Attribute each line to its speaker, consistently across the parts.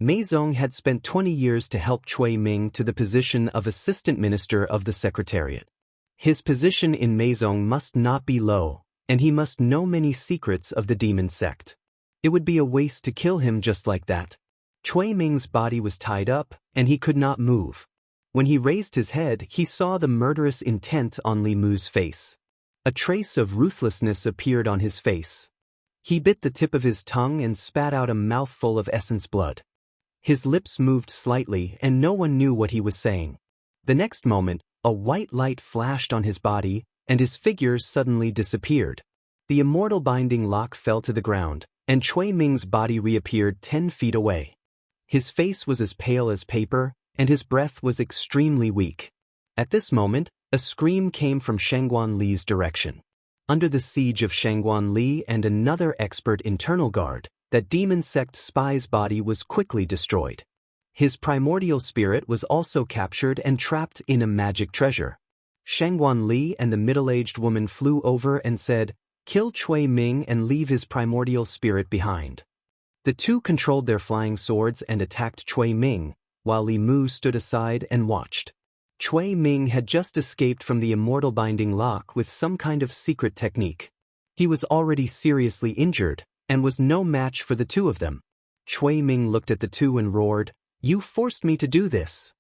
Speaker 1: Meizong had spent 20 years to help Cui Ming to the position of Assistant Minister of the Secretariat. His position in Meizong must not be low, and he must know many secrets of the demon sect. It would be a waste to kill him just like that. Cui Ming's body was tied up, and he could not move. When he raised his head, he saw the murderous intent on Li Mu's face. A trace of ruthlessness appeared on his face. He bit the tip of his tongue and spat out a mouthful of essence blood. His lips moved slightly, and no one knew what he was saying. The next moment, a white light flashed on his body, and his figure suddenly disappeared. The immortal binding lock fell to the ground, and Cui Ming's body reappeared 10 feet away. His face was as pale as paper, and his breath was extremely weak. At this moment, a scream came from Shangguan Li's direction. Under the siege of Shangguan Li and another expert internal guard, that demon sect spy's body was quickly destroyed. His primordial spirit was also captured and trapped in a magic treasure. Shangguan Li and the middle-aged woman flew over and said, "Kill Cui Ming and leave his primordial spirit behind." The two controlled their flying swords and attacked Cui Ming, while Li Mu stood aside and watched. Cui Ming had just escaped from the immortal binding lock with some kind of secret technique. He was already seriously injured, and was no match for the two of them. Cui Ming looked at the two and roared, "You forced me to do this."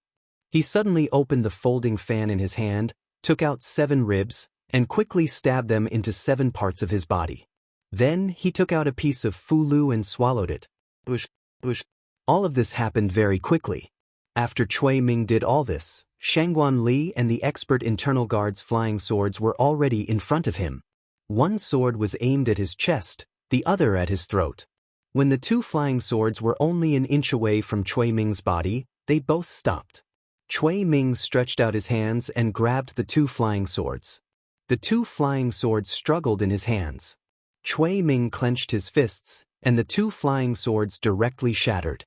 Speaker 1: He suddenly opened the folding fan in his hand, took out 7 ribs, and quickly stabbed them into 7 parts of his body. Then he took out a piece of fulu and swallowed it. Whoosh, whoosh. All of this happened very quickly. After Cui Ming did all this, Shangguan Li and the expert internal guard's flying swords were already in front of him. One sword was aimed at his chest, the other at his throat. When the two flying swords were only an inch away from Cui Ming's body, they both stopped. Cui Ming stretched out his hands and grabbed the 2 flying swords. The 2 flying swords struggled in his hands. Cui Ming clenched his fists, and the 2 flying swords directly shattered.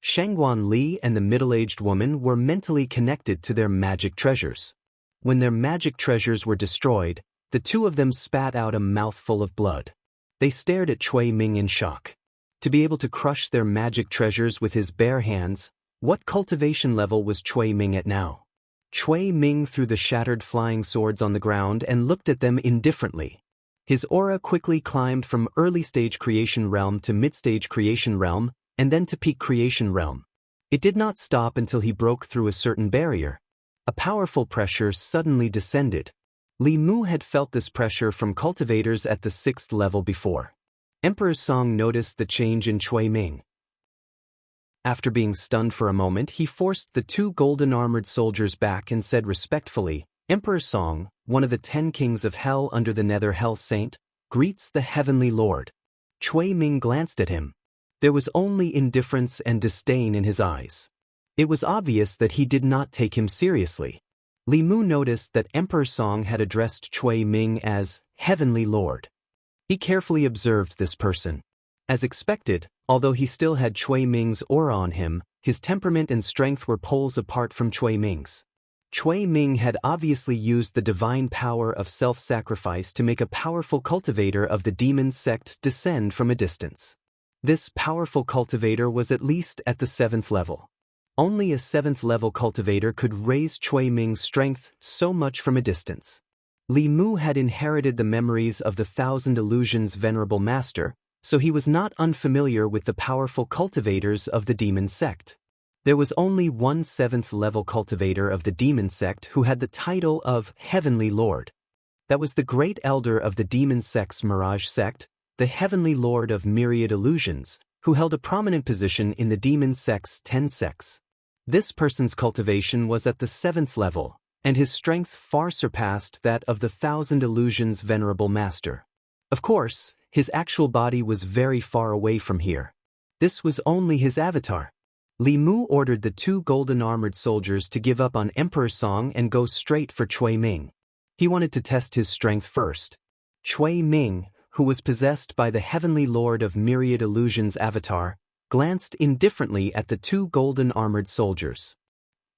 Speaker 1: Shangguan Li and the middle-aged woman were mentally connected to their magic treasures. When their magic treasures were destroyed, the two of them spat out a mouthful of blood. They stared at Cui Ming in shock. To be able to crush their magic treasures with his bare hands, what cultivation level was Cui Ming at now? Cui Ming threw the shattered flying swords on the ground and looked at them indifferently. His aura quickly climbed from early-stage creation realm to mid-stage creation realm, and then to peak creation realm. It did not stop until he broke through a certain barrier. A powerful pressure suddenly descended. Li Mu had felt this pressure from cultivators at the 6th level before. Emperor Song noticed the change in Cui Ming. After being stunned for a moment, he forced the 2 golden-armored soldiers back and said respectfully, "Emperor Song, one of the 10 kings of hell under the Nether Hell Saint, greets the Heavenly Lord." Cui Ming glanced at him. There was only indifference and disdain in his eyes. It was obvious that he did not take him seriously. Li Mu noticed that Emperor Song had addressed Cui Ming as Heavenly Lord. He carefully observed this person. As expected, although he still had Cui Ming's aura on him, his temperament and strength were poles apart from Cui Ming's. Cui Ming had obviously used the divine power of self-sacrifice to make a powerful cultivator of the demon sect descend from a distance. This powerful cultivator was at least at the 7th level. Only a 7th level cultivator could raise Cui Ming's strength so much from a distance. Li Mu had inherited the memories of the 1,000 Illusions venerable master, so he was not unfamiliar with the powerful cultivators of the demon sect. There was only one 7th level cultivator of the demon sect who had the title of Heavenly Lord. That was the great elder of the demon sect's Mirage sect, the Heavenly Lord of Myriad Illusions, who held a prominent position in the demon sect's 10 sects. This person's cultivation was at the 7th level, and his strength far surpassed that of the 1,000 Illusions venerable master. Of course, his actual body was very far away from here. This was only his avatar. Li Mu ordered the 2 golden-armored soldiers to give up on Emperor Song and go straight for Cui Ming. He wanted to test his strength first. Cui Ming, who was possessed by the Heavenly Lord of Myriad Illusions avatar, glanced indifferently at the 2 golden-armored soldiers.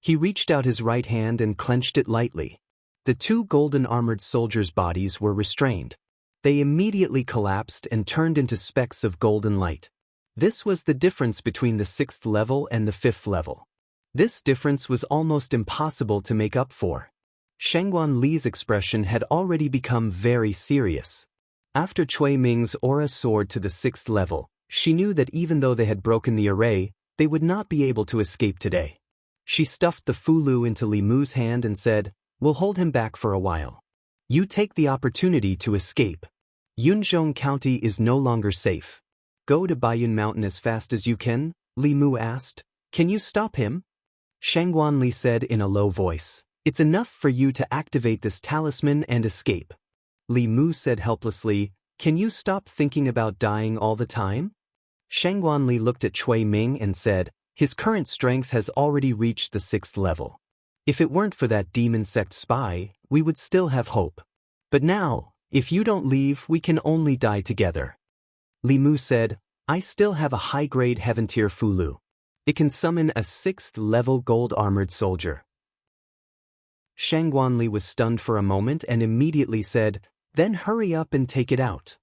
Speaker 1: He reached out his right hand and clenched it lightly. The 2 golden-armored soldiers' bodies were restrained. They immediately collapsed and turned into specks of golden light. This was the difference between the 6th level and the 5th level. This difference was almost impossible to make up for. Shangguan Li's expression had already become very serious. After Cui Ming's aura soared to the 6th level, she knew that even though they had broken the array, they would not be able to escape today. She stuffed the fulu into Li Mu's hand and said, "We'll hold him back for a while. You take the opportunity to escape. Yunzhong County is no longer safe. Go to Baiyun Mountain as fast as you can," Li Mu asked. "Can you stop him?" Shangguan Li said in a low voice, "It's enough for you to activate this talisman and escape." Li Mu said helplessly, "Can you stop thinking about dying all the time?" Shangguan Li looked at Cui Ming and said, "His current strength has already reached the 6th level. If it weren't for that demon sect spy, we would still have hope. But now, if you don't leave, we can only die together." Li Mu said, "I still have a high-grade heaven-tier fulu. It can summon a 6th-level gold-armored soldier." Shangguan Li was stunned for a moment and immediately said, "Then hurry up and take it out."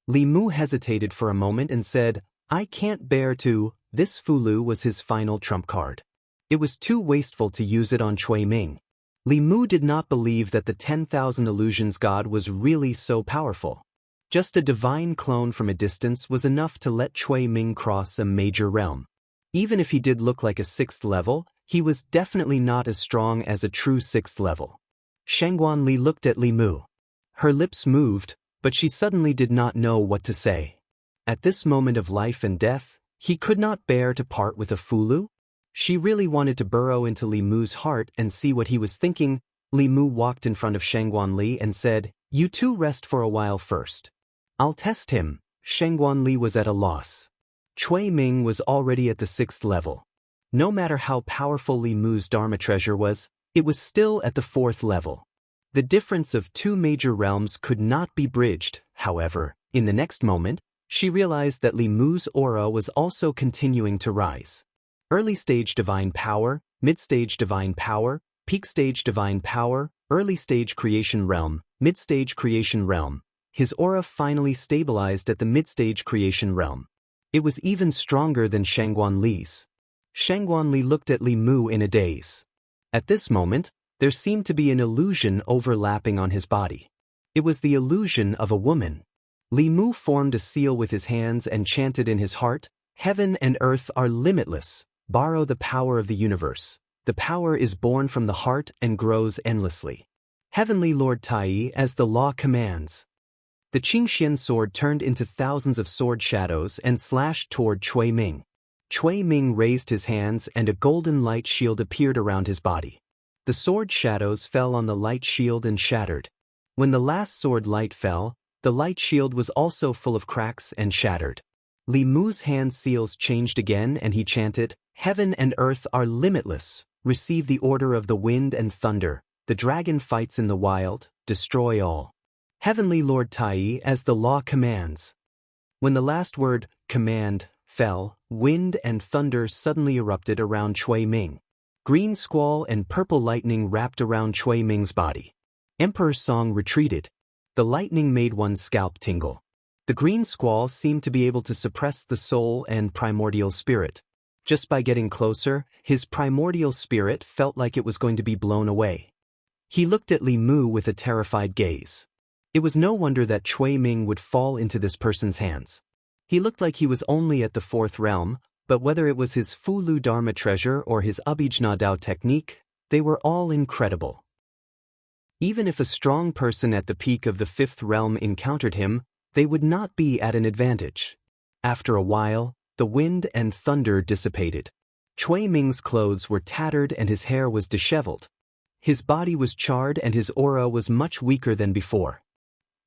Speaker 1: Li Mu hesitated for a moment and said, "I can't bear to." This fulu was his final trump card. It was too wasteful to use it on Cui Ming. Li Mu did not believe that the 10,000 illusions god was really so powerful. Just a divine clone from a distance was enough to let Cui Ming cross a major realm. Even if he did look like a 6th level, he was definitely not as strong as a true 6th level. Shangguan Li looked at Li Mu. Her lips moved, but she suddenly did not know what to say. At this moment of life and death, he could not bear to part with a fulu. She really wanted to burrow into Li Mu's heart and see what he was thinking. Li Mu walked in front of Shangguan Li and said, "You two rest for a while first. I'll test him." Shangguan Li was at a loss. Cui Ming was already at the 6th level. No matter how powerful Li Mu's Dharma treasure was, it was still at the 4th level. The difference of two major realms could not be bridged. However, in the next moment, she realized that Li Mu's aura was also continuing to rise. Early stage divine power, mid-stage divine power, peak stage divine power, early stage creation realm, mid-stage creation realm. His aura finally stabilized at the mid-stage creation realm. It was even stronger than Shangguan Li's. Shangguan Li looked at Li Mu in a daze. At this moment, there seemed to be an illusion overlapping on his body. It was the illusion of a woman. Li Mu formed a seal with his hands and chanted in his heart, "Heaven and earth are limitless. Borrow the power of the universe. The power is born from the heart and grows endlessly. Heavenly Lord Tai, as the law commands." The Qingxian sword turned into thousands of sword shadows and slashed toward Cui Ming. Cui Ming raised his hands and a golden light shield appeared around his body. The sword shadows fell on the light shield and shattered. When the last sword light fell, the light shield was also full of cracks and shattered. Li Mu's hand seals changed again and he chanted, "Heaven and earth are limitless. Receive the order of the wind and thunder. The dragon fights in the wild, destroy all. Heavenly Lord Tai, as the law commands." When the last word, command, fell, wind and thunder suddenly erupted around Cui Ming. Green squall and purple lightning wrapped around Cui Ming's body. Emperor's Song retreated. The lightning made one's scalp tingle. The green squall seemed to be able to suppress the soul and primordial spirit. Just by getting closer, his primordial spirit felt like it was going to be blown away. He looked at Li Mu with a terrified gaze. It was no wonder that Cui Ming would fall into this person's hands. He looked like he was only at the 4th realm, but whether it was his Fulu Dharma treasure or his Abhijna Dao technique, they were all incredible. Even if a strong person at the peak of the 5th realm encountered him, they would not be at an advantage. After a while, the wind and thunder dissipated. Cui Ming's clothes were tattered and his hair was disheveled. His body was charred and his aura was much weaker than before.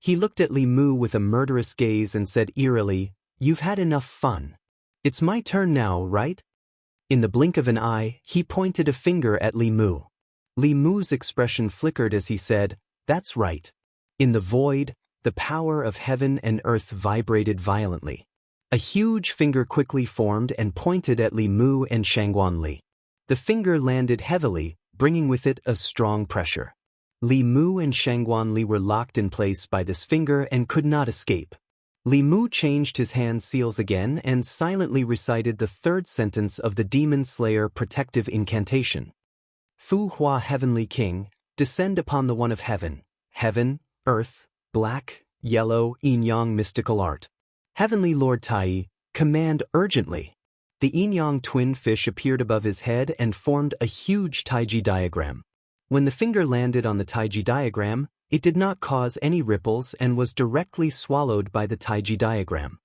Speaker 1: He looked at Li Mu with a murderous gaze and said eerily, "You've had enough fun. It's my turn now, right?" In the blink of an eye, he pointed a finger at Li Mu. Li Mu's expression flickered as he said, "That's right." In the void, the power of heaven and earth vibrated violently. A huge finger quickly formed and pointed at Li Mu and Shangguan Li. The finger landed heavily, bringing with it a strong pressure. Li Mu and Shangguan Li were locked in place by this finger and could not escape. Li Mu changed his hand seals again and silently recited the third sentence of the Demon Slayer protective incantation. Fu Hua Heavenly King, descend upon the one of heaven, earth, black, yellow, yin-yang mystical art. Heavenly Lord Tai, command urgently. The yin-yang twin fish appeared above his head and formed a huge Taiji diagram. When the finger landed on the Taiji diagram, it did not cause any ripples and was directly swallowed by the Taiji diagram.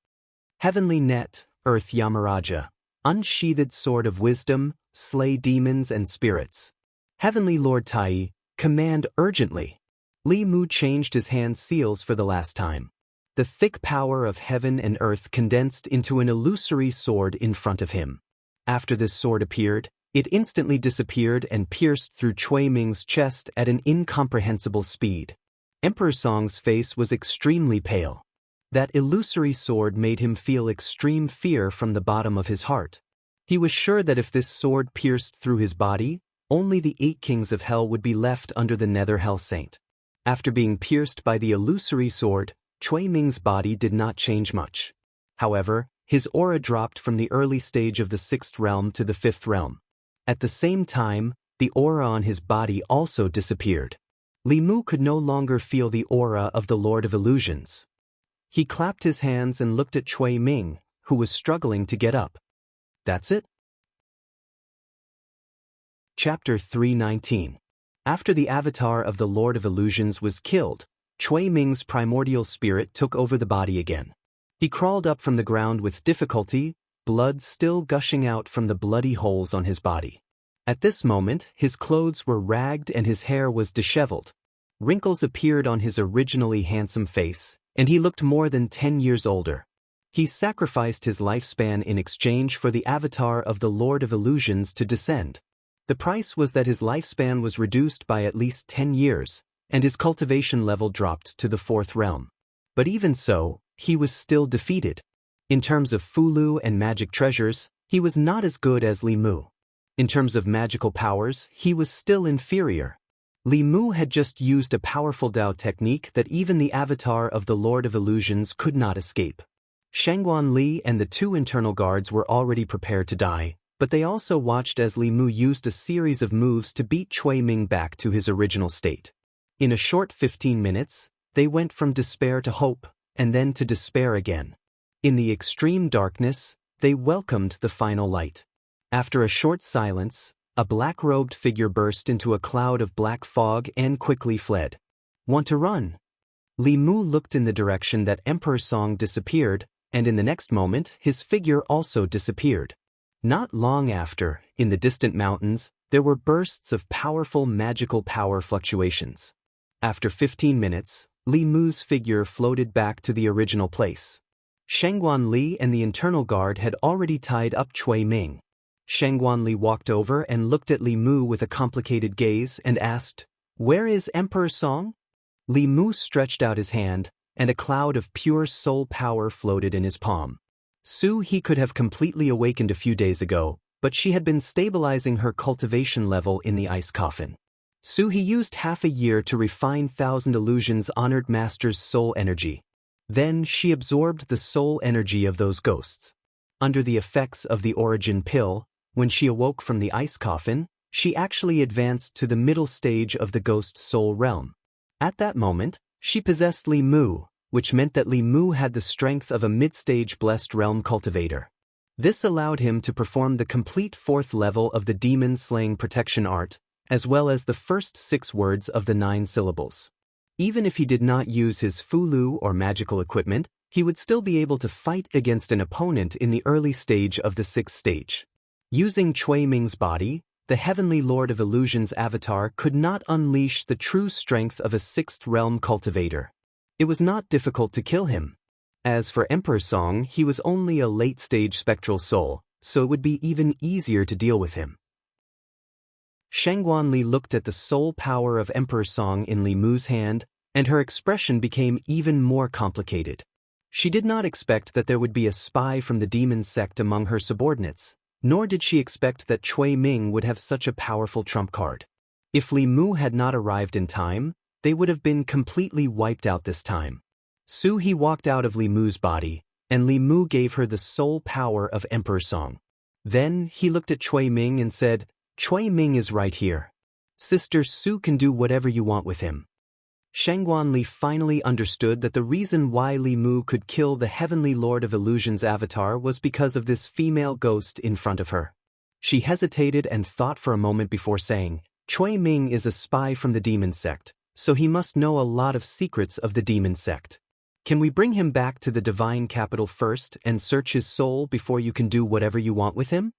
Speaker 1: Heavenly Net, Earth Yamaraja, unsheathed sword of wisdom, slay demons and spirits. Heavenly Lord Tai, command urgently. Li Mu changed his hand seals for the last time. The thick power of heaven and earth condensed into an illusory sword in front of him. After this sword appeared, it instantly disappeared and pierced through Cui Ming's chest at an incomprehensible speed. Emperor Song's face was extremely pale. That illusory sword made him feel extreme fear from the bottom of his heart. He was sure that if this sword pierced through his body, only the 8 kings of hell would be left under the Nether Hell Saint. After being pierced by the illusory sword, Cui Ming's body did not change much. However, his aura dropped from the early stage of the 6th realm to the 5th realm. At the same time, the aura on his body also disappeared. Li Mu could no longer feel the aura of the Lord of Illusions. He clapped his hands and looked at Cui Ming, who was struggling to get up. That's it? Chapter 319. After the avatar of the Lord of Illusions was killed, Cui Ming's primordial spirit took over the body again. He crawled up from the ground with difficulty, blood still gushing out from the bloody holes on his body. At this moment, his clothes were ragged and his hair was disheveled. Wrinkles appeared on his originally handsome face, and he looked more than 10 years older. He sacrificed his lifespan in exchange for the avatar of the Lord of Illusions to descend. The price was that his lifespan was reduced by at least 10 years, and his cultivation level dropped to the 4th realm. But even so, he was still defeated. In terms of Fulu and magic treasures, he was not as good as Li Mu. In terms of magical powers, he was still inferior. Li Mu had just used a powerful Dao technique that even the avatar of the Lord of Illusions could not escape. Shangguan Li and the 2 internal guards were already prepared to die, but they also watched as Li Mu used a series of moves to beat Cui Ming back to his original state. In a short 15 minutes, they went from despair to hope, and then to despair again. In the extreme darkness, they welcomed the final light. After a short silence, a black-robed figure burst into a cloud of black fog and quickly fled. Want to run? Li Mu looked in the direction that Emperor Song disappeared, and in the next moment, his figure also disappeared. Not long after, in the distant mountains, there were bursts of powerful magical power fluctuations. After 15 minutes, Li Mu's figure floated back to the original place. Shangguan Li and the internal guard had already tied up Cui Ming. Shangguan Li walked over and looked at Li Mu with a complicated gaze and asked, "Where is Emperor Song?" Li Mu stretched out his hand, and a cloud of pure soul power floated in his palm. Su He could have completely awakened a few days ago, but she had been stabilizing her cultivation level in the ice coffin. Su He used half a year to refine Thousand Illusions' honored master's soul energy. Then she absorbed the soul energy of those ghosts. Under the effects of the origin pill, when she awoke from the ice coffin, she actually advanced to the middle stage of the ghost soul realm. At that moment, she possessed Li Mu, which meant that Li Mu had the strength of a mid-stage blessed realm cultivator. This allowed him to perform the complete 4th level of the demon-slaying protection art, as well as the first 6 words of the 9 syllables. Even if he did not use his Fulu or magical equipment, he would still be able to fight against an opponent in the early stage of the 6th stage. Using Cui Ming's body, the Heavenly Lord of Illusions avatar could not unleash the true strength of a 6th realm cultivator. It was not difficult to kill him. As for Emperor Song, he was only a late-stage spectral soul, so it would be even easier to deal with him. Shangguan Li looked at the soul power of Emperor Song in Li Mu's hand, and her expression became even more complicated. She did not expect that there would be a spy from the demon sect among her subordinates, nor did she expect that Cui Ming would have such a powerful trump card. If Li Mu had not arrived in time, they would have been completely wiped out this time. Su He walked out of Li Mu's body, and Li Mu gave her the sole power of Emperor Song. Then he looked at Cui Ming and said, "Cui Ming is right here. Sister Su can do whatever you want with him." Shangguan Li finally understood that the reason why Li Mu could kill the Heavenly Lord of Illusion's avatar was because of this female ghost in front of her. She hesitated and thought for a moment before saying, "Cui Ming is a spy from the demon sect, so he must know a lot of secrets of the demon sect. Can we bring him back to the divine capital first and search his soul before you can do whatever you want with him?"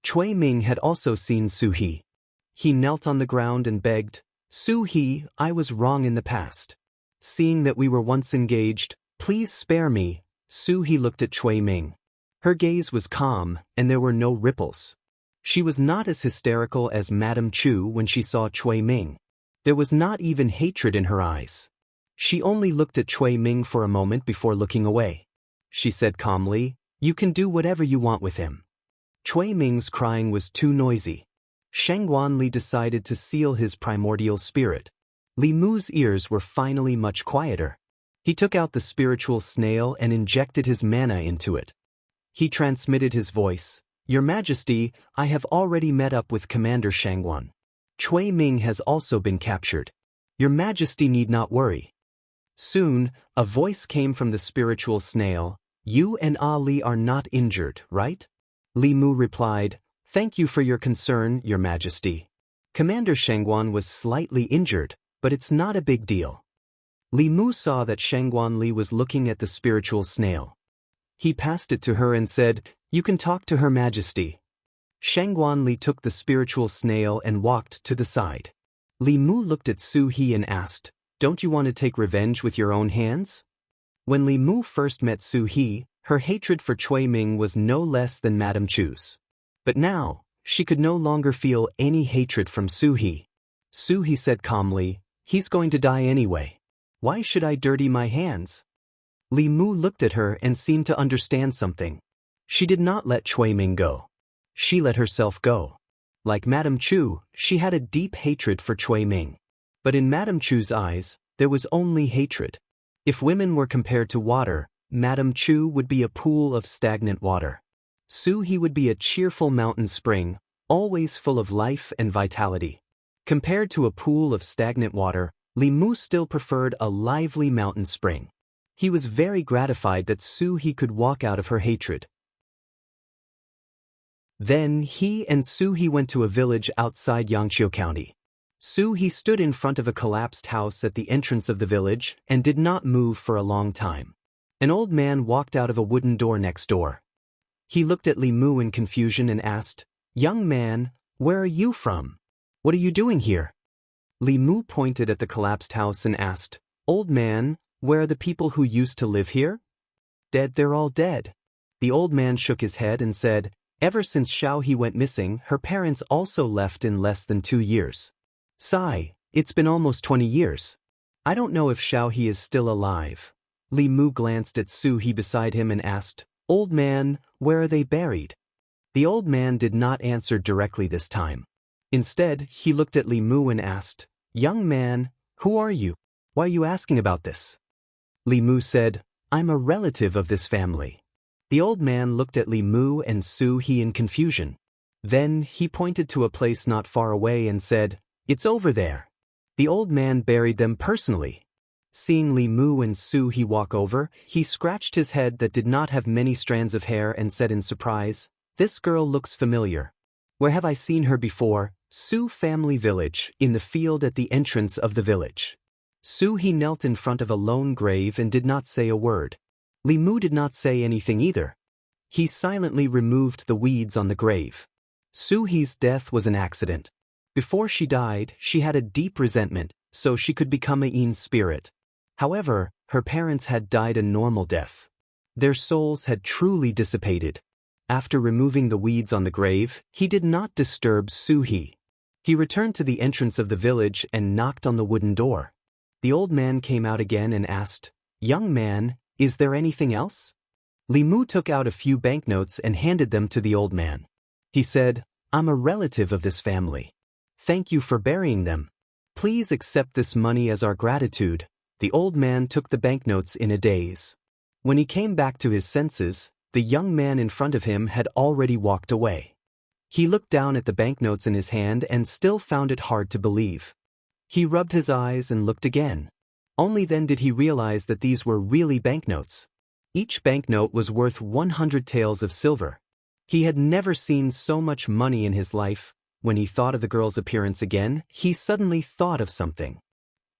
Speaker 1: Cui Ming had also seen Su He. He knelt on the ground and begged, "Su He, I was wrong in the past. Seeing that we were once engaged, please spare me." Su He looked at Cui Ming. Her gaze was calm, and there were no ripples. She was not as hysterical as Madame Chu when she saw Cui Ming. There was not even hatred in her eyes. She only looked at Cui Ming for a moment before looking away. She said calmly, "You can do whatever you want with him." Cui Ming's crying was too noisy. Shangguan Li decided to seal his primordial spirit. Li Mu's ears were finally much quieter. He took out the spiritual snail and injected his mana into it. He transmitted his voice, "Your Majesty, I have already met up with Commander Shangguan. Cui Ming has also been captured. Your Majesty need not worry." Soon, a voice came from the spiritual snail, "You and Ali are not injured, right?" Li Mu replied, "Thank you for your concern, Your Majesty. Commander Shangguan was slightly injured, but it's not a big deal." Li Mu saw that Shangguan Li was looking at the spiritual snail. He passed it to her and said, "You can talk to Her Majesty." Shangguan Li took the spiritual snail and walked to the side. Li Mu looked at Su He and asked, "Don't you want to take revenge with your own hands?" When Li Mu first met Su He, her hatred for Cui Ming was no less than Madame Chu's. But now, she could no longer feel any hatred from Su He. Su He said calmly, "He's going to die anyway. Why should I dirty my hands?" Li Mu looked at her and seemed to understand something. She did not let Cui Ming go. She let herself go. Like Madame Chu, she had a deep hatred for Cui Ming. But in Madame Chu's eyes, there was only hatred. If women were compared to water, Madame Chu would be a pool of stagnant water. Su He would be a cheerful mountain spring, always full of life and vitality. Compared to a pool of stagnant water, Li Mu still preferred a lively mountain spring. He was very gratified that Su He could walk out of her hatred. Then he and Su He went to a village outside Yangqiu County. Su He stood in front of a collapsed house at the entrance of the village and did not move for a long time. An old man walked out of a wooden door next door. He looked at Li Mu in confusion and asked, "Young man, where are you from? What are you doing here?" Li Mu pointed at the collapsed house and asked, "Old man, where are the people who used to live here?" "Dead, they're all dead." The old man shook his head and said, "Ever since Xiao He went missing, her parents also left in less than 2 years. Sigh, it's been almost 20 years. I don't know if Xiao He is still alive." Li Mu glanced at Su He beside him and asked, "Old man, where are they buried?" The old man did not answer directly this time. Instead, he looked at Li Mu and asked, "Young man, who are you? Why are you asking about this?" Li Mu said, "I'm a relative of this family." The old man looked at Li Mu and Su He in confusion. Then he pointed to a place not far away and said, "It's over there." The old man buried them personally. Seeing Li Mu and Su He walk over, he scratched his head that did not have many strands of hair and said in surprise, "This girl looks familiar. Where have I seen her before?" Su family village, in the field at the entrance of the village. Su He knelt in front of a lone grave and did not say a word. Li Mu did not say anything either. He silently removed the weeds on the grave. Su He's death was an accident. Before she died, she had a deep resentment, so she could become a Yin spirit. However, her parents had died a normal death. Their souls had truly dissipated. After removing the weeds on the grave, he did not disturb Su He. He returned to the entrance of the village and knocked on the wooden door. The old man came out again and asked, "Young man, is there anything else?" Li Mu took out a few banknotes and handed them to the old man. He said, "I'm a relative of this family. Thank you for burying them. Please accept this money as our gratitude." The old man took the banknotes in a daze. When he came back to his senses, the young man in front of him had already walked away. He looked down at the banknotes in his hand and still found it hard to believe. He rubbed his eyes and looked again. Only then did he realize that these were really banknotes. Each banknote was worth 100 taels of silver. He had never seen so much money in his life. When he thought of the girl's appearance again, he suddenly thought of something.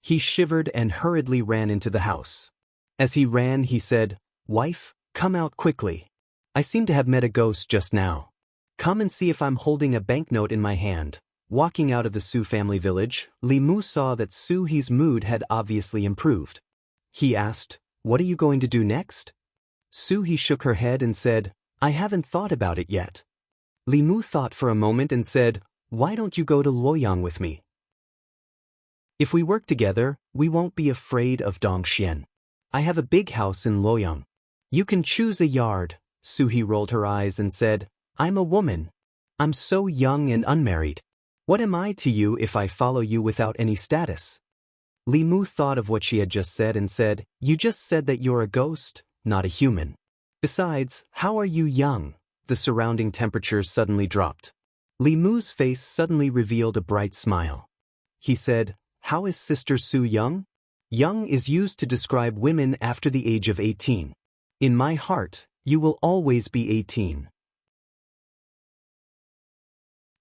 Speaker 1: He shivered and hurriedly ran into the house. As he ran, he said, "Wife, come out quickly. I seem to have met a ghost just now. Come and see if I'm holding a banknote in my hand." Walking out of the Su family village, Li Mu saw that Su He's mood had obviously improved. He asked, "What are you going to do next?" Su He shook her head and said, "I haven't thought about it yet." Li Mu thought for a moment and said, "Why don't you go to Luoyang with me? If we work together, we won't be afraid of Dongxian. I have a big house in Luoyang. You can choose a yard." Su He rolled her eyes and said, "I'm a woman. I'm so young and unmarried. What am I to you if I follow you without any status?" Li Mu thought of what she had just said and said, "You just said that you're a ghost, not a human. Besides, how are you young?" The surrounding temperature suddenly dropped. Li Mu's face suddenly revealed a bright smile. He said, "How is Sister Su young?" Young is used to describe women after the age of 18. In my heart, you will always be 18.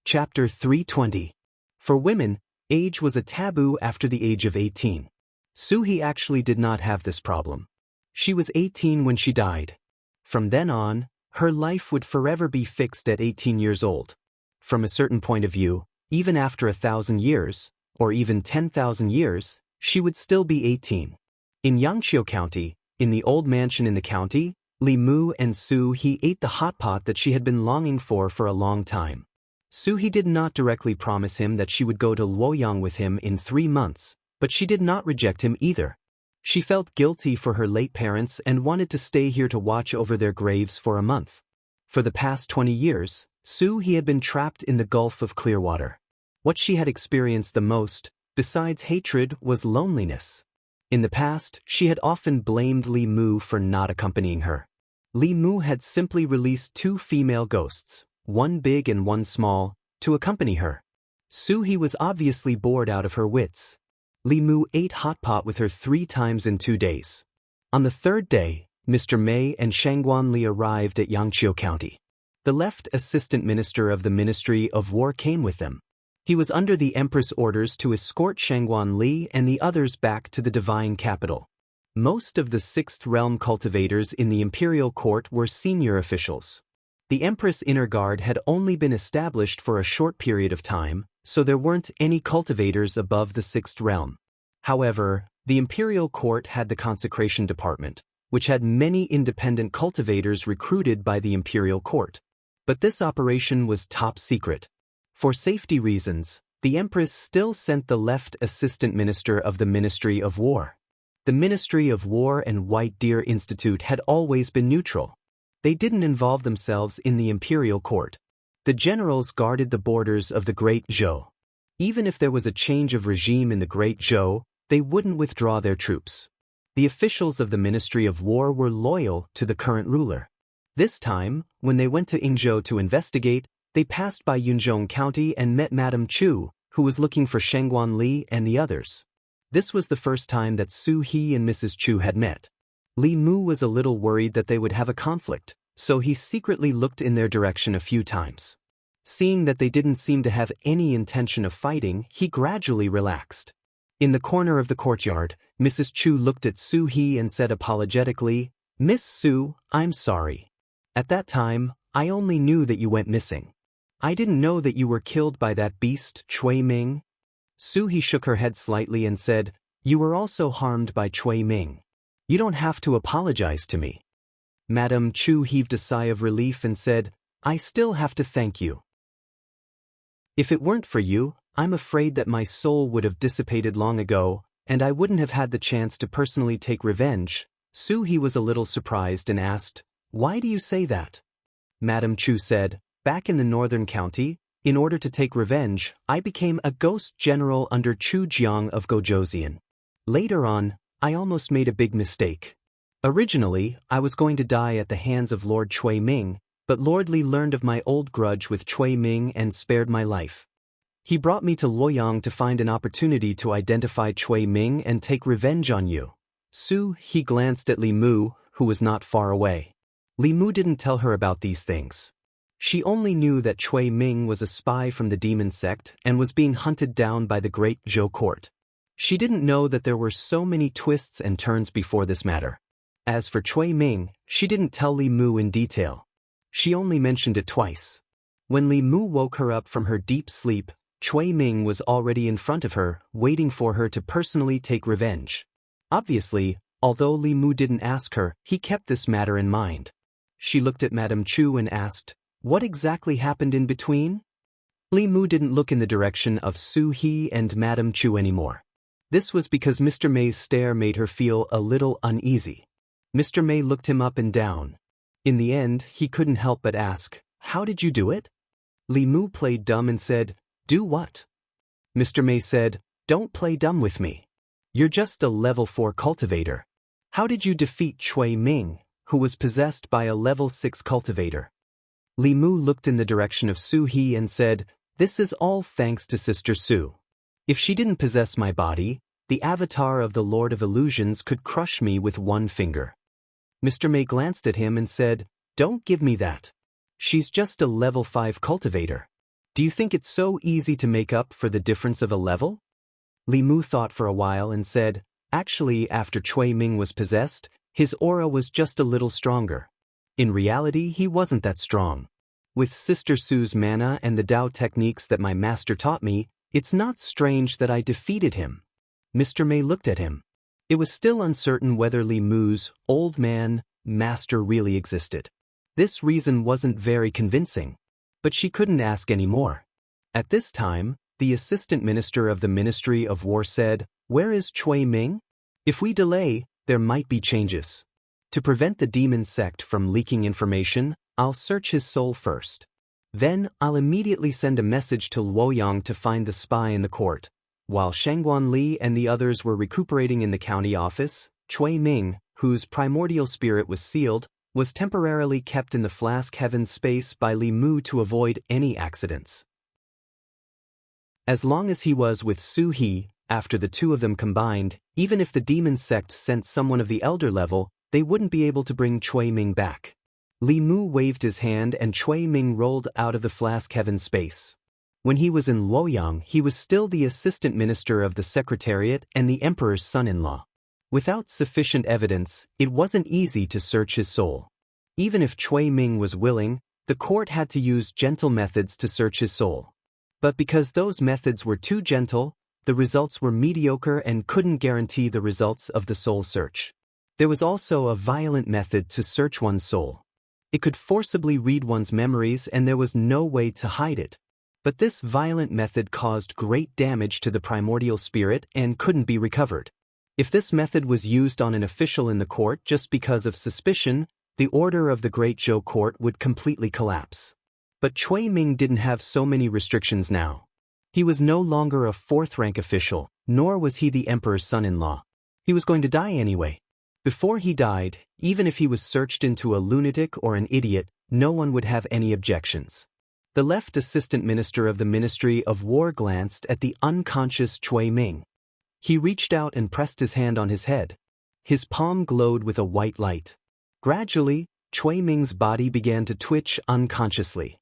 Speaker 1: Chapter 320. For women, age was a taboo after the age of 18. Su He actually did not have this problem. She was 18 when she died. From then on, her life would forever be fixed at 18 years old. From a certain point of view, even after 1,000 years, or even 10,000 years, she would still be 18. In Yangqiu County, in the old mansion in the county, Li Mu and Su He ate the hot pot that she had been longing for a long time. Su He did not directly promise him that she would go to Luoyang with him in 3 months, but she did not reject him either. She felt guilty for her late parents and wanted to stay here to watch over their graves for a month. For the past 20 years, Su He had been trapped in the Gulf of Clearwater. What she had experienced the most, besides hatred, was loneliness. In the past, she had often blamed Li Mu for not accompanying her. Li Mu had simply released 2 female ghosts, one big and one small, to accompany her. Su He was obviously bored out of her wits. Li Mu ate hot pot with her 3 times in 2 days. On the 3rd day, Mr. Mei and Shangguan Li arrived at Yangqiu County. The left assistant minister of the Ministry of War came with them. He was under the Empress' orders to escort Shangguan Li and the others back to the divine capital. Most of the 6th realm cultivators in the imperial court were senior officials. The Empress' inner guard had only been established for a short period of time, so there weren't any cultivators above the 6th realm. However, the imperial court had the consecration department, which had many independent cultivators recruited by the imperial court. But this operation was top secret. For safety reasons, the Empress still sent the left assistant minister of the Ministry of War. The Ministry of War and White Deer Institute had always been neutral. They didn't involve themselves in the imperial court. The generals guarded the borders of the Great Zhou. Even if there was a change of regime in the Great Zhou, they wouldn't withdraw their troops. The officials of the Ministry of War were loyal to the current ruler. This time, when they went to Yingzhou to investigate, they passed by Yunzhong County and met Madame Chu, who was looking for Shangguan Li and the others. This was the first time that Su He and Mrs. Chu had met. Li Mu was a little worried that they would have a conflict, so he secretly looked in their direction a few times. Seeing that they didn't seem to have any intention of fighting, he gradually relaxed. In the corner of the courtyard, Mrs. Chu looked at Su He and said apologetically, "Miss Su, I'm sorry. At that time, I only knew that you went missing. I didn't know that you were killed by that beast, Cui Ming." Su He shook her head slightly and said, "You were also harmed by Cui Ming. You don't have to apologize to me." Madame Chu heaved a sigh of relief and said, "I still have to thank you. If it weren't for you, I'm afraid that my soul would have dissipated long ago, and I wouldn't have had the chance to personally take revenge." Su He was a little surprised and asked, "Why do you say that?" Madame Chu said, "Back in the northern county, in order to take revenge, I became a ghost general under Chu Jiang of Gojosian. Later on, I almost made a big mistake. Originally, I was going to die at the hands of Lord Cui Ming, but Lord Li learned of my old grudge with Cui Ming and spared my life. He brought me to Luoyang to find an opportunity to identify Cui Ming and take revenge on you. He glanced at Li Mu, who was not far away. Li Mu didn't tell her about these things. She only knew that Cui Ming was a spy from the demon sect and was being hunted down by the great Zhou court. She didn't know that there were so many twists and turns before this matter. As for Cui Ming, she didn't tell Li Mu in detail. She only mentioned it twice. When Li Mu woke her up from her deep sleep, Cui Ming was already in front of her, waiting for her to personally take revenge. Obviously, although Li Mu didn't ask her, he kept this matter in mind. She looked at Madame Chu and asked, "What exactly happened in between?" Li Mu didn't look in the direction of Su He and Madame Chu anymore. This was because Mr. May's stare made her feel a little uneasy. Mr. May looked him up and down. In the end, he couldn't help but ask, "How did you do it?" Li Mu played dumb and said, "Do what?" Mr. May said, "Don't play dumb with me. You're just a level 4 cultivator. How did you defeat Cui Ming, who was possessed by a level 6 cultivator?" Li Mu looked in the direction of Su He and said, "This is all thanks to Sister Su. If she didn't possess my body, the avatar of the Lord of Illusions could crush me with one finger." Mr. May glanced at him and said, "Don't give me that. She's just a level 5 cultivator. Do you think it's so easy to make up for the difference of a level?" Li Mu thought for a while and said, "Actually, after Cui Ming was possessed, his aura was just a little stronger. In reality, he wasn't that strong. With Sister Su's mana and the Dao techniques that my master taught me, it's not strange that I defeated him." Mr. May looked at him. It was still uncertain whether Li Mu's old man master really existed. This reason wasn't very convincing, but she couldn't ask any more. At this time, the assistant minister of the Ministry of War said, "Where is Cui Ming? If we delay, there might be changes. To prevent the demon sect from leaking information, I'll search his soul first. Then I'll immediately send a message to Luoyang to find the spy in the court." While Shangguan Li and the others were recuperating in the county office, Cui Ming, whose primordial spirit was sealed, was temporarily kept in the flask heaven space by Li Mu to avoid any accidents. As long as he was with Su He, after the two of them combined, even if the demon sect sent someone of the elder level, they wouldn't be able to bring Cui Ming back. Li Mu waved his hand and Cui Ming rolled out of the flask heaven space. When he was in Luoyang, he was still the assistant minister of the Secretariat and the emperor's son-in-law. Without sufficient evidence, it wasn't easy to search his soul. Even if Cui Ming was willing, the court had to use gentle methods to search his soul. But because those methods were too gentle, the results were mediocre and couldn't guarantee the results of the soul search. There was also a violent method to search one's soul. It could forcibly read one's memories and there was no way to hide it. But this violent method caused great damage to the primordial spirit and couldn't be recovered. If this method was used on an official in the court just because of suspicion, the order of the Great Zhou court would completely collapse. But Cui Ming didn't have so many restrictions now. He was no longer a 4th-rank official, nor was he the emperor's son-in-law. He was going to die anyway. Before he died, even if he was searched into a lunatic or an idiot, no one would have any objections. The left assistant minister of the Ministry of War glanced at the unconscious Cui Ming. He reached out and pressed his hand on his head. His palm glowed with a white light. Gradually, Cui Ming's body began to twitch unconsciously.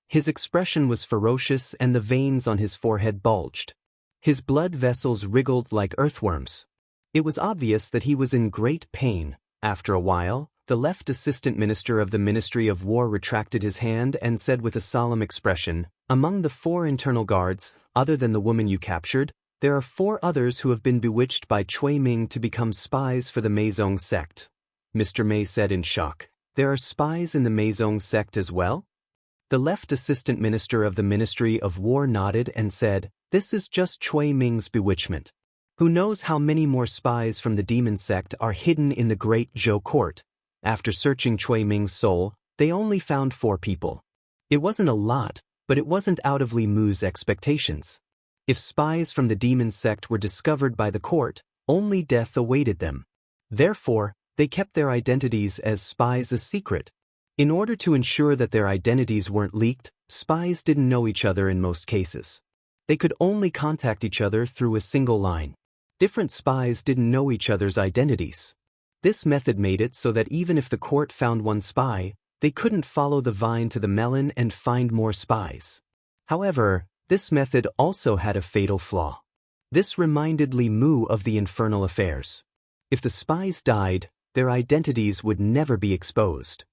Speaker 1: His expression was ferocious and the veins on his forehead bulged. His blood vessels wriggled like earthworms. It was obvious that he was in great pain. After a while, the left assistant minister of the Ministry of War retracted his hand and said with a solemn expression, "Among the 4 internal guards, other than the woman you captured, there are 4 others who have been bewitched by Cui Ming to become spies for the Meizong sect." Mr. May said in shock, "There are spies in the Meizong sect as well?" The left assistant minister of the Ministry of War nodded and said, "This is just Cui Ming's bewitchment. Who knows how many more spies from the demon sect are hidden in the Great Zhou court?" After searching Cui Ming's soul, they only found 4 people. It wasn't a lot, but it wasn't out of Li Mu's expectations. If spies from the demon sect were discovered by the court, Only death awaited them. Therefore, they kept their identities as spies a secret. In order to ensure that their identities weren't leaked, spies didn't know each other in most cases. They could only contact each other through a single line. Different spies didn't know each other's identities. This method made it so that even if the court found one spy, they couldn't follow the vine to the melon and find more spies. However, this method also had a fatal flaw. This reminded Li Mu of the infernal affairs. If the spies died, their identities would never be exposed.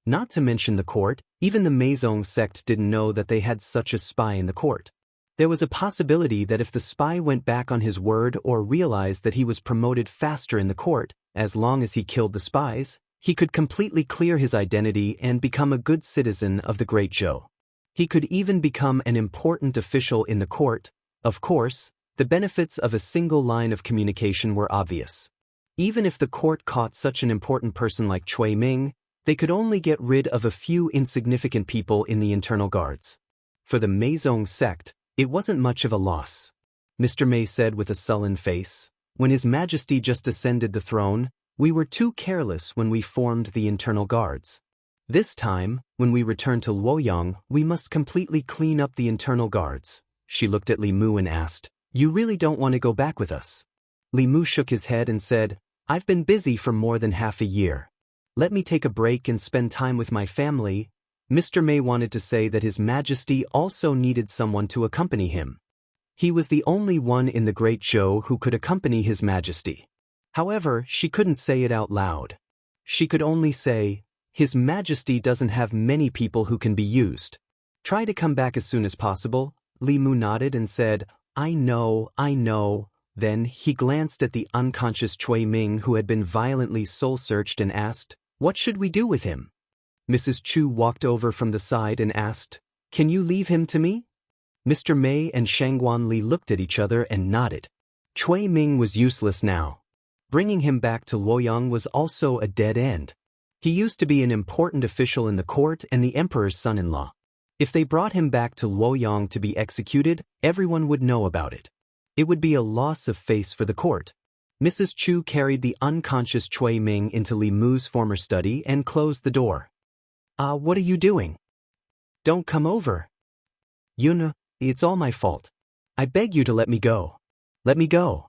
Speaker 1: Not to mention the court, even the Meizong sect didn't know that they had such a spy in the court. There was a possibility that if the spy went back on his word or realized that he was promoted faster in the court, as long as he killed the spies, he could completely clear his identity and become a good citizen of the Great Zhou. He could even become an important official in the court. Of course, the benefits of a single line of communication were obvious. Even if the court caught such an important person like Cui Ming, they could only get rid of a few insignificant people in the internal guards. For the Meizong sect, it wasn't much of a loss. Mr. Mei said with a sullen face, "When His Majesty just ascended the throne, we were too careless when we formed the internal guards. This time, when we return to Luoyang, we must completely clean up the internal guards." She looked at Li Mu and asked, "You really don't want to go back with us?" Li Mu shook his head and said, "I've been busy for more than half a year. Let me take a break and spend time with my family." Mr. Mei wanted to say that His Majesty also needed someone to accompany him. He was the only one in the Great Zhou who could accompany His Majesty. However, she couldn't say it out loud. She could only say, "His Majesty doesn't have many people who can be used. Try to come back as soon as possible." Li Mu nodded and said, I know. Then he glanced at the unconscious Cui Ming who had been violently soul-searched and asked, "What should we do with him?" Mrs. Chu walked over from the side and asked, "Can you leave him to me?" Mr. Mei and Shangguan Li looked at each other and nodded. Cui Ming was useless now. Bringing him back to Luoyang was also a dead end. He used to be an important official in the court and the emperor's son-in-law. If they brought him back to Luoyang to be executed, everyone would know about it. It would be a loss of face for the court. Mrs. Chu carried the unconscious Cui Ming into Li Mu's former study and closed the door. What are you doing? Don't come over." "Yuna, it's all my fault. I beg you to let me go. Let me go."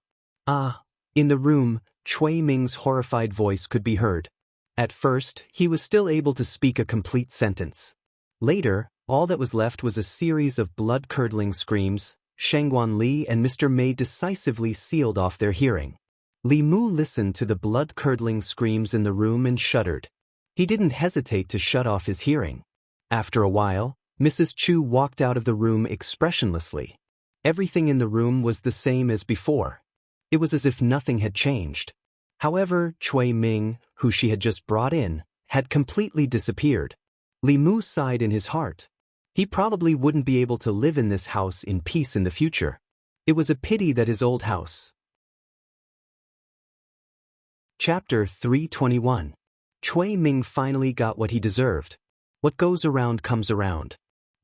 Speaker 1: In the room, Cui Ming's horrified voice could be heard. At first, he was still able to speak a complete sentence. Later, all that was left was a series of blood-curdling screams. Shangguan Li and Mr. Mei decisively sealed off their hearing. Li Mu listened to the blood-curdling screams in the room and shuddered. He didn't hesitate to shut off his hearing. After a while, Mrs. Chu walked out of the room expressionlessly. Everything in the room was the same as before. It was as if nothing had changed. However, Cui Ming, who she had just brought in, had completely disappeared. Li Mu sighed in his heart. He probably wouldn't be able to live in this house in peace in the future. It was a pity that his old house. Chapter 321. Cui Ming finally got what he deserved. What goes around comes around.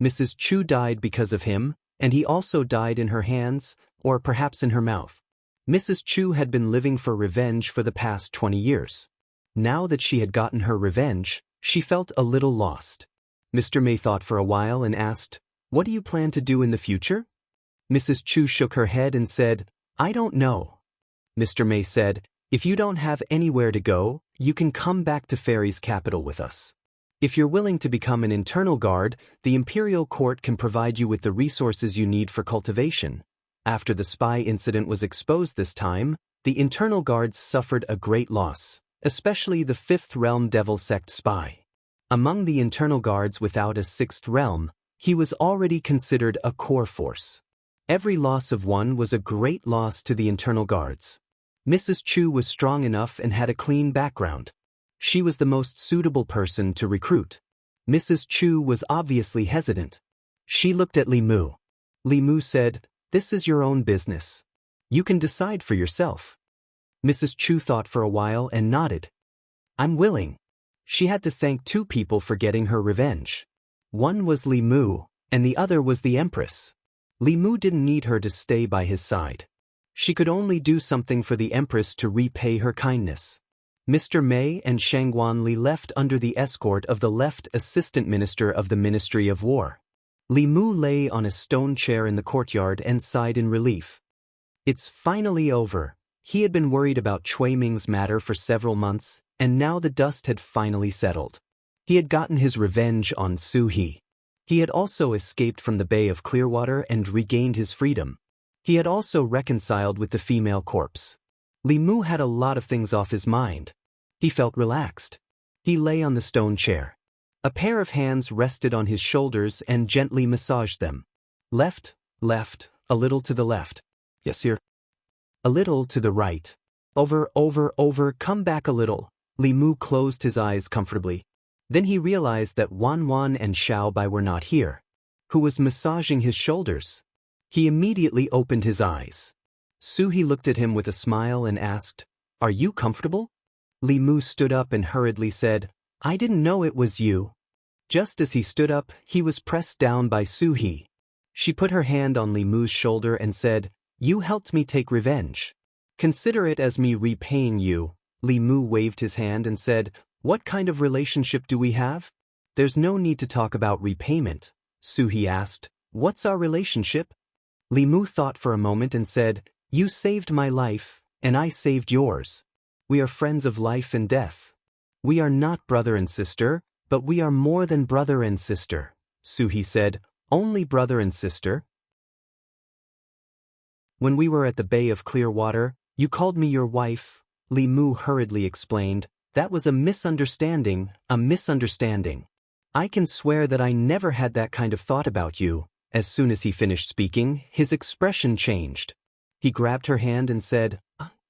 Speaker 1: Mrs. Chu died because of him, and he also died in her hands, or perhaps in her mouth. Mrs. Chu had been living for revenge for the past 20 years. Now that she had gotten her revenge, she felt a little lost. Mr. Mei thought for a while and asked, "What do you plan to do in the future?" Mrs. Chu shook her head and said, "I don't know." Mr. Mei said, "If you don't have anywhere to go, you can come back to Fairy's capital with us. If you're willing to become an internal guard, the Imperial Court can provide you with the resources you need for cultivation." After the spy incident was exposed this time, the internal guards suffered a great loss, especially the Fifth Realm Devil Sect spy. Among the internal guards without a sixth realm, he was already considered a core force. Every loss of one was a great loss to the internal guards. Mrs. Chu was strong enough and had a clean background. She was the most suitable person to recruit. Mrs. Chu was obviously hesitant. She looked at Li Mu. Li Mu said, "This is your own business. You can decide for yourself." Mrs. Chu thought for a while and nodded. "I'm willing." She had to thank two people for getting her revenge. One was Li Mu, and the other was the Empress. Li Mu didn't need her to stay by his side. She could only do something for the Empress to repay her kindness. Mr. Mei and Shangguan Li left under the escort of the left Assistant Minister of the Ministry of War. Li Mu lay on a stone chair in the courtyard and sighed in relief. It's finally over. He had been worried about Cui Ming's matter for several months, and now the dust had finally settled. He had gotten his revenge on Su He. He had also escaped from the Bay of Clearwater and regained his freedom. He had also reconciled with the female corpse. Li Mu had a lot of things off his mind. He felt relaxed. He lay on the stone chair. A pair of hands rested on his shoulders and gently massaged them. Left, left, a little to the left. Yes, here. A little to the right. Over, come back a little. Li Mu closed his eyes comfortably. Then he realized that Wan and Xiao Bai were not here. Who was massaging his shoulders? He immediately opened his eyes. Su He looked at him with a smile and asked, "Are you comfortable?" Li Mu stood up and hurriedly said, "I didn't know it was you." Just as he stood up, he was pressed down by Su He. She put her hand on Li Mu's shoulder and said, "You helped me take revenge. Consider it as me repaying you." Li Mu waved his hand and said, "What kind of relationship do we have?" "There's no need to talk about repayment," Su He asked. "What's our relationship?" Li Mu thought for a moment and said, "You saved my life, and I saved yours. We are friends of life and death. We are not brother and sister, but we are more than brother and sister." Su He said, "Only brother and sister?" "When we were at the Bay of Clearwater, you called me your wife," Li Mu hurriedly explained. "That was a misunderstanding, a misunderstanding. I can swear that I never had that kind of thought about you." As soon as he finished speaking, his expression changed. He grabbed her hand and said,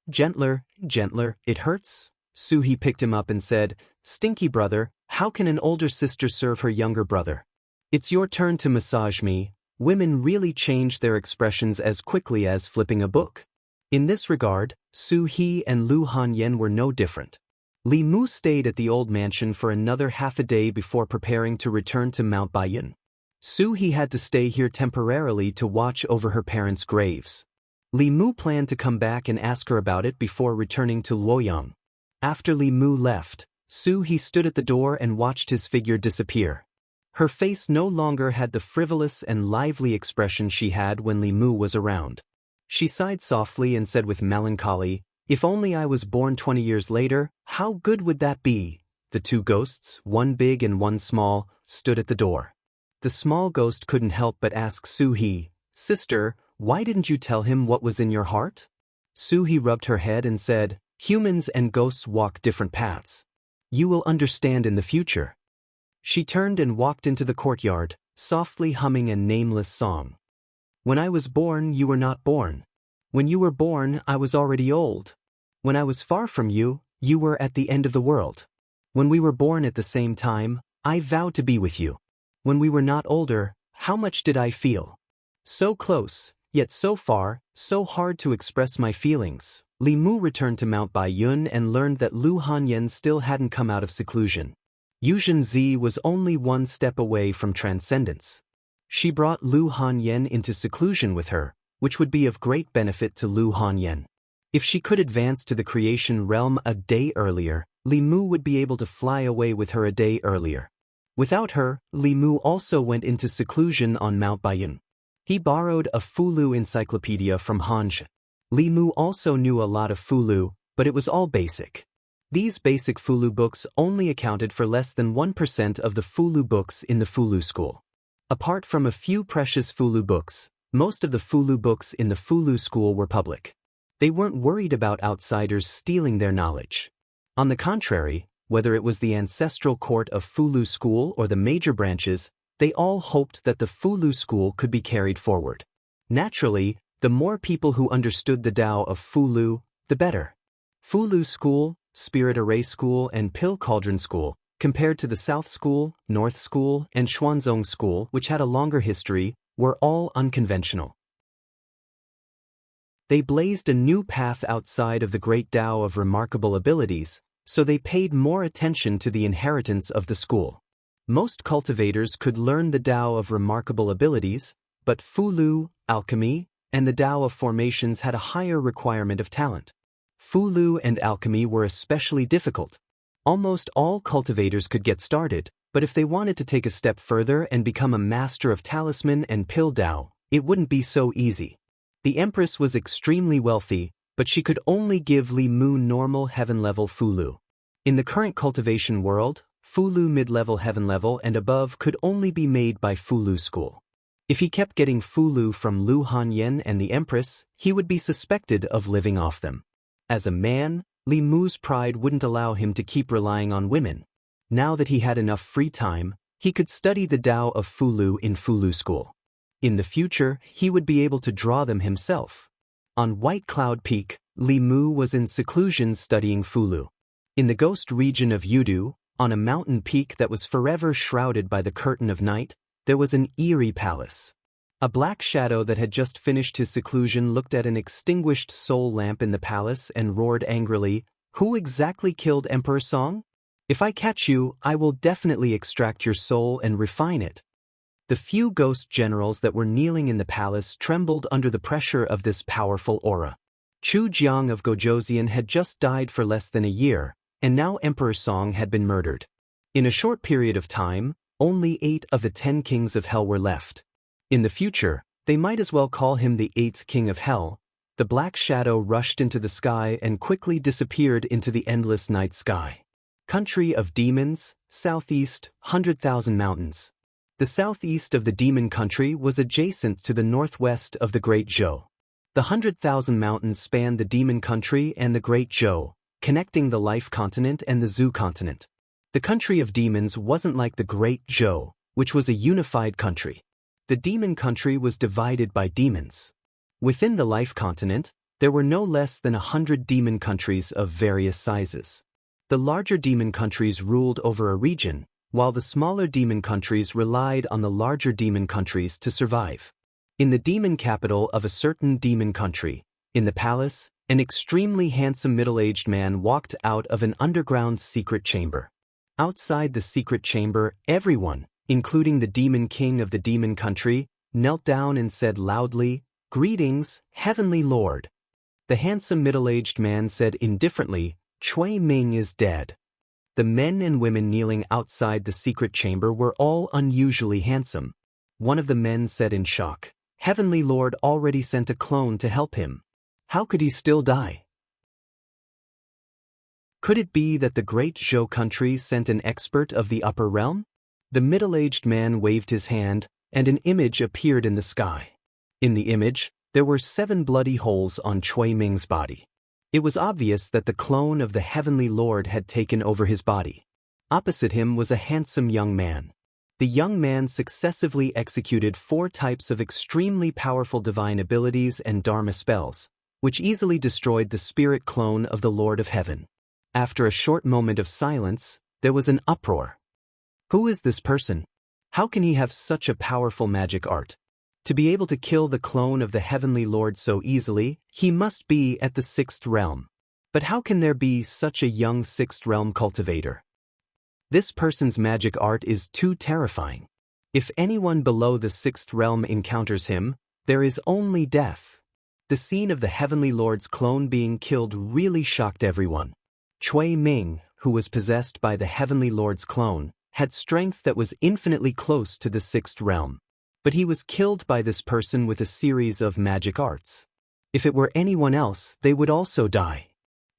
Speaker 1: "Gentler, gentler, it hurts." Su He picked him up and said, "Stinky brother, how can an older sister serve her younger brother? It's your turn to massage me." Women really change their expressions as quickly as flipping a book. In this regard, Su He and Lu Hanyan were no different. Li Mu stayed at the old mansion for another half a day before preparing to return to Mount Baiyun. Su He had to stay here temporarily to watch over her parents' graves. Li Mu planned to come back and ask her about it before returning to Luoyang. After Li Mu left, Su He stood at the door and watched his figure disappear. Her face no longer had the frivolous and lively expression she had when Li Mu was around. She sighed softly and said with melancholy, "If only I was born 20 years later, how good would that be?" The two ghosts, one big and one small, stood at the door. The small ghost couldn't help but ask Su He, "Sister, why didn't you tell him what was in your heart?" Su He rubbed her head and said, "Humans and ghosts walk different paths. You will understand in the future." She turned and walked into the courtyard, softly humming a nameless song. "When I was born, you were not born. When you were born, I was already old. When I was far from you, you were at the end of the world. When we were born at the same time, I vowed to be with you. When we were not older, how much did I feel? So close, yet so far, so hard to express my feelings." Li Mu returned to Mount Baiyun and learned that Lu Hanyan still hadn't come out of seclusion. Yuzhen Zi was only one step away from transcendence. She brought Lu Hanyan into seclusion with her, which would be of great benefit to Lu Hanyan. If she could advance to the creation realm a day earlier, Li Mu would be able to fly away with her a day earlier. Without her, Li Mu also went into seclusion on Mount Baiyun. He borrowed a Fulu encyclopedia from Hanzhi. Li Mu also knew a lot of Fulu, but it was all basic. These basic Fulu books only accounted for less than 1% of the Fulu books in the Fulu school. Apart from a few precious Fulu books, most of the Fulu books in the Fulu school were public. They weren't worried about outsiders stealing their knowledge. On the contrary, whether it was the ancestral court of Fulu school or the major branches, they all hoped that the Fulu school could be carried forward. Naturally, the more people who understood the Tao of Fulu, the better. Fulu school, Spirit Array School and Pill Cauldron School, compared to the South School, North School, and Xuanzong School, which had a longer history, were all unconventional. They blazed a new path outside of the great Tao of remarkable abilities, so they paid more attention to the inheritance of the school. Most cultivators could learn the Tao of remarkable abilities, but Fulu, alchemy, and the Tao of formations had a higher requirement of talent. Fulu and alchemy were especially difficult. Almost all cultivators could get started, but if they wanted to take a step further and become a master of talisman and pill Tao, it wouldn't be so easy. The Empress was extremely wealthy, but she could only give Li Mu normal heaven-level Fulu. In the current cultivation world, Fulu mid-level heaven level and above could only be made by Fulu school. If he kept getting Fulu from Lu Hanyan and the Empress, he would be suspected of living off them. As a man, Li Mu's pride wouldn't allow him to keep relying on women. Now that he had enough free time, he could study the Tao of Fulu in Fulu school. In the future, he would be able to draw them himself. On White Cloud Peak, Li Mu was in seclusion studying Fulu. In the ghost region of Yudu, on a mountain peak that was forever shrouded by the curtain of night, there was an eerie palace. A black shadow that had just finished his seclusion looked at an extinguished soul lamp in the palace and roared angrily, "Who exactly killed Emperor Song? If I catch you, I will definitely extract your soul and refine it." The few ghost generals that were kneeling in the palace trembled under the pressure of this powerful aura. Chu Jiang of Gojoseon had just died for less than a year, and now Emperor Song had been murdered. In a short period of time, only 8 of the 10 kings of hell were left. In the future, they might as well call him the 8th king of hell. The black shadow rushed into the sky and quickly disappeared into the endless night sky. Country of demons, southeast, 100,000 mountains. The southeast of the demon country was adjacent to the northwest of the Great Zhou. The 100,000 mountains spanned the demon country and the Great Zhou, connecting the life continent and the Zhu continent. The country of demons wasn't like the Great Zhou, which was a unified country. The demon country was divided by demons. Within the life continent, there were no less than 100 demon countries of various sizes. The larger demon countries ruled over a region, while the smaller demon countries relied on the larger demon countries to survive. In the demon capital of a certain demon country, in the palace, an extremely handsome middle-aged man walked out of an underground secret chamber. Outside the secret chamber, everyone, including the demon king of the demon country, knelt down and said loudly, "Greetings, Heavenly Lord." The handsome middle-aged man said indifferently, "Cui Ming is dead." The men and women kneeling outside the secret chamber were all unusually handsome. One of the men said in shock, "Heavenly Lord already sent a clone to help him. How could he still die?" Could it be that the Great Zhou country sent an expert of the upper realm? The middle-aged man waved his hand, and an image appeared in the sky. In the image, there were 7 bloody holes on Cui Ming's body. It was obvious that the clone of the Heavenly Lord had taken over his body. Opposite him was a handsome young man. The young man successively executed 4 types of extremely powerful divine abilities and Dharma spells, which easily destroyed the spirit clone of the Lord of Heaven. After a short moment of silence, there was an uproar. Who is this person? How can he have such a powerful magic art? To be able to kill the clone of the Heavenly Lord so easily, he must be at the 6th realm. But how can there be such a young 6th realm cultivator? This person's magic art is too terrifying. If anyone below the 6th realm encounters him, there is only death. The scene of the Heavenly Lord's clone being killed really shocked everyone. Cui Ming, who was possessed by the Heavenly Lord's clone, had strength that was infinitely close to the 6th realm. But he was killed by this person with a series of magic arts. If it were anyone else, they would also die.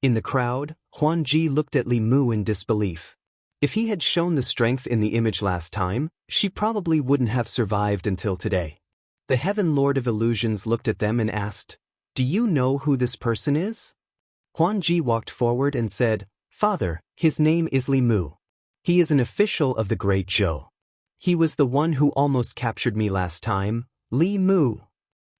Speaker 1: In the crowd, Huanji looked at Li Mu in disbelief. If he had shown the strength in the image last time, she probably wouldn't have survived until today. The Heaven Lord of Illusions looked at them and asked, "Do you know who this person is?" Huanji walked forward and said, "Father, his name is Li Mu. He is an official of the Great Zhou. He was the one who almost captured me last time, Li Mu."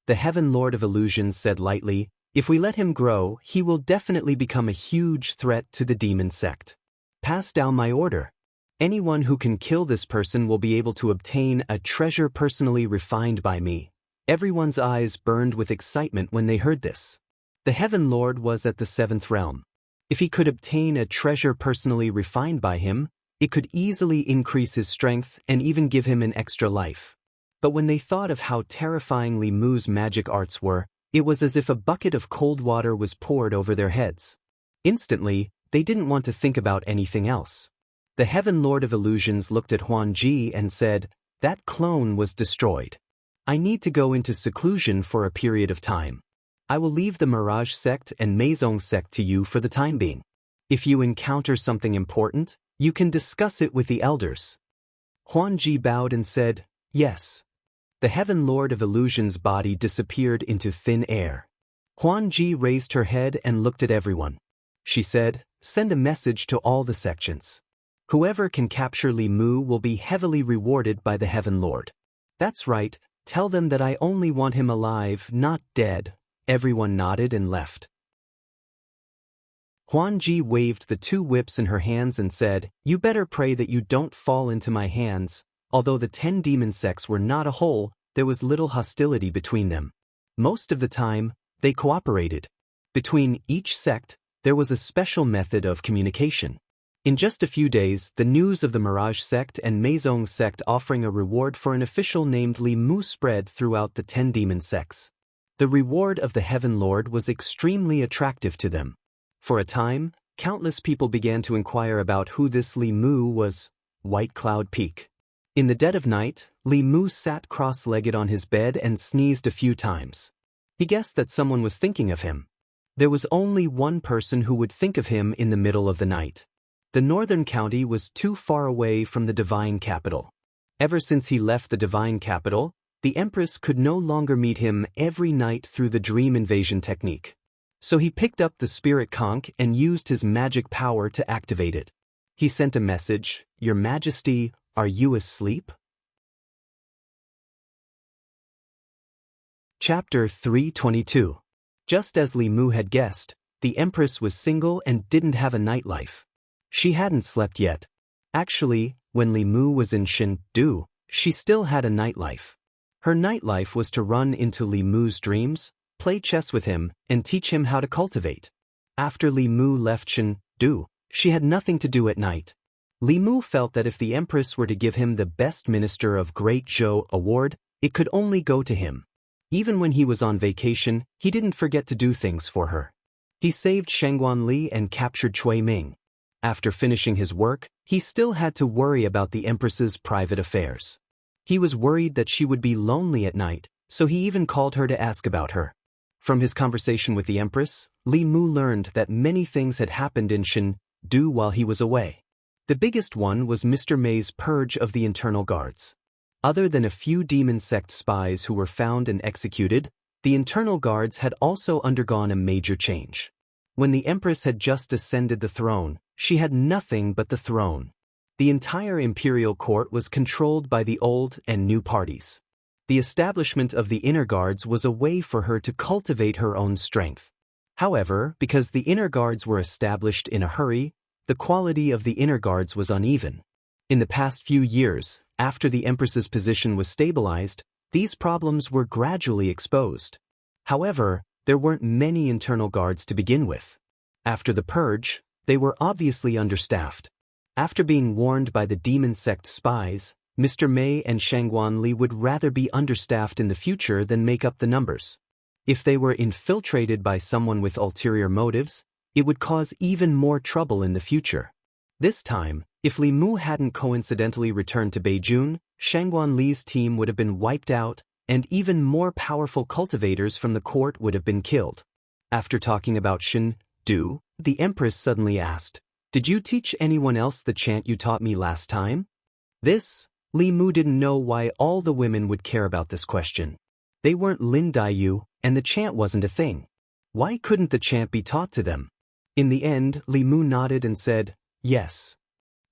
Speaker 1: The Heaven Lord of Illusions said lightly, "If we let him grow, he will definitely become a huge threat to the demon sect. Pass down my order. Anyone who can kill this person will be able to obtain a treasure personally refined by me." Everyone's eyes burned with excitement when they heard this. The Heaven Lord was at the 7th realm. If he could obtain a treasure personally refined by him, it could easily increase his strength and even give him an extra life. But when they thought of how terrifying Li Mu's magic arts were, it was as if a bucket of cold water was poured over their heads. Instantly, they didn't want to think about anything else. The Heaven Lord of Illusions looked at Huan Ji and said, "That clone was destroyed. I need to go into seclusion for a period of time. I will leave the Mirage sect and Meizong sect to you for the time being. If you encounter something important, you can discuss it with the elders." Huan Ji bowed and said, "Yes." The Heaven Lord of Illusion's body disappeared into thin air. Huan Ji raised her head and looked at everyone. She said, "Send a message to all the sections. Whoever can capture Li Mu will be heavily rewarded by the Heaven Lord." "That's right, tell them that I only want him alive, not dead." Everyone nodded and left. Huan Ji waved the two whips in her hands and said, "You better pray that you don't fall into my hands." Although the 10 demon sects were not a whole, there was little hostility between them. Most of the time, they cooperated. Between each sect, there was a special method of communication. In just a few days, the news of the Mirage sect and Meizong sect offering a reward for an official named Li Mu spread throughout the 10 demon sects. The reward of the Heaven Lord was extremely attractive to them. For a time, countless people began to inquire about who this Li Mu was. White Cloud Peak. In the dead of night, Li Mu sat cross-legged on his bed and sneezed a few times. He guessed that someone was thinking of him. There was only one person who would think of him in the middle of the night. The northern county was too far away from the divine capital. Ever since he left the divine capital, the Empress could no longer meet him every night through the dream invasion technique. So he picked up the spirit conch and used his magic power to activate it. He sent a message, "Your Majesty, are you asleep?" Chapter 322. Just as Li Mu had guessed, the Empress was single and didn't have a nightlife. She hadn't slept yet. Actually, when Li Mu was in Shen-Du, she still had a nightlife. Her nightlife was to run into Li Mu's dreams, play chess with him, and teach him how to cultivate. After Li Mu left Shen-Du, she had nothing to do at night. Li Mu felt that if the Empress were to give him the Best Minister of Great Zhou award, it could only go to him. Even when he was on vacation, he didn't forget to do things for her. He saved Shangguan Li and captured Cui Ming. After finishing his work, he still had to worry about the Empress's private affairs. He was worried that she would be lonely at night, so he even called her to ask about her. From his conversation with the Empress, Li Mu learned that many things had happened in Shen-Du while he was away. The biggest one was Mr. May's purge of the internal guards. Other than a few demon sect spies who were found and executed, the internal guards had also undergone a major change. When the Empress had just ascended the throne, she had nothing but the throne. The entire imperial court was controlled by the old and new parties. The establishment of the inner guards was a way for her to cultivate her own strength. However, because the inner guards were established in a hurry, the quality of the inner guards was uneven. In the past few years, after the Empress's position was stabilized, these problems were gradually exposed. However, there weren't many internal guards to begin with. After the purge, they were obviously understaffed. After being warned by the demon sect spies, Mr. May and Shangguan Li would rather be understaffed in the future than make up the numbers. If they were infiltrated by someone with ulterior motives, it would cause even more trouble in the future. This time, if Li Mu hadn't coincidentally returned to Beijing, Shangguan Li's team would have been wiped out, and even more powerful cultivators from the court would have been killed. After talking about Shen-Du, the Empress suddenly asked, "Did you teach anyone else the chant you taught me last time?" Li Mu didn't know why all the women would care about this question. They weren't Lin Daiyu, and the chant wasn't a thing. Why couldn't the chant be taught to them? In the end, Li Mu nodded and said, "Yes."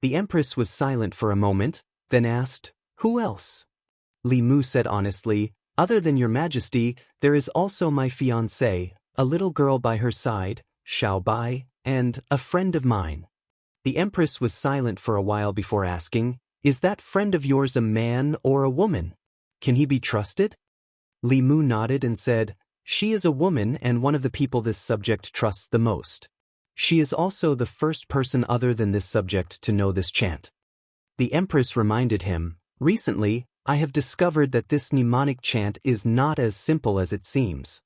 Speaker 1: The Empress was silent for a moment, then asked, "Who else?" Li Mu said honestly, "Other than your Majesty, there is also my fiancée, a little girl by her side, Xiao Bai, and a friend of mine." The Empress was silent for a while before asking, "Is that friend of yours a man or a woman? Can he be trusted?" Li Mu nodded and said, "She is a woman and one of the people this subject trusts the most. She is also the first person other than this subject to know this chant." The Empress reminded him, "Recently, I have discovered that this mnemonic chant is not as simple as it seems.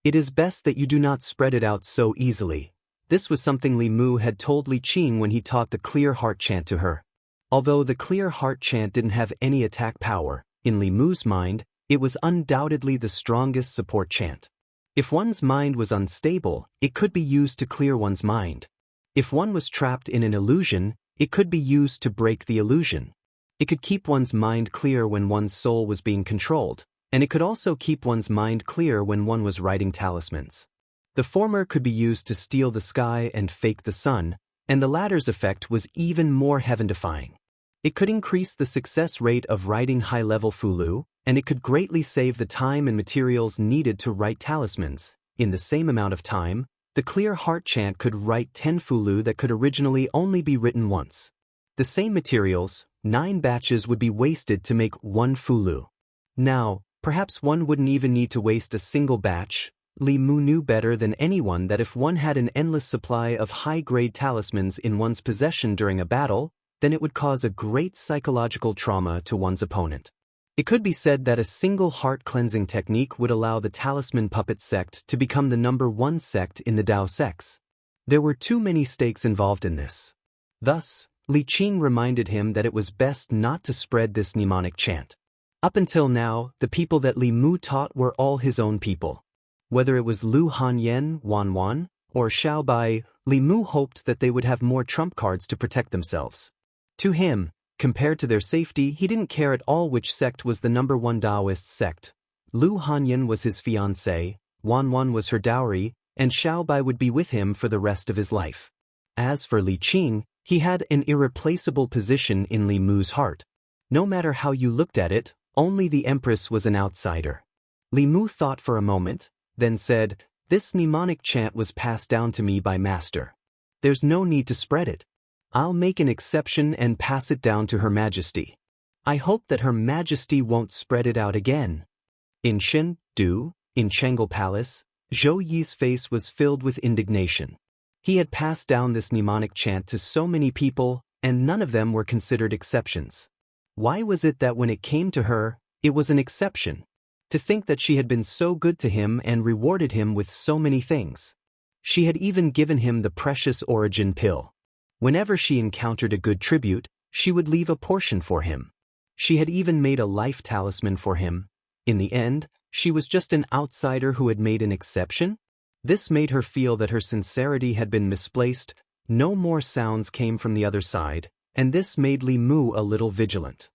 Speaker 1: It is best that you do not spread it out so easily. This was something Li Mu had told Li Qing when he taught the clear heart chant to her. Although the clear heart chant didn't have any attack power, in Li Mu's mind, it was undoubtedly the strongest support chant. If one's mind was unstable, it could be used to clear one's mind. If one was trapped in an illusion, it could be used to break the illusion. It could keep one's mind clear when one's soul was being controlled, and it could also keep one's mind clear when one was writing talismans. The former could be used to steal the sky and fake the sun, and the latter's effect was even more heaven-defying. It could increase the success rate of writing high-level fulu, and it could greatly save the time and materials needed to write talismans. In the same amount of time, the clear heart chant could write 10 fulu that could originally only be written once. The same materials, 9 batches would be wasted to make 1 fulu. Now, perhaps one wouldn't even need to waste a single batch. Li Mu knew better than anyone that if one had an endless supply of high-grade talismans in one's possession during a battle, then it would cause a great psychological trauma to one's opponent. It could be said that a single heart-cleansing technique would allow the talisman puppet sect to become the #1 sect in the Dao sects. There were too many stakes involved in this. Thus, Li Qing reminded him that it was best not to spread this mnemonic chant. Up until now, the people that Li Mu taught were all his own people. Whether it was Lu Hanyan, Wan, or Xiaobai, Li Mu hoped that they would have more trump cards to protect themselves. To him, compared to their safety, he didn't care at all which sect was the #1 Daoist sect. Lu Hanyan was his fiancée, Wan was her dowry, and Xiaobai would be with him for the rest of his life. As for Li Qing, he had an irreplaceable position in Li Mu's heart. No matter how you looked at it, only the Empress was an outsider. Li Mu thought for a moment, then said, "This mnemonic chant was passed down to me by Master. There's no need to spread it. I'll make an exception and pass it down to Her Majesty. I hope that Her Majesty won't spread it out again." In Chengdu, in Chengdu Palace, Zhou Yi's face was filled with indignation. He had passed down this mnemonic chant to so many people, and none of them were considered exceptions. Why was it that when it came to her, it was an exception? To think that she had been so good to him and rewarded him with so many things. She had even given him the precious origin pill. Whenever she encountered a good tribute, she would leave a portion for him. She had even made a life talisman for him. In the end, she was just an outsider who had made an exception? This made her feel that her sincerity had been misplaced. No more sounds came from the other side, and this made Li Mu a little vigilant.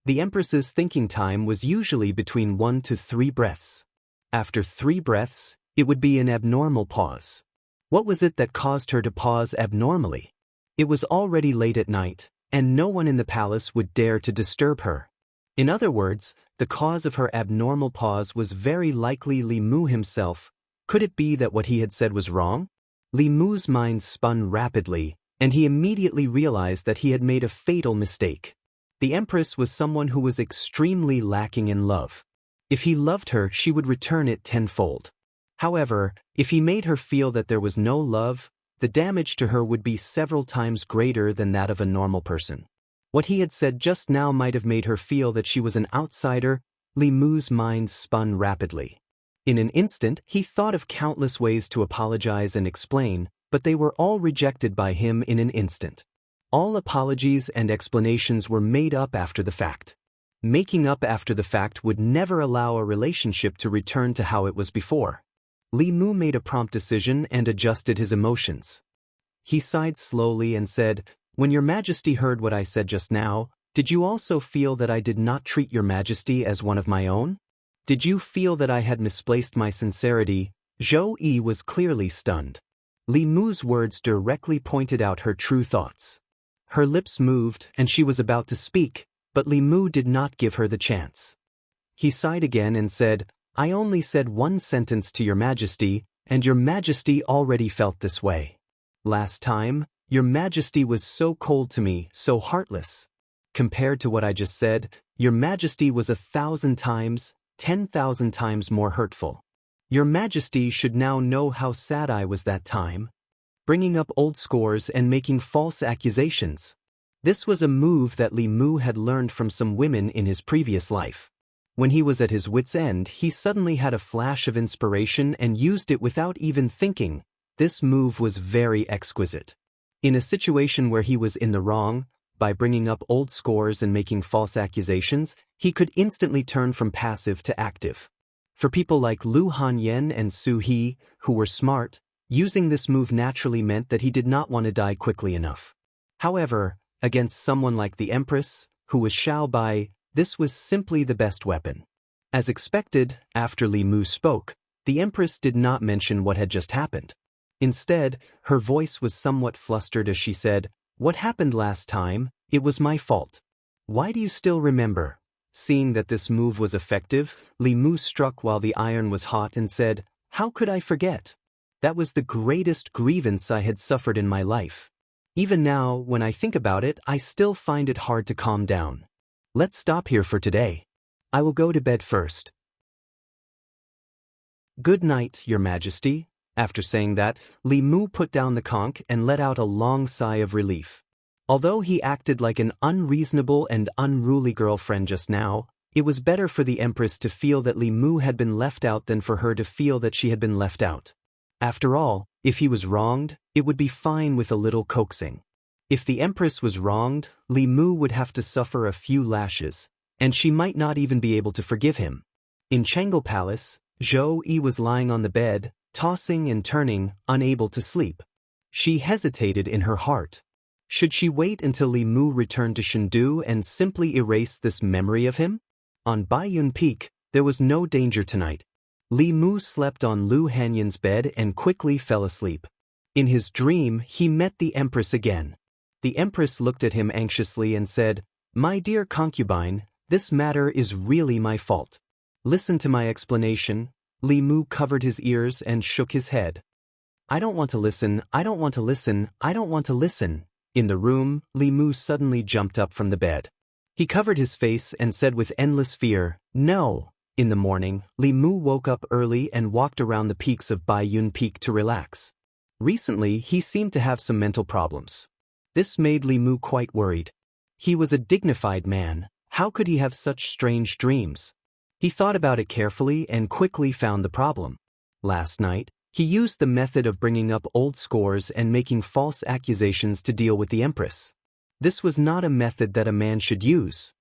Speaker 1: The Empress's thinking time was usually between 1 to 3 breaths. After 3 breaths, it would be an abnormal pause. What was it that caused her to pause abnormally? It was already late at night, and no one in the palace would dare to disturb her. In other words, the cause of her abnormal pause was very likely Li Mu himself. Could it be that what he had said was wrong? Li Mu's mind spun rapidly, and he immediately realized that he had made a fatal mistake. The Empress was someone who was extremely lacking in love. If he loved her, she would return it tenfold. However, if he made her feel that there was no love, the damage to her would be several times greater than that of a normal person. What he had said just now might have made her feel that she was an outsider. Li Mu's mind spun rapidly. In an instant, he thought of countless ways to apologize and explain, but they were all rejected by him in an instant. All apologies and explanations were made up after the fact. Making up after the fact would never allow a relationship to return to how it was before. Li Mu made a prompt decision and adjusted his emotions. He sighed slowly and said, "When Your Majesty heard what I said just now, did you also feel that I did not treat Your Majesty as one of my own? Did you feel that I had misplaced my sincerity?" Zhou Yi was clearly stunned. Li Mu's words directly pointed out her true thoughts. Her lips moved, and she was about to speak, but Li Mu did not give her the chance. He sighed again and said, "I only said 1 sentence to Your Majesty, and Your Majesty already felt this way. Last time, Your Majesty was so cold to me, so heartless. Compared to what I just said, Your Majesty was 1,000 times, 10,000 times more hurtful. Your Majesty should now know how sad I was that time. Bringing up old scores and making false accusations. This was a move that Li Mu had learned from some women in his previous life. When he was at his wit's end, he suddenly had a flash of inspiration and used it without even thinking. This move was very exquisite. In a situation where he was in the wrong, by bringing up old scores and making false accusations, he could instantly turn from passive to active. For people like Lu Hanyan and Su He, who were smart, using this move naturally meant that he did not want to die quickly enough. However, against someone like the Empress, who was Xiao Bai, this was simply the best weapon. As expected, after Li Mu spoke, the Empress did not mention what had just happened. Instead, her voice was somewhat flustered as she said, "What happened last time? It was my fault. Why do you still remember?" Seeing that this move was effective, Li Mu struck while the iron was hot and said, "How could I forget? That was the greatest grievance I had suffered in my life. Even now, when I think about it, I still find it hard to calm down. Let's stop here for today. I will go to bed first." "Good night, Your Majesty." After saying that, Li Mu put down the conch and let out a long sigh of relief. Although he acted like an unreasonable and unruly girlfriend just now, it was better for the Empress to feel that Li Mu had been left out than for her to feel that she had been left out. After all, if he was wronged, it would be fine with a little coaxing. If the Empress was wronged, Li Mu would have to suffer a few lashes, and she might not even be able to forgive him. In Changel Palace, Zhou Yi was lying on the bed, tossing and turning, unable to sleep. She hesitated in her heart. Should she wait until Li Mu returned to Chengdu and simply erase this memory of him? On Baiyun Peak, there was no danger tonight. Li Mu slept on Lu Hanyan's bed and quickly fell asleep. In his dream, he met the Empress again. The Empress looked at him anxiously and said, "My dear concubine, this matter is really my fault. Listen to my explanation." Li Mu covered his ears and shook his head. "I don't want to listen, I don't want to listen, I don't want to listen." In the room, Li Mu suddenly jumped up from the bed. He covered his face and said with endless fear, "No." In the morning, Li Mu woke up early and walked around the peaks of Baiyun Peak to relax. Recently, he seemed to have some mental problems. This made Li Mu quite worried. He was a dignified man. How could he have such strange dreams? He thought about it carefully and quickly found the problem. Last night, he used the method of bringing up old scores and making false accusations to deal with the Empress. This was not a method that a man should use.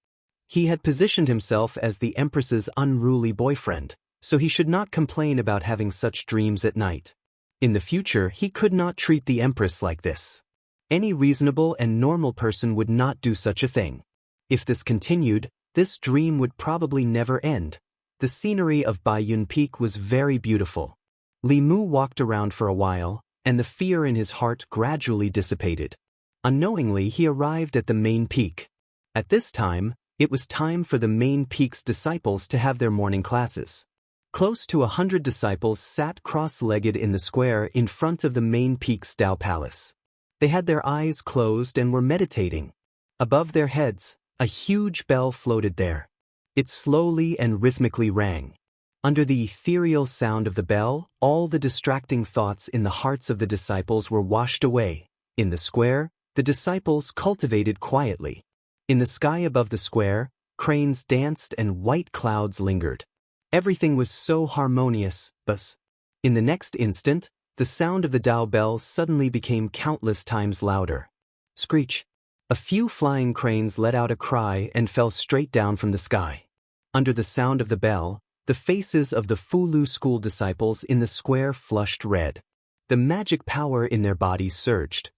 Speaker 1: He had positioned himself as the Empress's unruly boyfriend, so he should not complain about having such dreams at night. In the future, he could not treat the Empress like this. Any reasonable and normal person would not do such a thing. If this continued, this dream would probably never end. The scenery of Baiyun Peak was very beautiful. Li Mu walked around for a while, and the fear in his heart gradually dissipated. Unknowingly, he arrived at the main peak. At this time, it was time for the main peak's disciples to have their morning classes. Close to 100 disciples sat cross-legged in the square in front of the main peak's Dao Palace. They had their eyes closed and were meditating. Above their heads, a huge bell floated there. It slowly and rhythmically rang. Under the ethereal sound of the bell, all the distracting thoughts in the hearts of the disciples were washed away. In the square, the disciples cultivated quietly. In the sky above the square, cranes danced and white clouds lingered. Everything was so harmonious, but in the next instant, the sound of the Dao bell suddenly became countless times louder. Screech! A few flying cranes let out a cry and fell straight down from the sky. Under the sound of the bell, the faces of the Fulu school disciples in the square flushed red. The magic power in their bodies surged.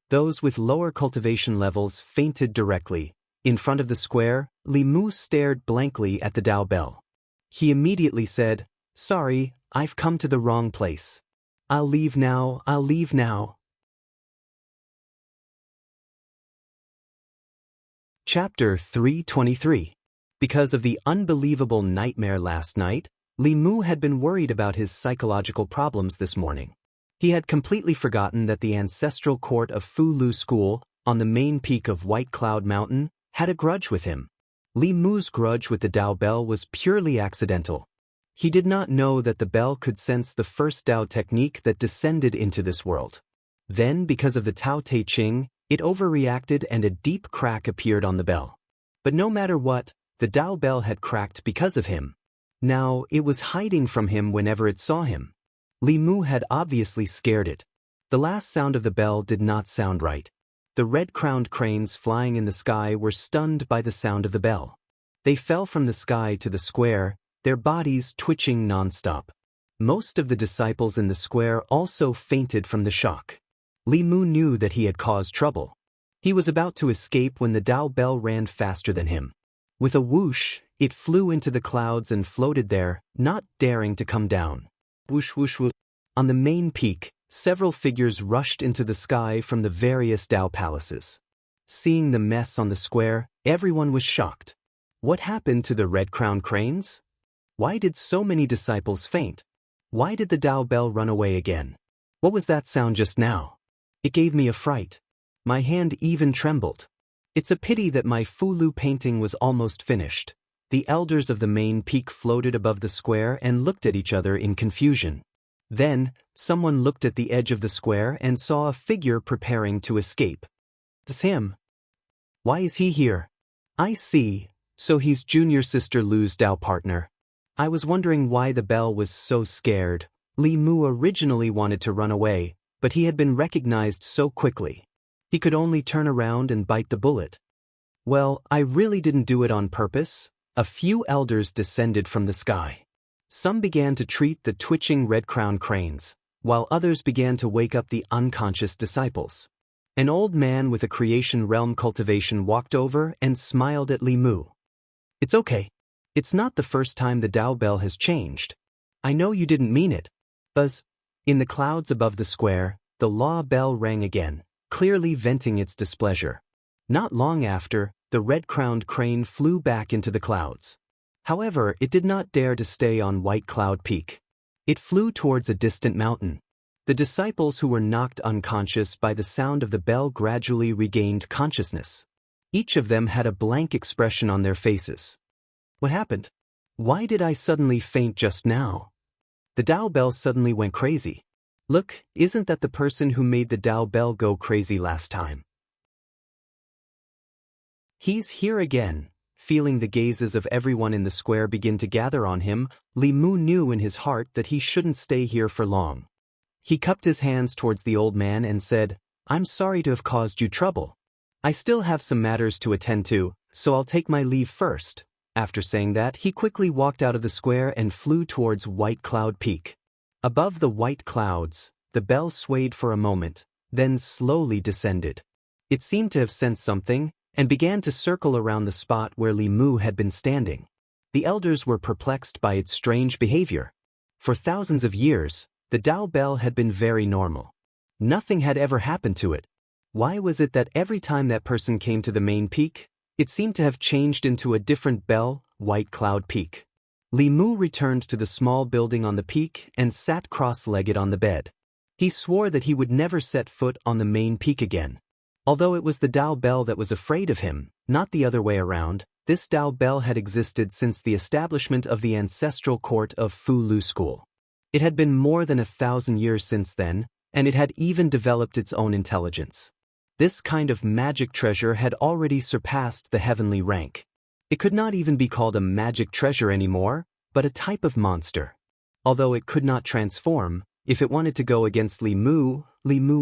Speaker 1: Those with lower cultivation levels fainted directly. In front of the square, Li Mu stared blankly at the Dao bell. He immediately said, "Sorry, I've come to the wrong place. I'll leave now, I'll leave now." Chapter 323. Because of the unbelievable nightmare last night, Li Mu had been worried about his psychological problems this morning. He had completely forgotten that the ancestral court of Fu Lu School, on the main peak of White Cloud Mountain, had a grudge with him. Li Mu's grudge with the Dao bell was purely accidental. He did not know that the bell could sense the first Dao technique that descended into this world. Then, because of the Tao Te Ching, It overreacted and a deep crack appeared on the bell. But no matter what, the Dao bell had cracked because of him. Now, it was hiding from him whenever it saw him. Li Mu had obviously scared it. The last sound of the bell did not sound right. The red-crowned cranes flying in the sky were stunned by the sound of the bell. They fell from the sky to the square, their bodies twitching non-stop. Most of the disciples in the square also fainted from the shock. Li Mu knew that he had caused trouble. He was about to escape when the Dao bell ran faster than him. With a whoosh, it flew into the clouds and floated there, not daring to come down. Whoosh whoosh whoosh. On the main peak, several figures rushed into the sky from the various Dao palaces. Seeing the mess on the square, everyone was shocked. What happened to the red-crowned cranes? Why did so many disciples faint? Why did the Dao bell run away again? What was that sound just now? It gave me a fright. My hand even trembled. It's a pity that my Fulu painting was almost finished. The elders of the main peak floated above the square and looked at each other in confusion. Then, someone looked at the edge of the square and saw a figure preparing to escape. It's him. Why is he here? I see, so he's junior sister Lu's Dao partner. I was wondering why the bell was so scared. Li Mu originally wanted to run away, but he had been recognized so quickly. He could only turn around and bite the bullet. Well, I really didn't do it on purpose. A few elders descended from the sky. Some began to treat the twitching red-crowned cranes, while others began to wake up the unconscious disciples. An old man with a creation realm cultivation walked over and smiled at Li Mu. It's okay. It's not the first time the Dao bell has changed. I know you didn't mean it. Buzz. In the clouds above the square, the law bell rang again, clearly venting its displeasure. Not long after, the red-crowned crane flew back into the clouds. However, it did not dare to stay on White Cloud Peak. It flew towards a distant mountain. The disciples who were knocked unconscious by the sound of the bell gradually regained consciousness. Each of them had a blank expression on their faces. What happened? Why did I suddenly faint just now? The Dao bell suddenly went crazy. Look, isn't that the person who made the Dao bell go crazy last time? He's here again. Feeling the gazes of everyone in the square begin to gather on him, Li Mu knew in his heart that he shouldn't stay here for long. He cupped his hands towards the old man and said, I'm sorry to have caused you trouble. I still have some matters to attend to, so I'll take my leave first. After saying that, he quickly walked out of the square and flew towards White Cloud Peak. Above the white clouds, the bell swayed for a moment, then slowly descended. It seemed to have sensed something, and began to circle around the spot where Li Mu had been standing. The elders were perplexed by its strange behavior. For thousands of years, the Dao bell had been very normal. Nothing had ever happened to it. Why was it that every time that person came to the main peak, it seemed to have changed into a different bell, White Cloud Peak? Li Mu returned to the small building on the peak and sat cross-legged on the bed. He swore that he would never set foot on the main peak again. Although it was the Dao bell that was afraid of him, not the other way around, this Dao bell had existed since the establishment of the ancestral court of Fu Lu School. It had been more than 1,000 years since then, and it had even developed its own intelligence. This kind of magic treasure had already surpassed the heavenly rank. It could not even be called a magic treasure anymore, but a type of monster. Although it could not transform, if it wanted to go against Li Mu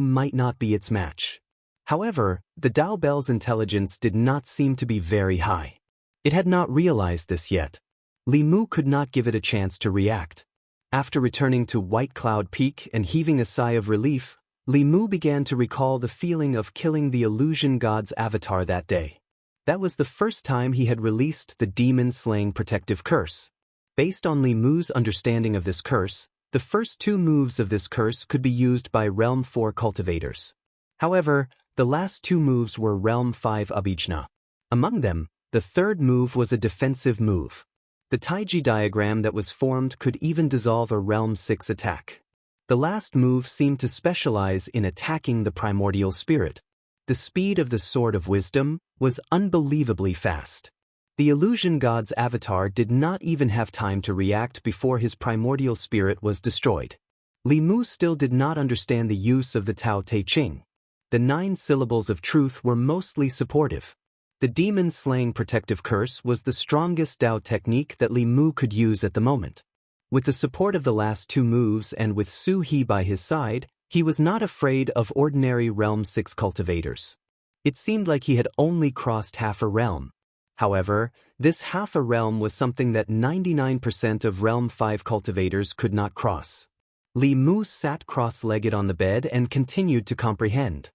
Speaker 1: might not be its match. However, the Dao bell's intelligence did not seem to be very high. It had not realized this yet. Li Mu could not give it a chance to react. After returning to White Cloud Peak and heaving a sigh of relief, Li Mu began to recall the feeling of killing the illusion god's avatar that day. That was the first time he had released the demon-slaying protective curse. Based on Li Mu's understanding of this curse, the first 2 moves of this curse could be used by Realm 4 cultivators. However, the last 2 moves were Realm 5 Abhijna. Among them, the third move was a defensive move. The Taiji diagram that was formed could even dissolve a Realm 6 attack. The last move seemed to specialize in attacking the primordial spirit. The speed of the Sword of Wisdom was unbelievably fast. The illusion god's avatar did not even have time to react before his primordial spirit was destroyed. Li Mu still did not understand the use of the Tao Te Ching. The 9 syllables of truth were mostly supportive. The demon-slaying protective curse was the strongest Dao technique that Li Mu could use at the moment. With the support of the last 2 moves and with Su He by his side, he was not afraid of ordinary Realm 6 cultivators. It seemed like he had only crossed half a realm. However, this half a realm was something that 99% of Realm 5 cultivators could not cross. Li Mu sat cross-legged on the bed and continued to comprehend.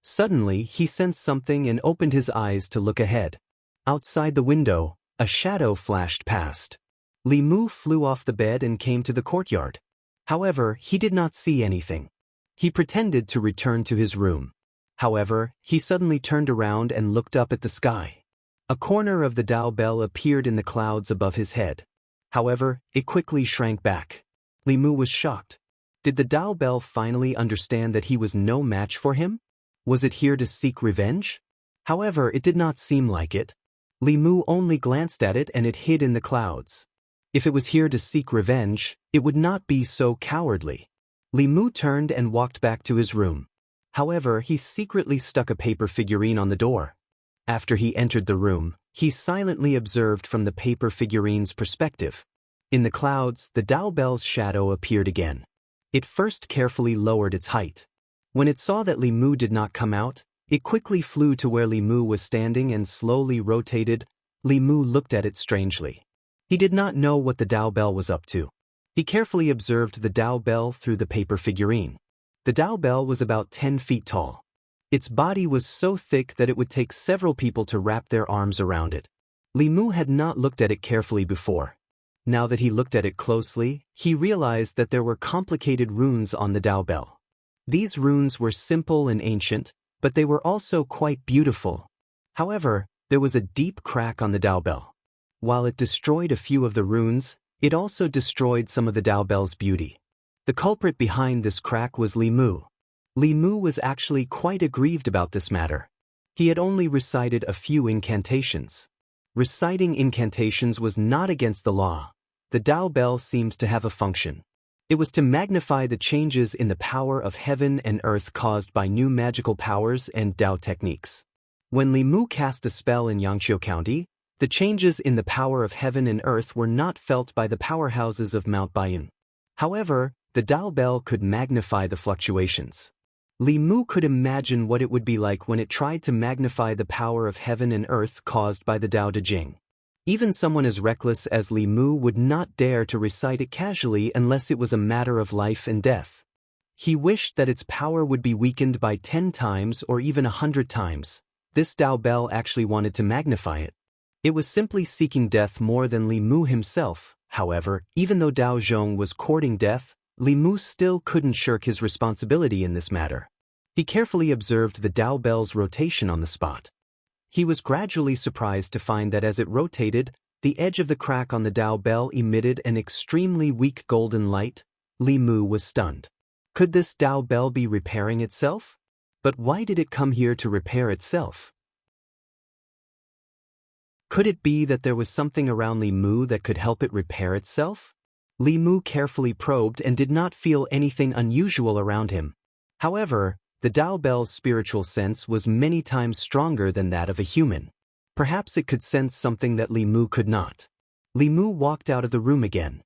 Speaker 1: Suddenly, he sensed something and opened his eyes to look ahead. Outside the window, a shadow flashed past. Li Mu flew off the bed and came to the courtyard. However, he did not see anything. He pretended to return to his room. However, he suddenly turned around and looked up at the sky. A corner of the Dao bell appeared in the clouds above his head. However, it quickly shrank back. Li Mu was shocked. Did the Dao bell finally understand that he was no match for him? Was it here to seek revenge? However, it did not seem like it. Li Mu only glanced at it and it hid in the clouds. If it was here to seek revenge, it would not be so cowardly. Li Mu turned and walked back to his room. However, he secretly stuck a paper figurine on the door. After he entered the room, he silently observed from the paper figurine's perspective. In the clouds, the Dao bell's shadow appeared again. It first carefully lowered its height. When it saw that Li Mu did not come out, it quickly flew to where Li Mu was standing and slowly rotated. Li Mu looked at it strangely. He did not know what the Dao bell was up to. He carefully observed the Dao bell through the paper figurine. The Dao bell was about 10 feet tall. Its body was so thick that it would take several people to wrap their arms around it. Li Mu had not looked at it carefully before. Now that he looked at it closely, he realized that there were complicated runes on the Dao bell. These runes were simple and ancient, but they were also quite beautiful. However, there was a deep crack on the Dao bell. While it destroyed a few of the runes, it also destroyed some of the Dao bell's beauty. The culprit behind this crack was Li Mu. Li Mu was actually quite aggrieved about this matter. He had only recited a few incantations. Reciting incantations was not against the law. The Dao bell seemed to have a function. It was to magnify the changes in the power of heaven and earth caused by new magical powers and Dao techniques. When Li Mu cast a spell in Xianxia County, the changes in the power of heaven and earth were not felt by the powerhouses of Mount Baiyun. However, the Dao bell could magnify the fluctuations. Li Mu could imagine what it would be like when it tried to magnify the power of heaven and earth caused by the Dao De Jing. Even someone as reckless as Li Mu would not dare to recite it casually unless it was a matter of life and death. He wished that its power would be weakened by 10 times or even 100 times. This Dao bell actually wanted to magnify it. It was simply seeking death more than Li Mu himself. However, even though Dao Zhong was courting death, Li Mu still couldn't shirk his responsibility in this matter. He carefully observed the Dao bell's rotation on the spot. He was gradually surprised to find that as it rotated, the edge of the crack on the Dao bell emitted an extremely weak golden light. Li Mu was stunned. Could this Dao bell be repairing itself? But why did it come here to repair itself? Could it be that there was something around Li Mu that could help it repair itself? Li Mu carefully probed and did not feel anything unusual around him. However, the Dao bell's spiritual sense was many times stronger than that of a human. Perhaps it could sense something that Li Mu could not. Li Mu walked out of the room again.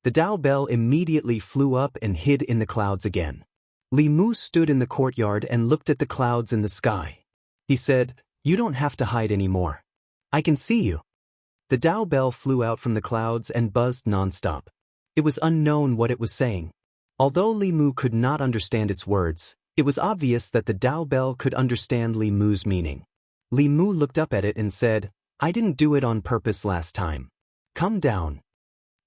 Speaker 1: The Dao bell immediately flew up and hid in the clouds again. Li Mu stood in the courtyard and looked at the clouds in the sky. He said, "You don't have to hide anymore. I can see you." The Dao bell flew out from the clouds and buzzed non-stop. It was unknown what it was saying. Although Li Mu could not understand its words, it was obvious that the Dao bell could understand Li Mu's meaning. Li Mu looked up at it and said, "I didn't do it on purpose last time. Come down."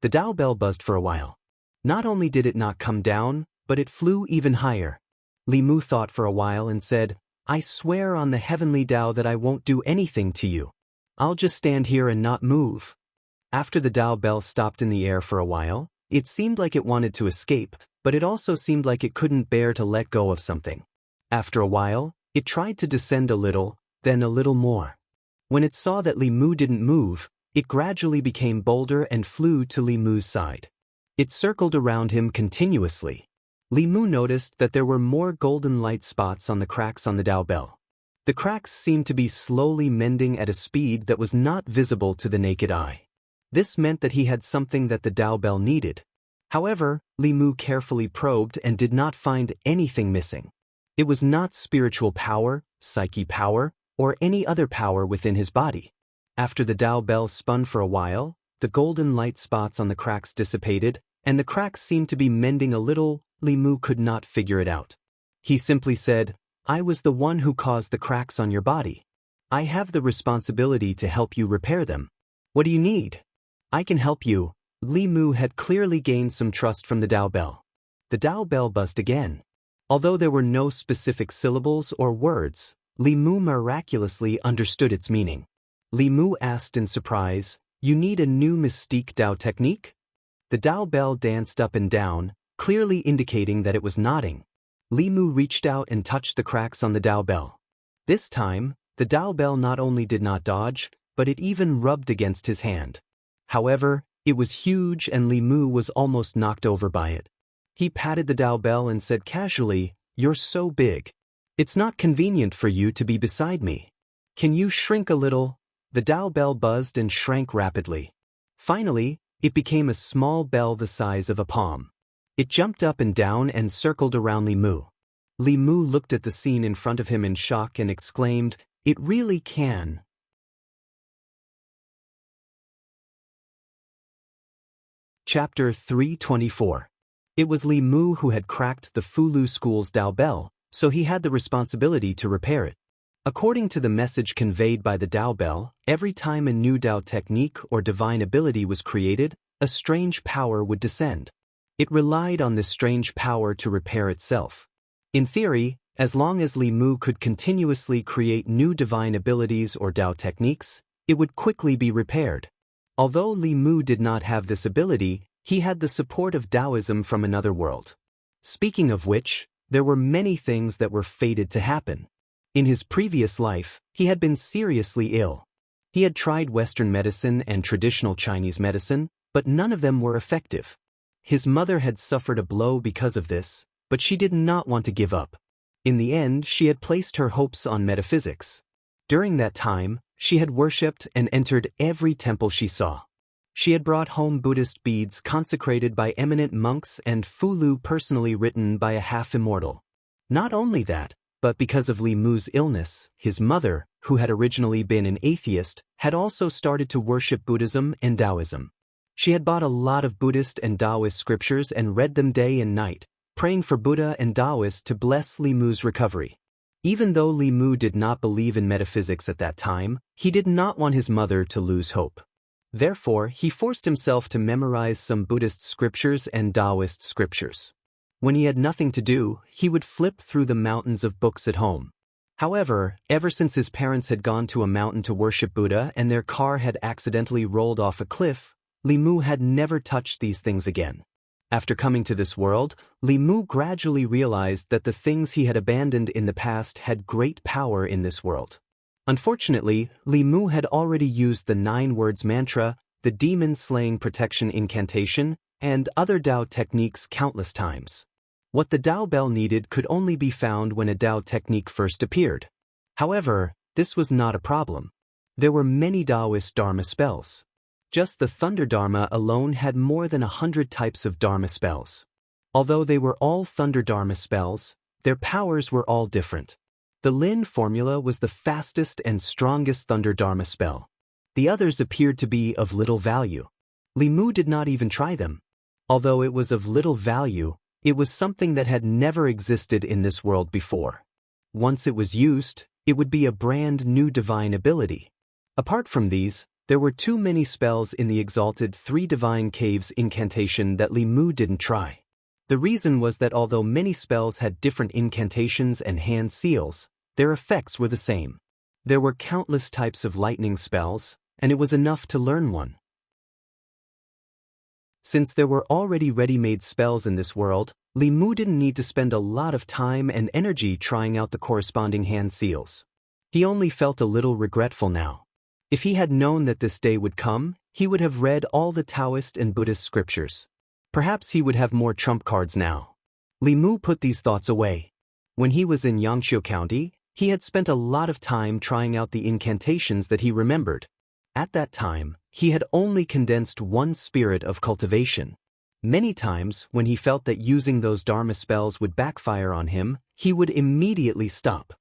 Speaker 1: The Dao bell buzzed for a while. Not only did it not come down, but it flew even higher. Li Mu thought for a while and said, "I swear on the heavenly Dao that I won't do anything to you. I'll just stand here and not move." After the Dao bell stopped in the air for a while, it seemed like it wanted to escape, but it also seemed like it couldn't bear to let go of something. After a while, it tried to descend a little, then a little more. When it saw that Li Mu didn't move, it gradually became bolder and flew to Li Mu's side. It circled around him continuously. Li Mu noticed that there were more golden light spots on the cracks on the Dao bell. The cracks seemed to be slowly mending at a speed that was not visible to the naked eye. This meant that he had something that the Dao bell needed. However, Li Mu carefully probed and did not find anything missing. It was not spiritual power, psyche power, or any other power within his body. After the Dao bell spun for a while, the golden light spots on the cracks dissipated, and the cracks seemed to be mending a little. Li Mu could not figure it out. He simply said, "I was the one who caused the cracks on your body. I have the responsibility to help you repair them. What do you need? I can help you." Li Mu had clearly gained some trust from the Dao bell. The Dao bell buzzed again. Although there were no specific syllables or words, Li Mu miraculously understood its meaning. Li Mu asked in surprise, "You need a new mystique Dao technique?" The Dao bell danced up and down, clearly indicating that it was nodding. Li Mu reached out and touched the cracks on the Dao bell. This time, the Dao bell not only did not dodge, but it even rubbed against his hand. However, it was huge and Li Mu was almost knocked over by it. He patted the Dao bell and said casually, "You're so big. It's not convenient for you to be beside me. Can you shrink a little?" The Dao bell buzzed and shrank rapidly. Finally, it became a small bell the size of a palm. It jumped up and down and circled around Li Mu. Li Mu looked at the scene in front of him in shock and exclaimed, "It really can." Chapter 324. It was Li Mu who had cracked the Fulu school's Dao bell, so he had the responsibility to repair it. According to the message conveyed by the Dao bell, every time a new Dao technique or divine ability was created, a strange power would descend. It relied on this strange power to repair itself. In theory, as long as Li Mu could continuously create new divine abilities or Dao techniques, it would quickly be repaired. Although Li Mu did not have this ability, he had the support of Taoism from another world. Speaking of which, there were many things that were fated to happen. In his previous life, he had been seriously ill. He had tried Western medicine and traditional Chinese medicine, but none of them were effective. His mother had suffered a blow because of this, but she did not want to give up. In the end, she had placed her hopes on metaphysics. During that time, she had worshipped and entered every temple she saw. She had brought home Buddhist beads consecrated by eminent monks and Fulu personally written by a half-immortal. Not only that, but because of Li Mu's illness, his mother, who had originally been an atheist, had also started to worship Buddhism and Taoism. She had bought a lot of Buddhist and Daoist scriptures and read them day and night, praying for Buddha and Daoist to bless Li Mu's recovery. Even though Li Mu did not believe in metaphysics at that time, he did not want his mother to lose hope. Therefore, he forced himself to memorize some Buddhist scriptures and Daoist scriptures. When he had nothing to do, he would flip through the mountains of books at home. However, ever since his parents had gone to a mountain to worship Buddha and their car had accidentally rolled off a cliff, Li Mu had never touched these things again. After coming to this world, Li Mu gradually realized that the things he had abandoned in the past had great power in this world. Unfortunately, Li Mu had already used the 9 words mantra, the demon-slaying protection incantation, and other Dao techniques countless times. What the Dao bell needed could only be found when a Dao technique first appeared. However, this was not a problem. There were many Daoist Dharma spells. Just the Thunder Dharma alone had more than 100 types of Dharma spells. Although they were all Thunder Dharma spells, their powers were all different. The Lin formula was the fastest and strongest Thunder Dharma spell. The others appeared to be of little value. Li Mu did not even try them. Although it was of little value, it was something that had never existed in this world before. Once it was used, it would be a brand new divine ability. Apart from these, there were too many spells in the exalted 3 divine caves incantation that Li Mu didn't try. The reason was that although many spells had different incantations and hand seals, their effects were the same. There were countless types of lightning spells, and it was enough to learn one. Since there were already ready-made spells in this world, Li Mu didn't need to spend a lot of time and energy trying out the corresponding hand seals. He only felt a little regretful now. If he had known that this day would come, he would have read all the Taoist and Buddhist scriptures. Perhaps he would have more trump cards now. Li Mu put these thoughts away. When he was in Yangqiu County, he had spent a lot of time trying out the incantations that he remembered. At that time, he had only condensed one spirit of cultivation. Many times, when he felt that using those Dharma spells would backfire on him, he would immediately stop.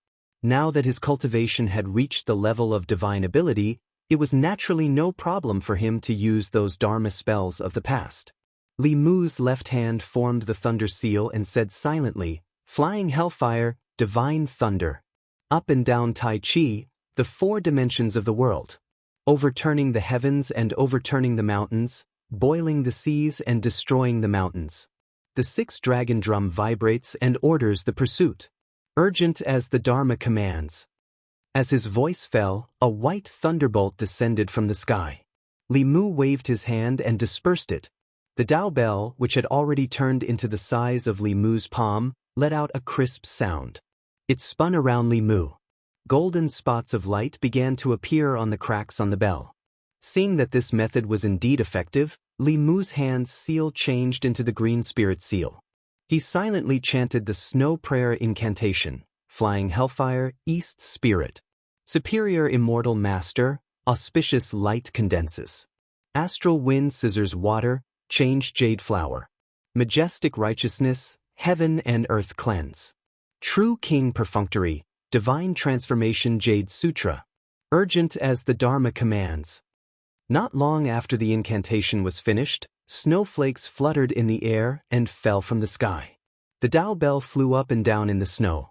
Speaker 1: Now that his cultivation had reached the level of divine ability, it was naturally no problem for him to use those Dharma spells of the past. Li Mu's left hand formed the thunder seal and said silently, "Flying hellfire, divine thunder. Up and down Tai Chi, the 4 dimensions of the world. Overturning the heavens and overturning the mountains, boiling the seas and destroying the mountains. The 6 dragon drum vibrates and orders the pursuit. Urgent as the Dharma commands." As his voice fell, a white thunderbolt descended from the sky. Li Mu waved his hand and dispersed it. The Tao bell, which had already turned into the size of Li Mu's palm, let out a crisp sound. It spun around Li Mu. Golden spots of light began to appear on the cracks on the bell. Seeing that this method was indeed effective, Li Mu's hand's seal changed into the green spirit seal. He silently chanted the snow prayer incantation, "Flying hellfire, east spirit. Superior immortal master, auspicious light condenses. Astral wind scissors water, change jade flower. Majestic righteousness, heaven and earth cleanse. True king perfunctory, divine transformation jade sutra. Urgent as the Dharma commands." Not long after the incantation was finished, snowflakes fluttered in the air and fell from the sky. The Tao bell flew up and down in the snow.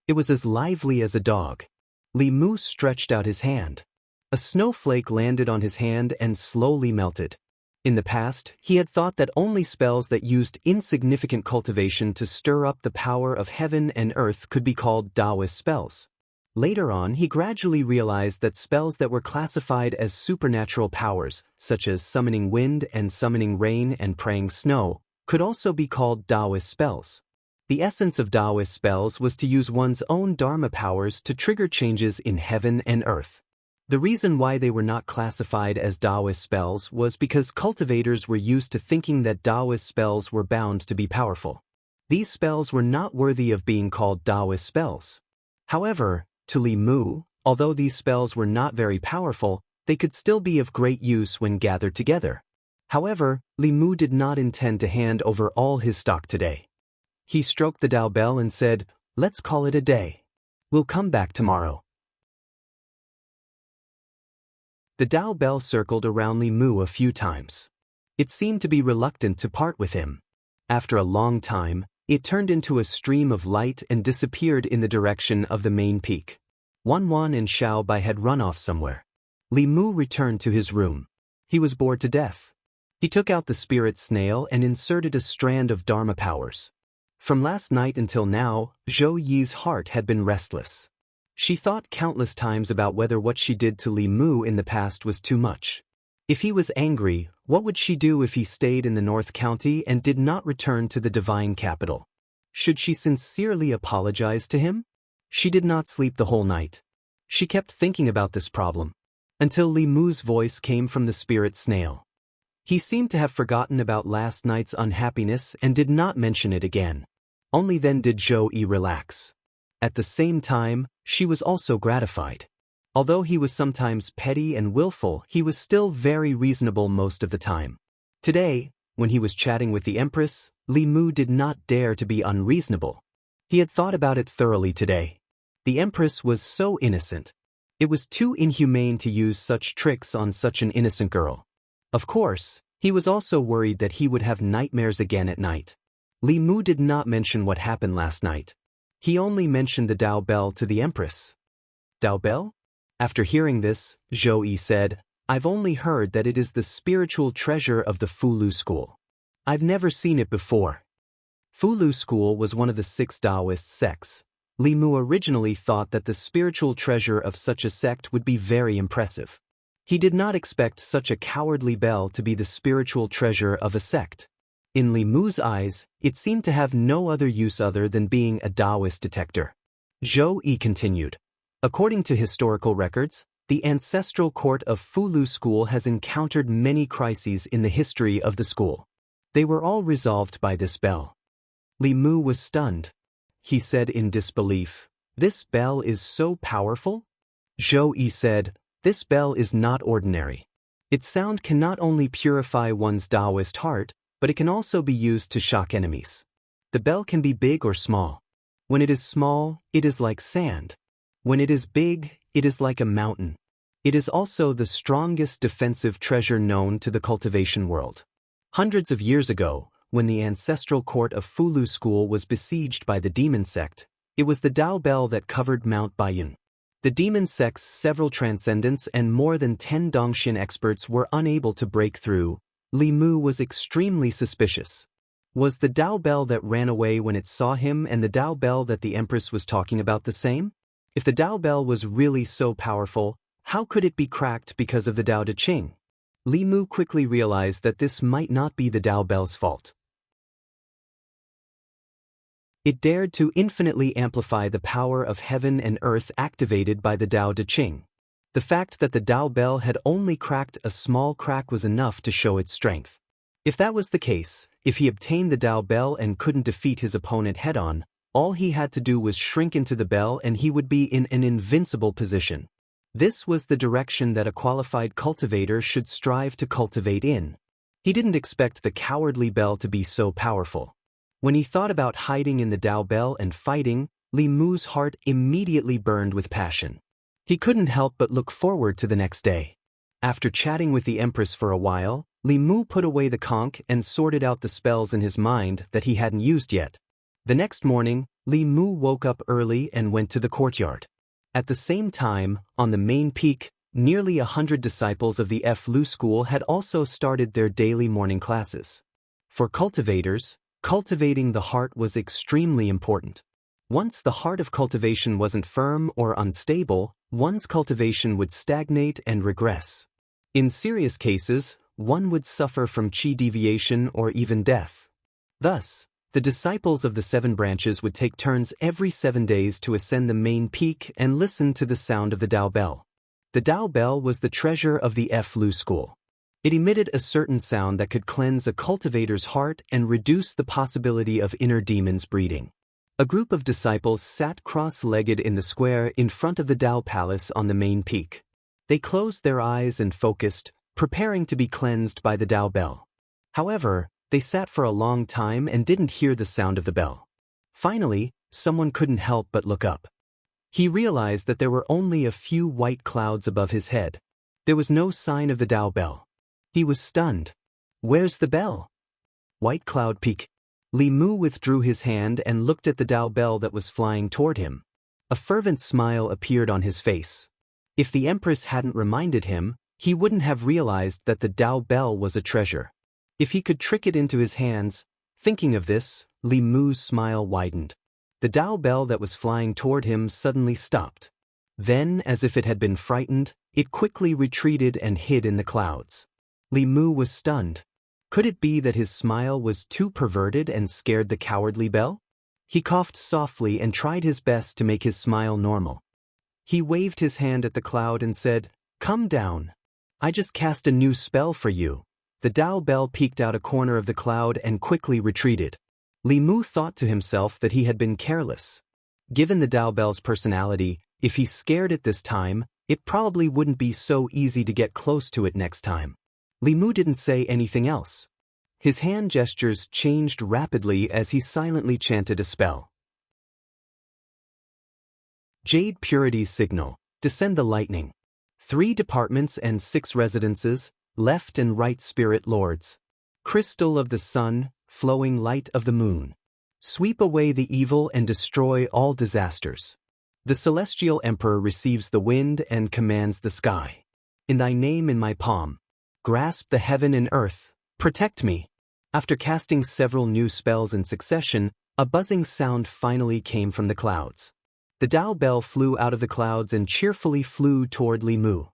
Speaker 1: It was as lively as a dog. Li Mu stretched out his hand. A snowflake landed on his hand and slowly melted. In the past, he had thought that only spells that used insignificant cultivation to stir up the power of heaven and earth could be called Daoist spells. Later on, he gradually realized that spells that were classified as supernatural powers, such as summoning wind and summoning rain and praying snow, could also be called Daoist spells. The essence of Daoist spells was to use one's own Dharma powers to trigger changes in heaven and earth. The reason why they were not classified as Daoist spells was because cultivators were used to thinking that Daoist spells were bound to be powerful. These spells were not worthy of being called Daoist spells. However, to Li Mu, although these spells were not very powerful, they could still be of great use when gathered together. However, Li Mu did not intend to hand over all his stock today. He stroked the Tao bell and said, "Let's call it a day. We'll come back tomorrow." The Tao bell circled around Li Mu a few times. It seemed to be reluctant to part with him. After a long time, it turned into a stream of light and disappeared in the direction of the main peak. Wan and Xiao Bai had run off somewhere. Li Mu returned to his room. He was bored to death. He took out the spirit snail and inserted a strand of Dharma powers. From last night until now, Zhou Yi's heart had been restless. She thought countless times about whether what she did to Li Mu in the past was too much. If he was angry, what would she do if he stayed in the North County and did not return to the divine capital? Should she sincerely apologize to him? She did not sleep the whole night. She kept thinking about this problem, until Li Mu's voice came from the spirit snail. He seemed to have forgotten about last night's unhappiness and did not mention it again. Only then did Zhou Yi relax. At the same time, she was also gratified. Although he was sometimes petty and willful, he was still very reasonable most of the time. Today, when he was chatting with the Empress, Li Mu did not dare to be unreasonable. He had thought about it thoroughly today. The Empress was so innocent. It was too inhumane to use such tricks on such an innocent girl. Of course, he was also worried that he would have nightmares again at night. Li Mu did not mention what happened last night. He only mentioned the Tao bell to the Empress. Tao bell? After hearing this, Zhou Yi said, "I've only heard that it is the spiritual treasure of the Fulu school. I've never seen it before." Fulu school was one of the 6 Daoist sects. Li Mu originally thought that the spiritual treasure of such a sect would be very impressive. He did not expect such a cowardly bell to be the spiritual treasure of a sect. In Li Mu's eyes, it seemed to have no other use other than being a Daoist detector. Zhou Yi continued. According to historical records, the ancestral court of Fulu school has encountered many crises in the history of the school. They were all resolved by this bell. Li Mu was stunned. He said in disbelief, "This bell is so powerful?" Zhou Yi said, "This bell is not ordinary. Its sound can not only purify one's Daoist heart, but it can also be used to shock enemies. The bell can be big or small. When it is small, it is like sand. When it is big, it is like a mountain. It is also the strongest defensive treasure known to the cultivation world." Hundreds of years ago, when the ancestral court of Fulu School was besieged by the demon sect, it was the Dao bell that covered Mount Baiyun. The demon sect's several transcendents and more than 10 Dongxian experts were unable to break through. Li Mu was extremely suspicious. Was the Dao bell that ran away when it saw him and the Dao bell that the Empress was talking about the same? If the Dao bell was really so powerful, how could it be cracked because of the Dao De Qing? Li Mu quickly realized that this might not be the Dao bell's fault. It dared to infinitely amplify the power of heaven and earth activated by the Dao De Qing. The fact that the Dao bell had only cracked a small crack was enough to show its strength. If that was the case, if he obtained the Dao bell and couldn't defeat his opponent head-on, all he had to do was shrink into the bell and he would be in an invincible position. This was the direction that a qualified cultivator should strive to cultivate in. He didn't expect the cowardly bell to be so powerful. When he thought about hiding in the Dao bell and fighting, Li Mu's heart immediately burned with passion. He couldn't help but look forward to the next day. After chatting with the Empress for a while, Li Mu put away the conch and sorted out the spells in his mind that he hadn't used yet. The next morning, Li Mu woke up early and went to the courtyard. At the same time, on the main peak, nearly 100 disciples of the Flu school had also started their daily morning classes. For cultivators, cultivating the heart was extremely important. Once the heart of cultivation wasn't firm or unstable, one's cultivation would stagnate and regress. In serious cases, one would suffer from qi deviation or even death. Thus, the disciples of the 7 branches would take turns every 7 days to ascend the main peak and listen to the sound of the Dao bell. The Dao bell was the treasure of the Flu school. It emitted a certain sound that could cleanse a cultivator's heart and reduce the possibility of inner demons breeding. A group of disciples sat cross-legged in the square in front of the Dao palace on the main peak. They closed their eyes and focused, preparing to be cleansed by the Dao bell. However, they sat for a long time and didn't hear the sound of the bell. Finally, someone couldn't help but look up. He realized that there were only a few white clouds above his head. There was no sign of the Dao bell. He was stunned. "Where's the bell?" "White Cloud Peak." Li Mu withdrew his hand and looked at the Dao bell that was flying toward him. A fervent smile appeared on his face. If the Empress hadn't reminded him, he wouldn't have realized that the Dao bell was a treasure. If he could trick it into his hands, thinking of this, Li Mu's smile widened. The Dao bell that was flying toward him suddenly stopped. Then, as if it had been frightened, it quickly retreated and hid in the clouds. Li Mu was stunned. Could it be that his smile was too perverted and scared the cowardly bell? He coughed softly and tried his best to make his smile normal. He waved his hand at the cloud and said, "Come down. I just cast a new spell for you." The Dao bell peeked out a corner of the cloud and quickly retreated. Li Mu thought to himself that he had been careless. Given the Dao bell's personality, if he scared it this time, it probably wouldn't be so easy to get close to it next time. Li Mu didn't say anything else. His hand gestures changed rapidly as he silently chanted a spell. Jade Purity's signal, descend the lightning. 3 departments and 6 residences, left and right spirit lords. Crystal of the sun, flowing light of the moon. Sweep away the evil and destroy all disasters. The celestial emperor receives the wind and commands the sky. In thy name in my palm. Grasp the heaven and earth, protect me. After casting several new spells in succession, a buzzing sound finally came from the clouds. The Dao bell flew out of the clouds and cheerfully flew toward Li Mu.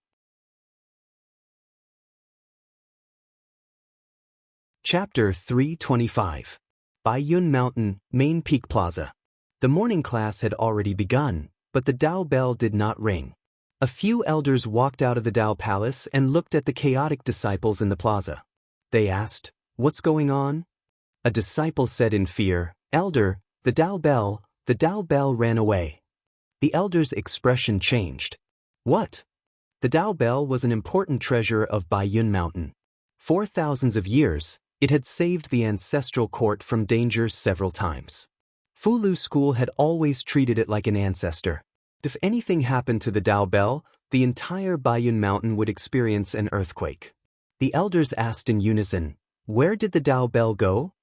Speaker 1: Chapter 325. Baiyun Mountain, Main Peak Plaza. The morning class had already begun, but the Dao bell did not ring. A few elders walked out of the Dao palace and looked at the chaotic disciples in the plaza. They asked, "What's going on?" A disciple said in fear, "Elder, the Dao bell ran away." The elder's expression changed. "What?" The Dao bell was an important treasure of Baiyun Mountain. For thousands of years, it had saved the ancestral court from dangers several times. Fulu School had always treated it like an ancestor. If anything happened to the Dao bell, the entire Baiyun Mountain would experience an earthquake. The elders asked in unison, "Where did the Dao bell go?"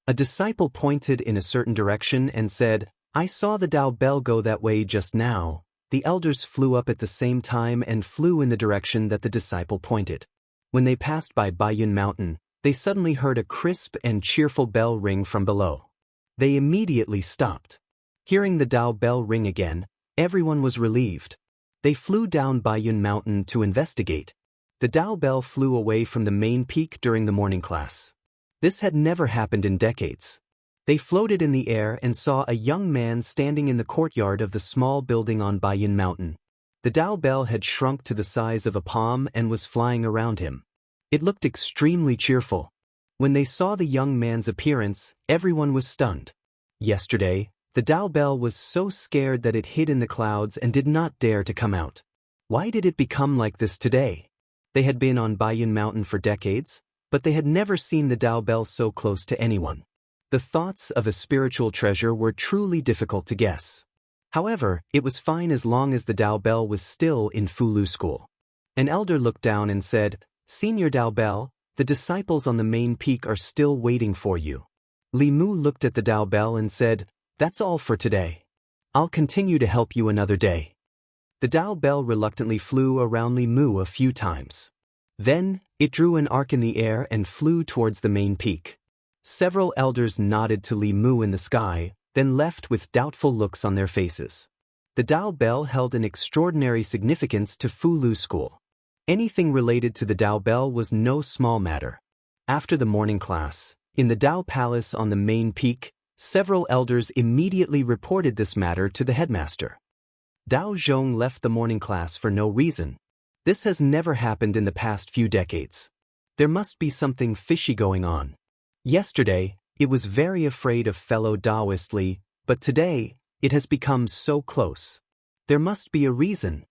Speaker 1: A disciple pointed in a certain direction and said, "I saw the Dao bell go that way just now." The elders flew up at the same time and flew in the direction that the disciple pointed. When they passed by Baiyun Mountain, they suddenly heard a crisp and cheerful bell ring from below. They immediately stopped. Hearing the Dao bell ring again, everyone was relieved. They flew down Baiyun Mountain to investigate. The Dao bell flew away from the main peak during the morning class. This had never happened in decades. They floated in the air and saw a young man standing in the courtyard of the small building on Baiyun Mountain. The Dao bell had shrunk to the size of a palm and was flying around him. It looked extremely cheerful. When they saw the young man's appearance, everyone was stunned. Yesterday, the Dao bell was so scared that it hid in the clouds and did not dare to come out. Why did it become like this today? They had been on Baiyun Mountain for decades, but they had never seen the Dao bell so close to anyone. The thoughts of a spiritual treasure were truly difficult to guess. However, it was fine as long as the Dao bell was still in Fulu School. An elder looked down and said, "Senior Dao bell, the disciples on the main peak are still waiting for you." Li Mu looked at the Dao bell and said, "That's all for today. I'll continue to help you another day." The Dao bell reluctantly flew around Li Mu a few times. Then, it drew an arc in the air and flew towards the main peak. Several elders nodded to Li Mu in the sky, then left with doubtful looks on their faces. The Dao bell held an extraordinary significance to Fulu School. Anything related to the Dao bell was no small matter. After the morning class, in the Dao Palace on the main peak, several elders immediately reported this matter to the headmaster. Dao Zhong left the morning class for no reason. This has never happened in the past few decades. There must be something fishy going on. Yesterday, it was very afraid of fellow Daoist Li, but today, it has become so close. There must be a reason.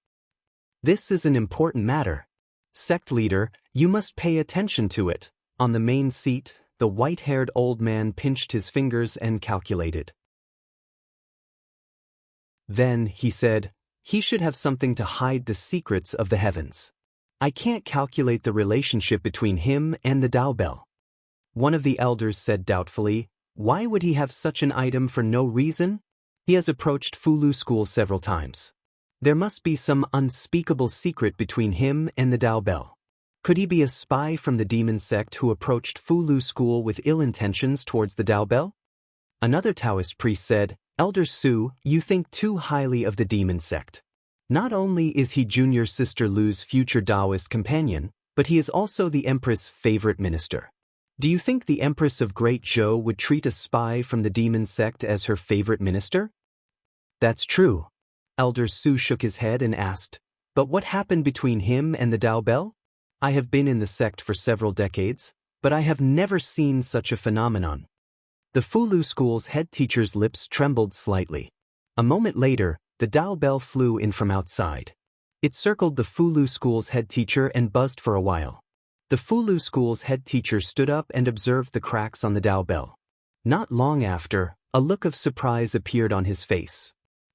Speaker 1: This is an important matter. Sect leader, you must pay attention to it. On the main seat, the white-haired old man pinched his fingers and calculated. Then, he said, he should have something to hide the secrets of the heavens. I can't calculate the relationship between him and the Dao bell. One of the elders said doubtfully, "Why would he have such an item for no reason? He has approached Fulu School several times. There must be some unspeakable secret between him and the Dao bell. Could he be a spy from the demon sect who approached Fulu School with ill intentions towards the Dao bell?" Another Taoist priest said, "Elder Su, you think too highly of the demon sect. Not only is he junior sister Lu's future Daoist companion, but he is also the Empress' favorite minister. Do you think the Empress of Great Zhou would treat a spy from the demon sect as her favorite minister?" "That's true." Elder Su shook his head and asked, "But what happened between him and the Dao bell? I have been in the sect for several decades, but I have never seen such a phenomenon." The Fulu School's head teacher's lips trembled slightly. A moment later, the Dao bell flew in from outside. It circled the Fulu School's head teacher and buzzed for a while. The Fulu School's head teacher stood up and observed the cracks on the Dao bell. Not long after, a look of surprise appeared on his face.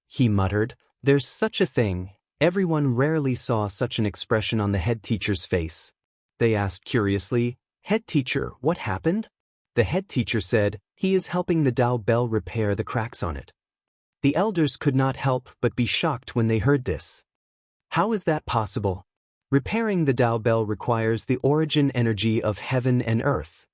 Speaker 1: He muttered, "There's such a thing." Everyone rarely saw such an expression on the head teacher's face. They asked curiously, "Head teacher, what happened?" The head teacher said, "He is helping the Dao bell repair the cracks on it." The elders could not help but be shocked when they heard this. How is that possible? Repairing the Dao bell requires the origin energy of heaven and earth.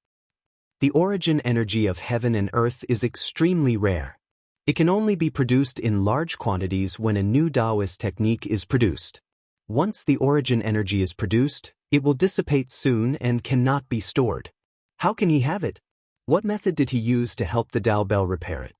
Speaker 1: The origin energy of heaven and earth is extremely rare. It can only be produced in large quantities when a new Daoist technique is produced. Once the origin energy is produced, it will dissipate soon and cannot be stored. How can he have it? What method did he use to help the Dao bell repair it?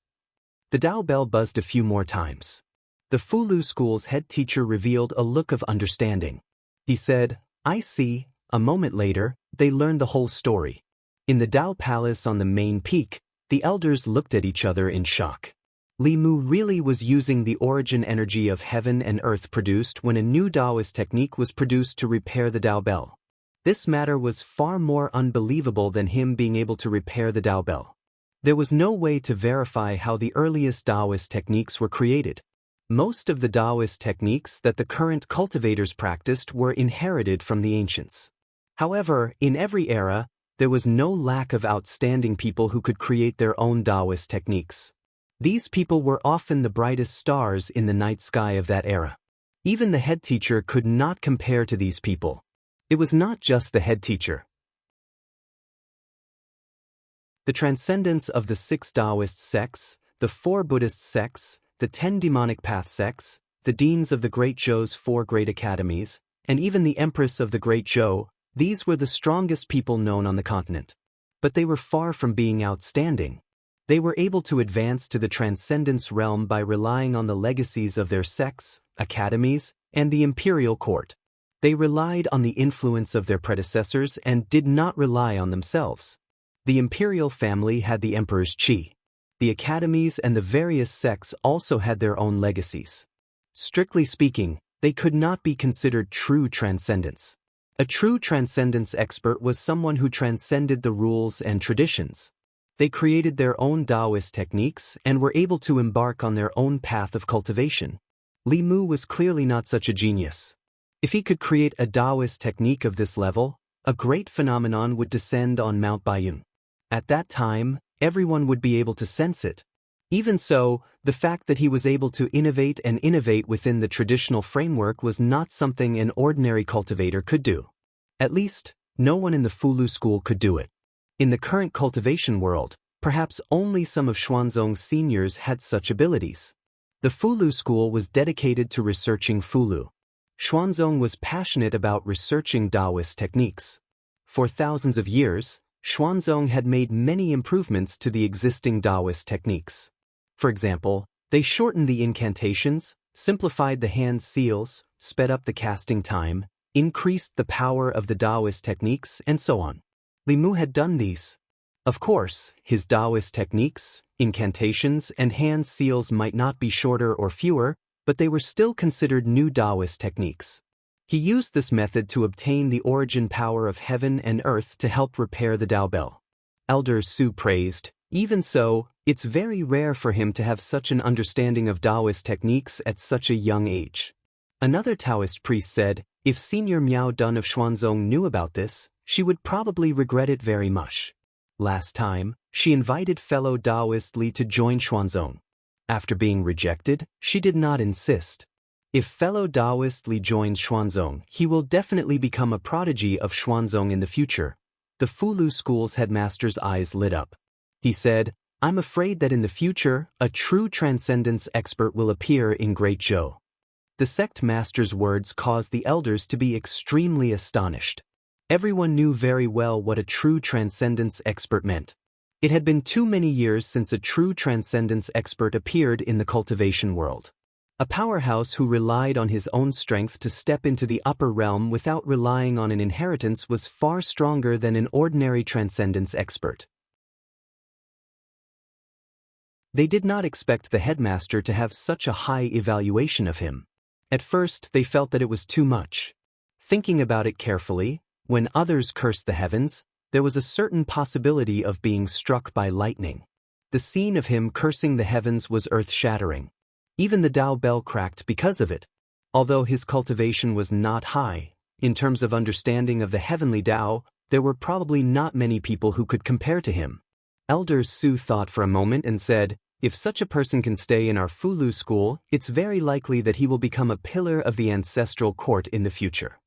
Speaker 1: The Dao bell buzzed a few more times. The Fulu School's head teacher revealed a look of understanding. He said, "I see." A moment later, they learned the whole story. In the Dao Palace on the main peak, The elders looked at each other in shock. Li Mu really was using the origin energy of heaven and earth produced when a new Daoist technique was produced to repair the Dao Bell. This matter was far more unbelievable than him being able to repair the Dao Bell. There was no way to verify how the earliest Daoist techniques were created. Most of the Daoist techniques that the current cultivators practiced were inherited from the ancients. However, in every era, there was no lack of outstanding people who could create their own Daoist techniques. These people were often the brightest stars in the night sky of that era. Even the head teacher could not compare to these people. It was not just the head teacher. The transcendence of the 6 Daoist sects, the 4 Buddhist sects, the 10 demonic path sects, the deans of the Great Zhou's 4 great academies, and even the empress of the Great Zhou, these were the strongest people known on the continent. But they were far from being outstanding. They were able to advance to the transcendence realm by relying on the legacies of their sects, academies, and the imperial court. They relied on the influence of their predecessors and did not rely on themselves. The imperial family had the emperor's qi. The academies and the various sects also had their own legacies. Strictly speaking, they could not be considered true transcendence. A true transcendence expert was someone who transcended the rules and traditions. They created their own Daoist techniques and were able to embark on their own path of cultivation. Li Mu was clearly not such a genius. If he could create a Daoist technique of this level, a great phenomenon would descend on Mount Baiyun. At that time, everyone would be able to sense it. Even so, the fact that he was able to innovate within the traditional framework was not something an ordinary cultivator could do. At least, no one in the Fulu school could do it. In the current cultivation world, perhaps only some of Xuanzong's seniors had such abilities. The Fulu school was dedicated to researching Fulu. Xuanzong was passionate about researching Daoist techniques. For thousands of years, Xuanzong had made many improvements to the existing Daoist techniques. For example, they shortened the incantations, simplified the hand seals, sped up the casting time, increased the power of the Daoist techniques, and so on. Li Mu had done these. Of course, his Daoist techniques, incantations, and hand seals might not be shorter or fewer, but they were still considered new Daoist techniques. He used this method to obtain the origin power of heaven and earth to help repair the Dao Bell. Elder Su praised, "Even so, it's very rare for him to have such an understanding of Daoist techniques at such a young age." Another Taoist priest said, "If Senior Miao Dun of Xuanzong knew about this, she would probably regret it very much." Last time, she invited fellow Daoist Li to join Xuanzong. After being rejected, she did not insist. If fellow Daoist Li joins Xuanzong, he will definitely become a prodigy of Xuanzong in the future. The Fulu school's headmaster's eyes lit up. He said, "I'm afraid that in the future, a true transcendence expert will appear in Great Zhou." The sect master's words caused the elders to be extremely astonished. Everyone knew very well what a true transcendence expert meant. It had been too many years since a true transcendence expert appeared in the cultivation world. A powerhouse who relied on his own strength to step into the upper realm without relying on an inheritance was far stronger than an ordinary transcendence expert. They did not expect the headmaster to have such a high evaluation of him. At first, they felt that it was too much. Thinking about it carefully, when others cursed the heavens, there was a certain possibility of being struck by lightning. The scene of him cursing the heavens was earth-shattering. Even the Dao Bell cracked because of it. Although his cultivation was not high, in terms of understanding of the heavenly Dao, there were probably not many people who could compare to him. Elder Su thought for a moment and said, "If such a person can stay in our Fulu school, it's very likely that he will become a pillar of the ancestral court in the future."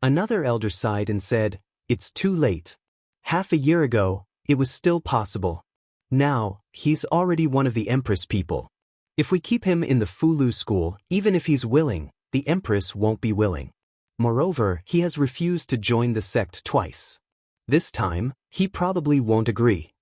Speaker 1: Another elder sighed and said, "It's too late. Half a year ago, it was still possible. Now, he's already one of the Empress people. If we keep him in the Fulu school, even if he's willing, the Empress won't be willing. Moreover, he has refused to join the sect twice. This time, he probably won't agree."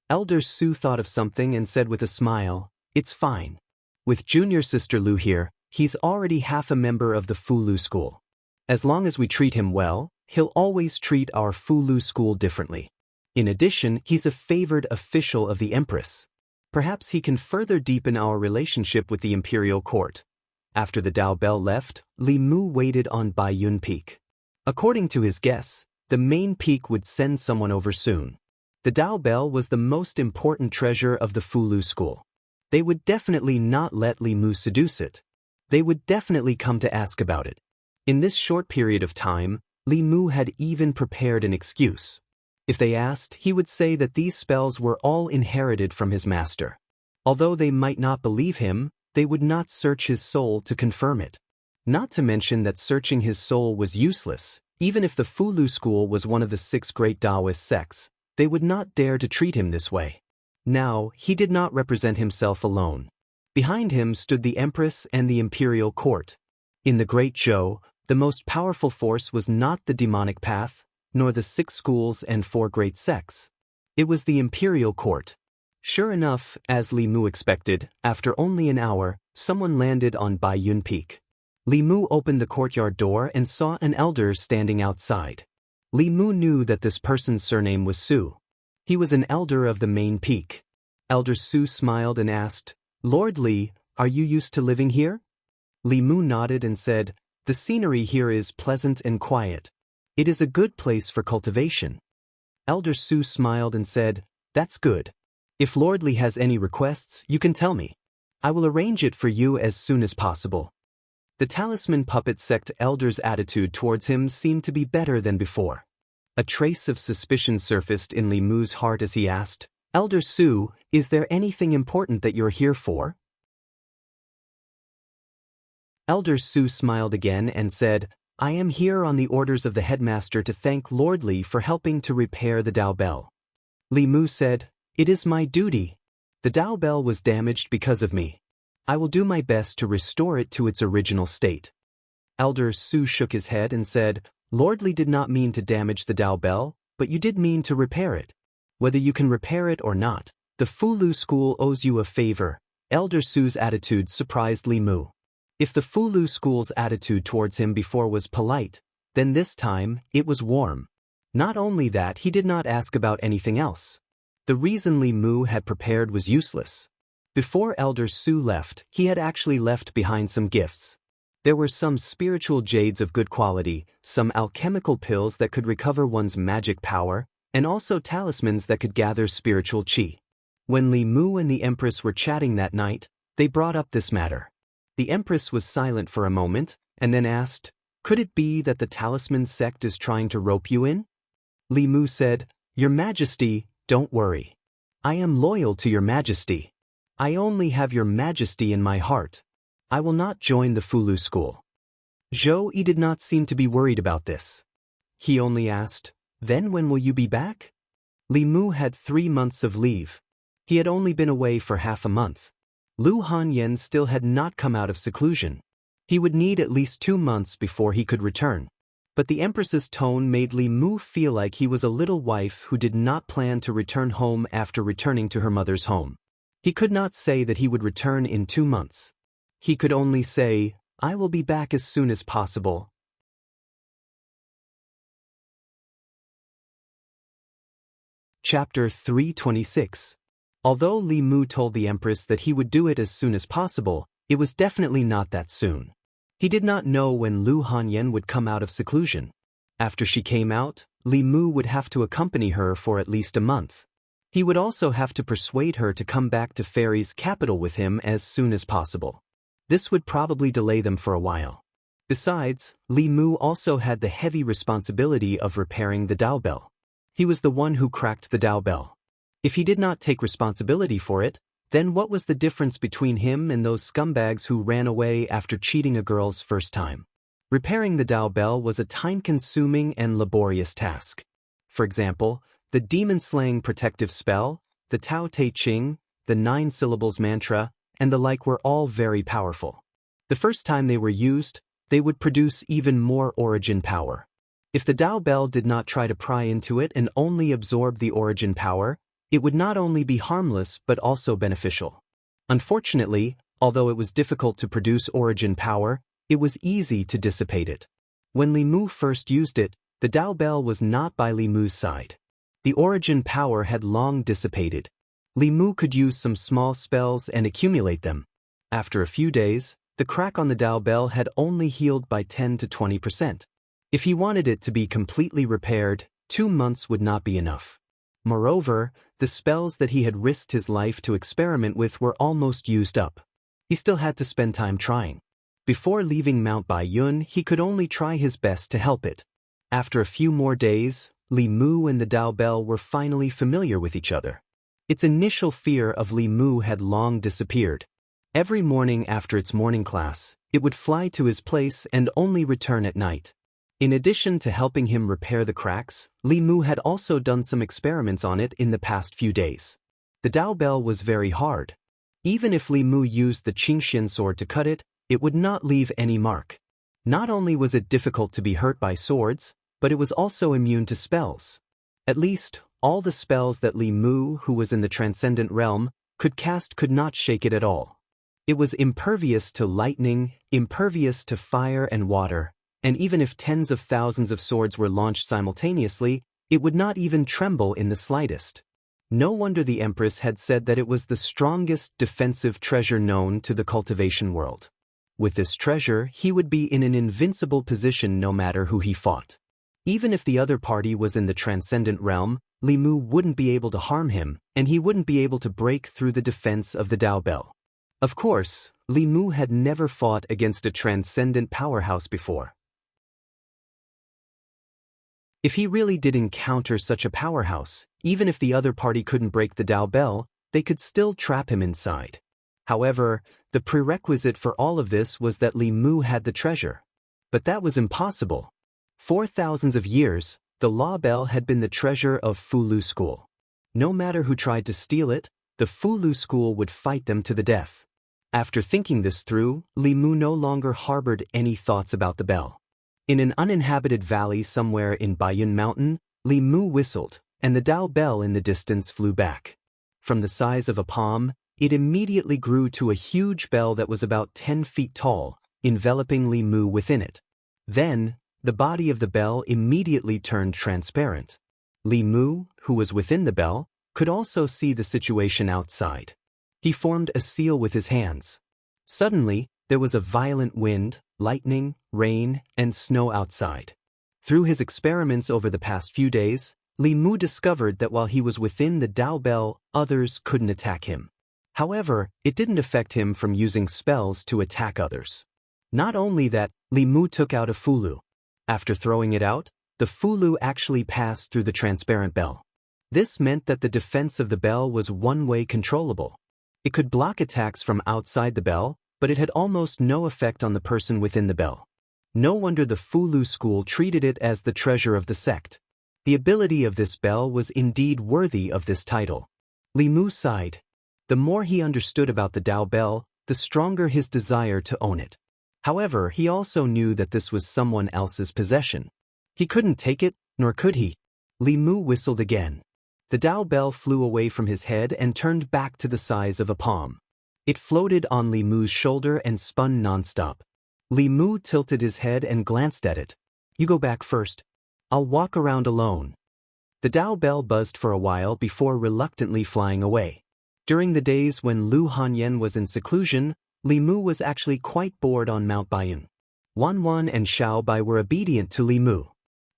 Speaker 1: Elder Su thought of something and said with a smile, "It's fine. With junior sister Lu here, he's already half a member of the Fulu school. As long as we treat him well, he'll always treat our Fulu school differently." In addition, he's a favored official of the Empress. Perhaps he can further deepen our relationship with the imperial court. After the Dao Bell left, Li Mu waited on Baiyun Peak. According to his guess, the main peak would send someone over soon. The Dao Bell was the most important treasure of the Fulu school. They would definitely not let Li Mu seduce it. They would definitely come to ask about it. In this short period of time, Li Mu had even prepared an excuse. If they asked, he would say that these spells were all inherited from his master. Although they might not believe him, they would not search his soul to confirm it. Not to mention that searching his soul was useless. Even if the Fulu school was one of the 6 great Daoist sects, they would not dare to treat him this way. Now, he did not represent himself alone. Behind him stood the Empress and the imperial court. In the Great Zhou, the most powerful force was not the demonic path, nor the 6 schools and 4 great sects. It was the imperial court. Sure enough, as Li Mu expected, after only an hour, someone landed on Baiyun Peak. Li Mu opened the courtyard door and saw an elder standing outside. Li Mu knew that this person's surname was Su. He was an elder of the main peak. Elder Su smiled and asked, "Lord Li, are you used to living here?" Li Mu nodded and said, "The scenery here is pleasant and quiet. It is a good place for cultivation." Elder Su smiled and said, "That's good. If Lord Li has any requests, you can tell me. I will arrange it for you as soon as possible." The talisman puppet sect elder's attitude towards him seemed to be better than before. A trace of suspicion surfaced in Li Mu's heart as he asked, "Elder Su, is there anything important that you're here for?" Elder Su smiled again and said, "I am here on the orders of the headmaster to thank Lord Li for helping to repair the Dao Bell." Li Mu said, "It is my duty. The Dao Bell was damaged because of me. I will do my best to restore it to its original state." Elder Su shook his head and said, "Lord Li did not mean to damage the Dao Bell, but you did mean to repair it. Whether you can repair it or not, the Fulu school owes you a favor." Elder Su's attitude surprised Li Mu. If the Fulu school's attitude towards him before was polite, then this time, it was warm. Not only that, he did not ask about anything else. The reason Li Mu had prepared was useless. Before Elder Su left, he had actually left behind some gifts. There were some spiritual jades of good quality, some alchemical pills that could recover one's magic power, and also talismans that could gather spiritual qi. When Li Mu and the Empress were chatting that night, they brought up this matter. The Empress was silent for a moment, and then asked, "Could it be that the talisman sect is trying to rope you in?" Li Mu said, "Your Majesty, don't worry. I am loyal to your Majesty. I only have your Majesty in my heart. I will not join the Fulu school." Zhou Yi did not seem to be worried about this. He only asked, "Then when will you be back?" Li Mu had 3 months of leave. He had only been away for half a month. Lu Hanyan still had not come out of seclusion. He would need at least 2 months before he could return. But the Empress's tone made Li Mu feel like he was a little wife who did not plan to return home after returning to her mother's home. He could not say that he would return in 2 months. He could only say, "I will be back as soon as possible." Chapter 326. Although Li Mu told the Empress that he would do it as soon as possible, it was definitely not that soon. He did not know when Lu Hanyan would come out of seclusion. After she came out, Li Mu would have to accompany her for at least a month. He would also have to persuade her to come back to Fairy's capital with him as soon as possible. This would probably delay them for a while. Besides, Li Mu also had the heavy responsibility of repairing the Dao Bell. He was the one who cracked the Dao Bell. If he did not take responsibility for it, then what was the difference between him and those scumbags who ran away after cheating a girl's first time? Repairing the Dao Bell was a time-consuming and laborious task. For example, the demon-slaying protective spell, the Tao Te Ching, the 9 syllables mantra, and the like were all very powerful. The first time they were used, they would produce even more origin power. If the Dao Bell did not try to pry into it and only absorb the origin power, it would not only be harmless but also beneficial. Unfortunately, although it was difficult to produce origin power, it was easy to dissipate it. When Li Mu first used it, the Dao Bell was not by Li Mu's side. The origin power had long dissipated. Li Mu could use some small spells and accumulate them. After a few days, the crack on the Dao bell had only healed by 10 to 20%. If he wanted it to be completely repaired, 2 months would not be enough. Moreover, the spells that he had risked his life to experiment with were almost used up. He still had to spend time trying. Before leaving Mount Baiyun, he could only try his best to help it. After a few more days, Li Mu and the Dao bell were finally familiar with each other. Its initial fear of Li Mu had long disappeared. Every morning after its morning class, it would fly to his place and only return at night. In addition to helping him repair the cracks, Li Mu had also done some experiments on it in the past few days. The Dao bell was very hard. Even if Li Mu used the Qingxian sword to cut it, it would not leave any mark. Not only was it difficult to be hurt by swords, but it was also immune to spells. At least, all the spells that Li Mu, who was in the transcendent realm, could cast could not shake it at all. It was impervious to lightning, impervious to fire and water, and even if tens of thousands of swords were launched simultaneously, it would not even tremble in the slightest. No wonder the Empress had said that it was the strongest defensive treasure known to the cultivation world. With this treasure, he would be in an invincible position no matter who he fought. Even if the other party was in the transcendent realm, Li Mu wouldn't be able to harm him, and he wouldn't be able to break through the defense of the Dao bell. Of course, Li Mu had never fought against a transcendent powerhouse before. If he really did encounter such a powerhouse, even if the other party couldn't break the Dao bell, they could still trap him inside. However, the prerequisite for all of this was that Li Mu had the treasure. But that was impossible. For thousands of years, the Law Bell had been the treasure of Fulu School. No matter who tried to steal it, the Fulu School would fight them to the death. After thinking this through, Li Mu no longer harbored any thoughts about the bell. In an uninhabited valley somewhere in Baiyun Mountain, Li Mu whistled, and the Dao bell in the distance flew back. From the size of a palm, it immediately grew to a huge bell that was about 10 feet tall, enveloping Li Mu within it. Then, the body of the bell immediately turned transparent. Li Mu, who was within the bell, could also see the situation outside. He formed a seal with his hands. Suddenly, there was a violent wind, lightning, rain, and snow outside. Through his experiments over the past few days, Li Mu discovered that while he was within the Dao bell, others couldn't attack him. However, it didn't affect him from using spells to attack others. Not only that, Li Mu took out a Fulu. After throwing it out, the Fulu actually passed through the transparent bell. This meant that the defense of the bell was one-way controllable. It could block attacks from outside the bell, but it had almost no effect on the person within the bell. No wonder the Fulu school treated it as the treasure of the sect. The ability of this bell was indeed worthy of this title. Li Mu sighed. The more he understood about the Dao bell, the stronger his desire to own it. However, he also knew that this was someone else's possession. He couldn't take it, nor could he. Li Mu whistled again. The Dao bell flew away from his head and turned back to the size of a palm. It floated on Li Mu's shoulder and spun nonstop. Li Mu tilted his head and glanced at it. "You go back first. I'll walk around alone." The Dao bell buzzed for a while before reluctantly flying away. During the days when Lu Hanyan was in seclusion, Li Mu was actually quite bored on Mount Baiyun. Wan and Xiao Bai were obedient to Li Mu.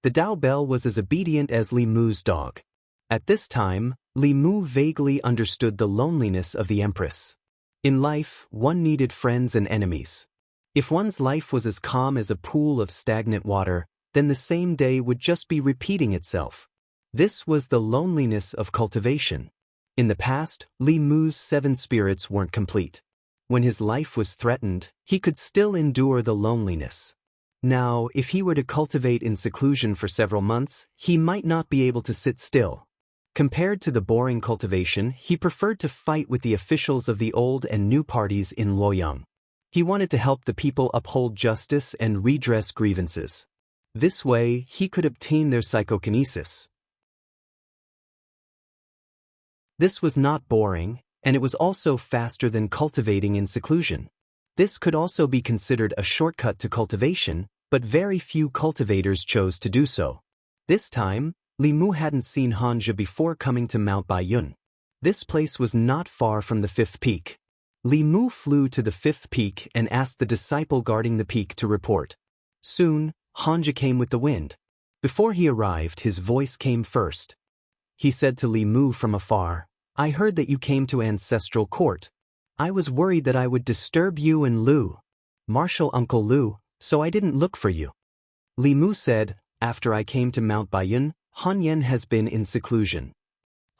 Speaker 1: The Dao bell was as obedient as Li Mu's dog. At this time, Li Mu vaguely understood the loneliness of the Empress. In life, one needed friends and enemies. If one's life was as calm as a pool of stagnant water, then the same day would just be repeating itself. This was the loneliness of cultivation. In the past, Li Mu's 7 spirits weren't complete. When his life was threatened, he could still endure the loneliness. Now, if he were to cultivate in seclusion for several months, he might not be able to sit still. Compared to the boring cultivation, he preferred to fight with the officials of the old and new parties in Luoyang. He wanted to help the people uphold justice and redress grievances. This way, he could obtain their psychokinesis. This was not boring, and it was also faster than cultivating in seclusion. This could also be considered a shortcut to cultivation, but very few cultivators chose to do so. This time, Li Mu hadn't seen Hanja before coming to Mount Baiyun. This place was not far from the fifth peak. Li Mu flew to the fifth peak and asked the disciple guarding the peak to report. Soon, Hanja came with the wind. Before he arrived, his voice came first. He said to Li Mu from afar, "I heard that you came to ancestral court. I was worried that I would disturb you and Lu, Martial Uncle Lu, so I didn't look for you." Li Mu said, "After I came to Mount Baiyun, Han Yan has been in seclusion."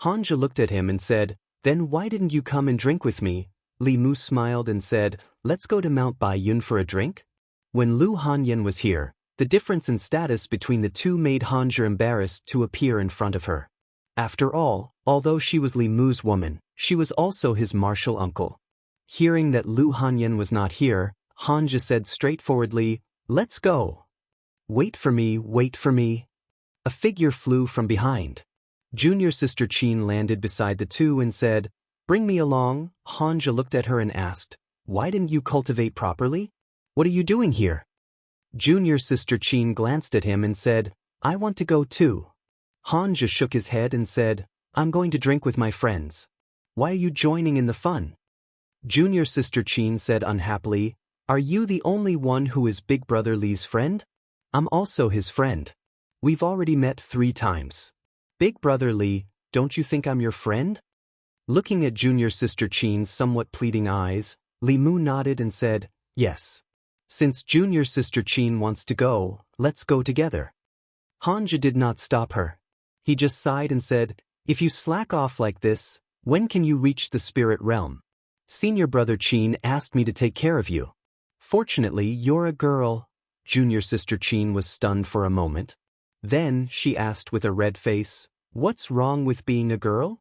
Speaker 1: Hanja looked at him and said, "Then why didn't you come and drink with me?" Li Mu smiled and said, "Let's go to Mount Baiyun for a drink?" When Lu Hanyan was here, the difference in status between the two made Hanja embarrassed to appear in front of her. After all, although she was Li Mu's woman, she was also his martial uncle. Hearing that Lu Hanyan was not here, Hanja said straightforwardly, "Let's go." "Wait for me, wait for me." A figure flew from behind. Junior sister Qin landed beside the two and said, "Bring me along." Hanja looked at her and asked, "Why didn't you cultivate properly? What are you doing here?" Junior sister Qin glanced at him and said, "I want to go too." Hanja shook his head and said, "I'm going to drink with my friends." "Why are you joining in the fun?" Junior sister Qin said unhappily, "Are you the only one who is Big Brother Li's friend? I'm also his friend. We've already met 3 times. Big Brother Li, don't you think I'm your friend?" Looking at Junior sister Qin's somewhat pleading eyes, Li Mu nodded and said, "Yes. Since Junior sister Qin wants to go, let's go together." Hanja did not stop her. He just sighed and said, "If you slack off like this, when can you reach the spirit realm? Senior brother Qin asked me to take care of you. Fortunately, you're a girl." Junior sister Qin was stunned for a moment. Then, she asked with a red face, "What's wrong with being a girl?"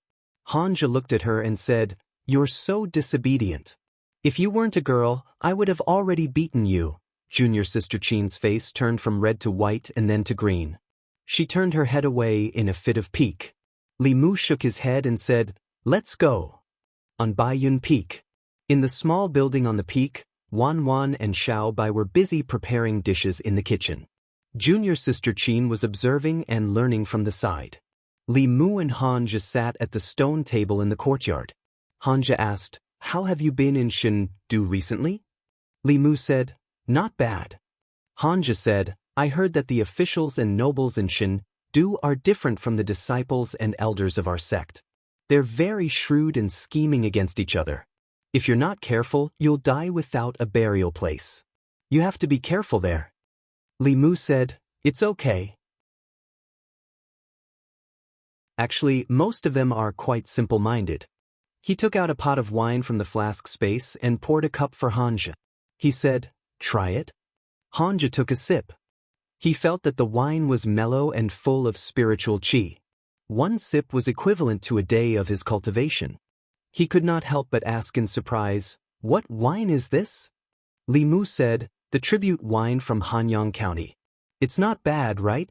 Speaker 1: Hanja looked at her and said, "You're so disobedient. If you weren't a girl, I would have already beaten you." Junior sister Qin's face turned from red to white and then to green. She turned her head away in a fit of pique. Li Mu shook his head and said, "Let's go." On Baiyun Peak. In the small building on the peak, Wan and Xiao Bai were busy preparing dishes in the kitchen. Junior sister Qin was observing and learning from the side. Li Mu and Hanja sat at the stone table in the courtyard. Hanja asked, "How have you been in Shendu recently?" Li Mu said, "Not bad." Hanja said, "I heard that the officials and nobles in Shendu are different from the disciples and elders of our sect. They're very shrewd and scheming against each other. If you're not careful, you'll die without a burial place. You have to be careful there." Li Mu said, "It's okay. Actually, most of them are quite simple-minded." He took out a pot of wine from the flask space and poured a cup for Hanja. He said, "Try it." Hanja took a sip. He felt that the wine was mellow and full of spiritual qi. 1 sip was equivalent to a day of his cultivation. He could not help but ask in surprise, "What wine is this?" Li Mu said, "The tribute wine from Hanyang County. It's not bad, right?"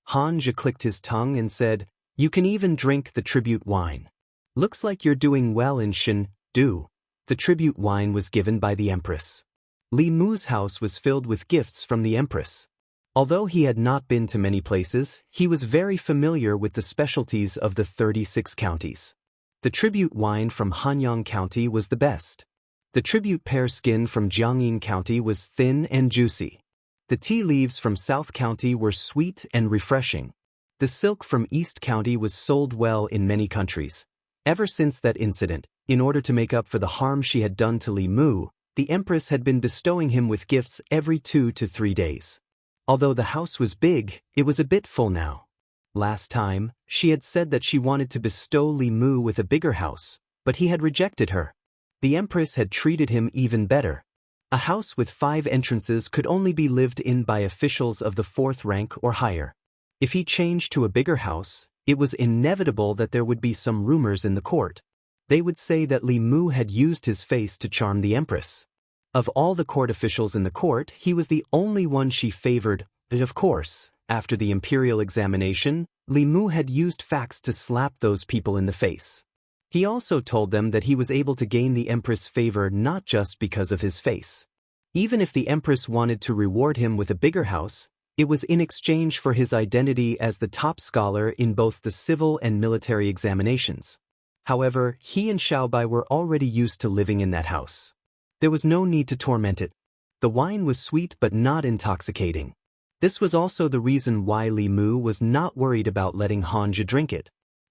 Speaker 1: Hanja clicked his tongue and said, "You can even drink the tribute wine. Looks like you're doing well in Shendu." The tribute wine was given by the Empress. Li Mu's house was filled with gifts from the Empress. Although he had not been to many places, he was very familiar with the specialties of the 36 counties. The tribute wine from Hanyang County was the best. The tribute pear skin from Jiangyin County was thin and juicy. The tea leaves from South County were sweet and refreshing. The silk from East County was sold well in many countries. Ever since that incident, in order to make up for the harm she had done to Li Mu, the Empress had been bestowing him with gifts every 2 to 3 days. Although the house was big, it was a bit full now. Last time, she had said that she wanted to bestow Li Mu with a bigger house, but he had rejected her. The Empress had treated him even better. A house with 5 entrances could only be lived in by officials of the 4th rank or higher. If he changed to a bigger house, it was inevitable that there would be some rumors in the court. They would say that Li Mu had used his face to charm the Empress. Of all the court officials in the court, he was the only one she favored. Of course, after the imperial examination, Li Mu had used facts to slap those people in the face. He also told them that he was able to gain the Empress' favor not just because of his face. Even if the Empress wanted to reward him with a bigger house, It was in exchange for his identity as the top scholar in both the civil and military examinations. However, he and Xiaobai were already used to living in that house. There was no need to torment it. The wine was sweet but not intoxicating. This was also the reason why Li Mu was not worried about letting Hanja drink it.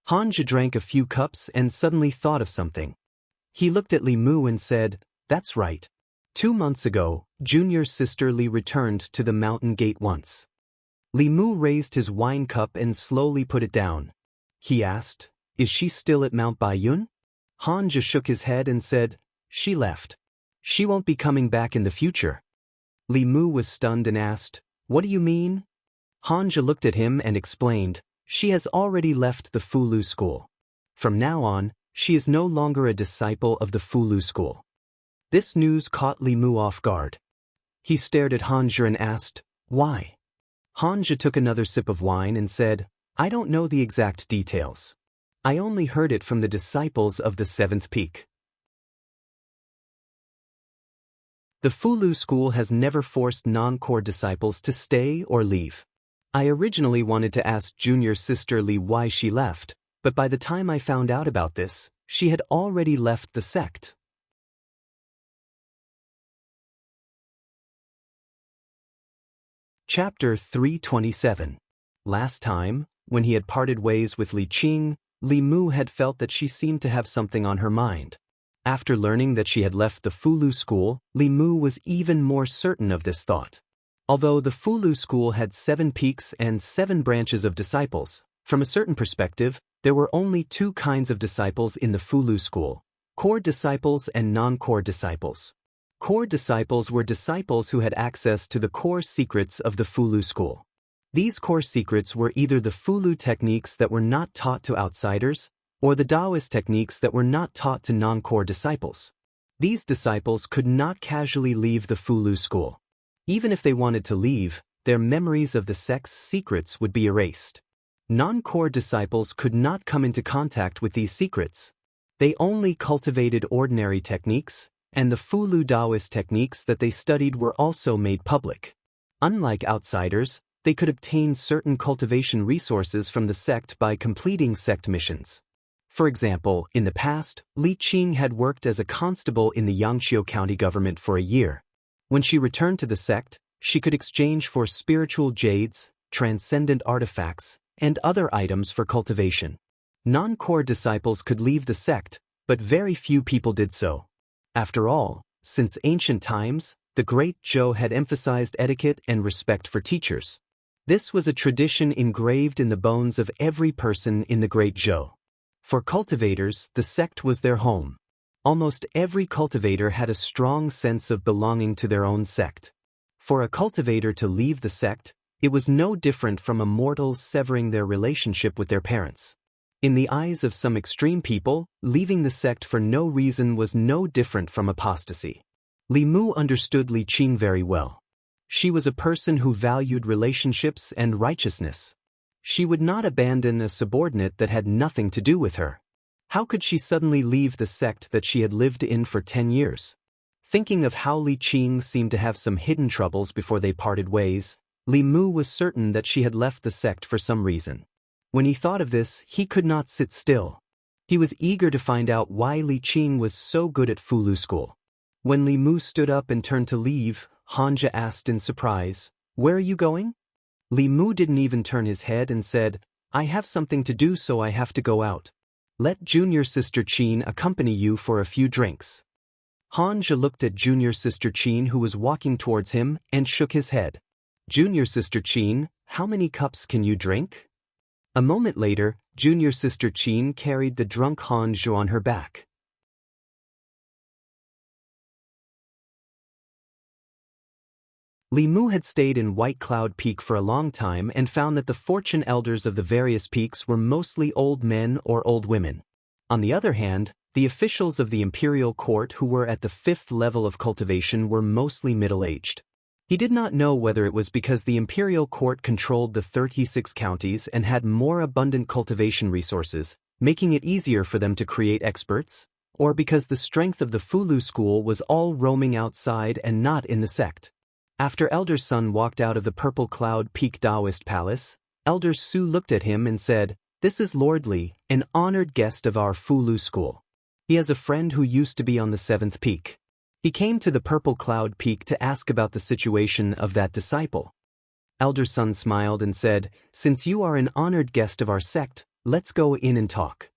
Speaker 1: Hanja drank a few cups and suddenly thought of something. He looked at Li Mu and said, "That's right. 2 months ago, Junior's sister Li returned to the mountain gate once." Li Mu raised his wine cup and slowly put it down. He asked, "Is she still at Mount Baiyun?" Hanja shook his head and said, "She left. She won't be coming back in the future." Li Mu was stunned and asked, "What do you mean?" Hanja looked at him and explained, "She has already left the Fulu school. From now on, she is no longer a disciple of the Fulu school." This news caught Li Mu off guard. He stared at Hanja and asked, "Why?" Hanja took another sip of wine and said, "I don't know the exact details. I only heard it from the disciples of the seventh peak. The Fulu school has never forced non-core disciples to stay or leave. I originally wanted to ask Junior's sister Li why she left, but by the time I found out about this, she had already left the sect." Chapter 327. Last time, when he had parted ways with Li Qing, Li Mu had felt that she seemed to have something on her mind. After learning that she had left the Fulu school, Li Mu was even more certain of this thought. Although the Fulu school had 7 peaks and 7 branches of disciples, from a certain perspective, there were only 2 kinds of disciples in the Fulu school: core disciples and non-core disciples. Core disciples were disciples who had access to the core secrets of the Fulu school. These core secrets were either the Fulu techniques that were not taught to outsiders, or the Daoist techniques that were not taught to non-core disciples. These disciples could not casually leave the Fulu school. Even if they wanted to leave, their memories of the sect's secrets would be erased. Non-core disciples could not come into contact with these secrets. They only cultivated ordinary techniques, and the Fulu Daoist techniques that they studied were also made public. Unlike outsiders, they could obtain certain cultivation resources from the sect by completing sect missions. For example, in the past, Li Qing had worked as a constable in the Yangqiu County government for a year. When she returned to the sect, she could exchange for spiritual jades, transcendent artifacts, and other items for cultivation. Non-core disciples could leave the sect, but very few people did so. After all, since ancient times, the great Zhou had emphasized etiquette and respect for teachers. This was a tradition engraved in the bones of every person in the great Zhou. For cultivators, the sect was their home. Almost every cultivator had a strong sense of belonging to their own sect. For a cultivator to leave the sect, it was no different from a mortal severing their relationship with their parents. In the eyes of some extreme people, leaving the sect for no reason was no different from apostasy. Li Mu understood Li Qing very well. She was a person who valued relationships and righteousness. She would not abandon a subordinate that had nothing to do with her. How could she suddenly leave the sect that she had lived in for 10 years? Thinking of how Li Qing seemed to have some hidden troubles before they parted ways, Li Mu was certain that she had left the sect for some reason. When he thought of this, he could not sit still. He was eager to find out why Li Qing was so good at Fulu school. When Li Mu stood up and turned to leave, Hanja asked in surprise, "Where are you going?" Li Mu didn't even turn his head and said, "I have something to do, so I have to go out. Let junior sister Qin accompany you for a few drinks." Hanja looked at junior sister Qin, who was walking towards him, and shook his head. "Junior sister Qin, how many cups can you drink?" A moment later, junior sister Qin carried the drunk Hanja on her back. Li Mu had stayed in White Cloud Peak for a long time and found that the fortune elders of the various peaks were mostly old men or old women. On the other hand, the officials of the imperial court who were at the 5th level of cultivation were mostly middle-aged. He did not know whether it was because the imperial court controlled the 36 counties and had more abundant cultivation resources, making it easier for them to create experts, or because the strength of the Fulu school was all roaming outside and not in the sect. After Elder Sun walked out of the Purple Cloud Peak Daoist Palace, Elder Su looked at him and said, "This is Lord Li, an honored guest of our Fulu school. He has a friend who used to be on the 7th peak. He came to the Purple Cloud Peak to ask about the situation of that disciple." Elder Sun smiled and said, "Since you are an honored guest of our sect, let's go in and talk."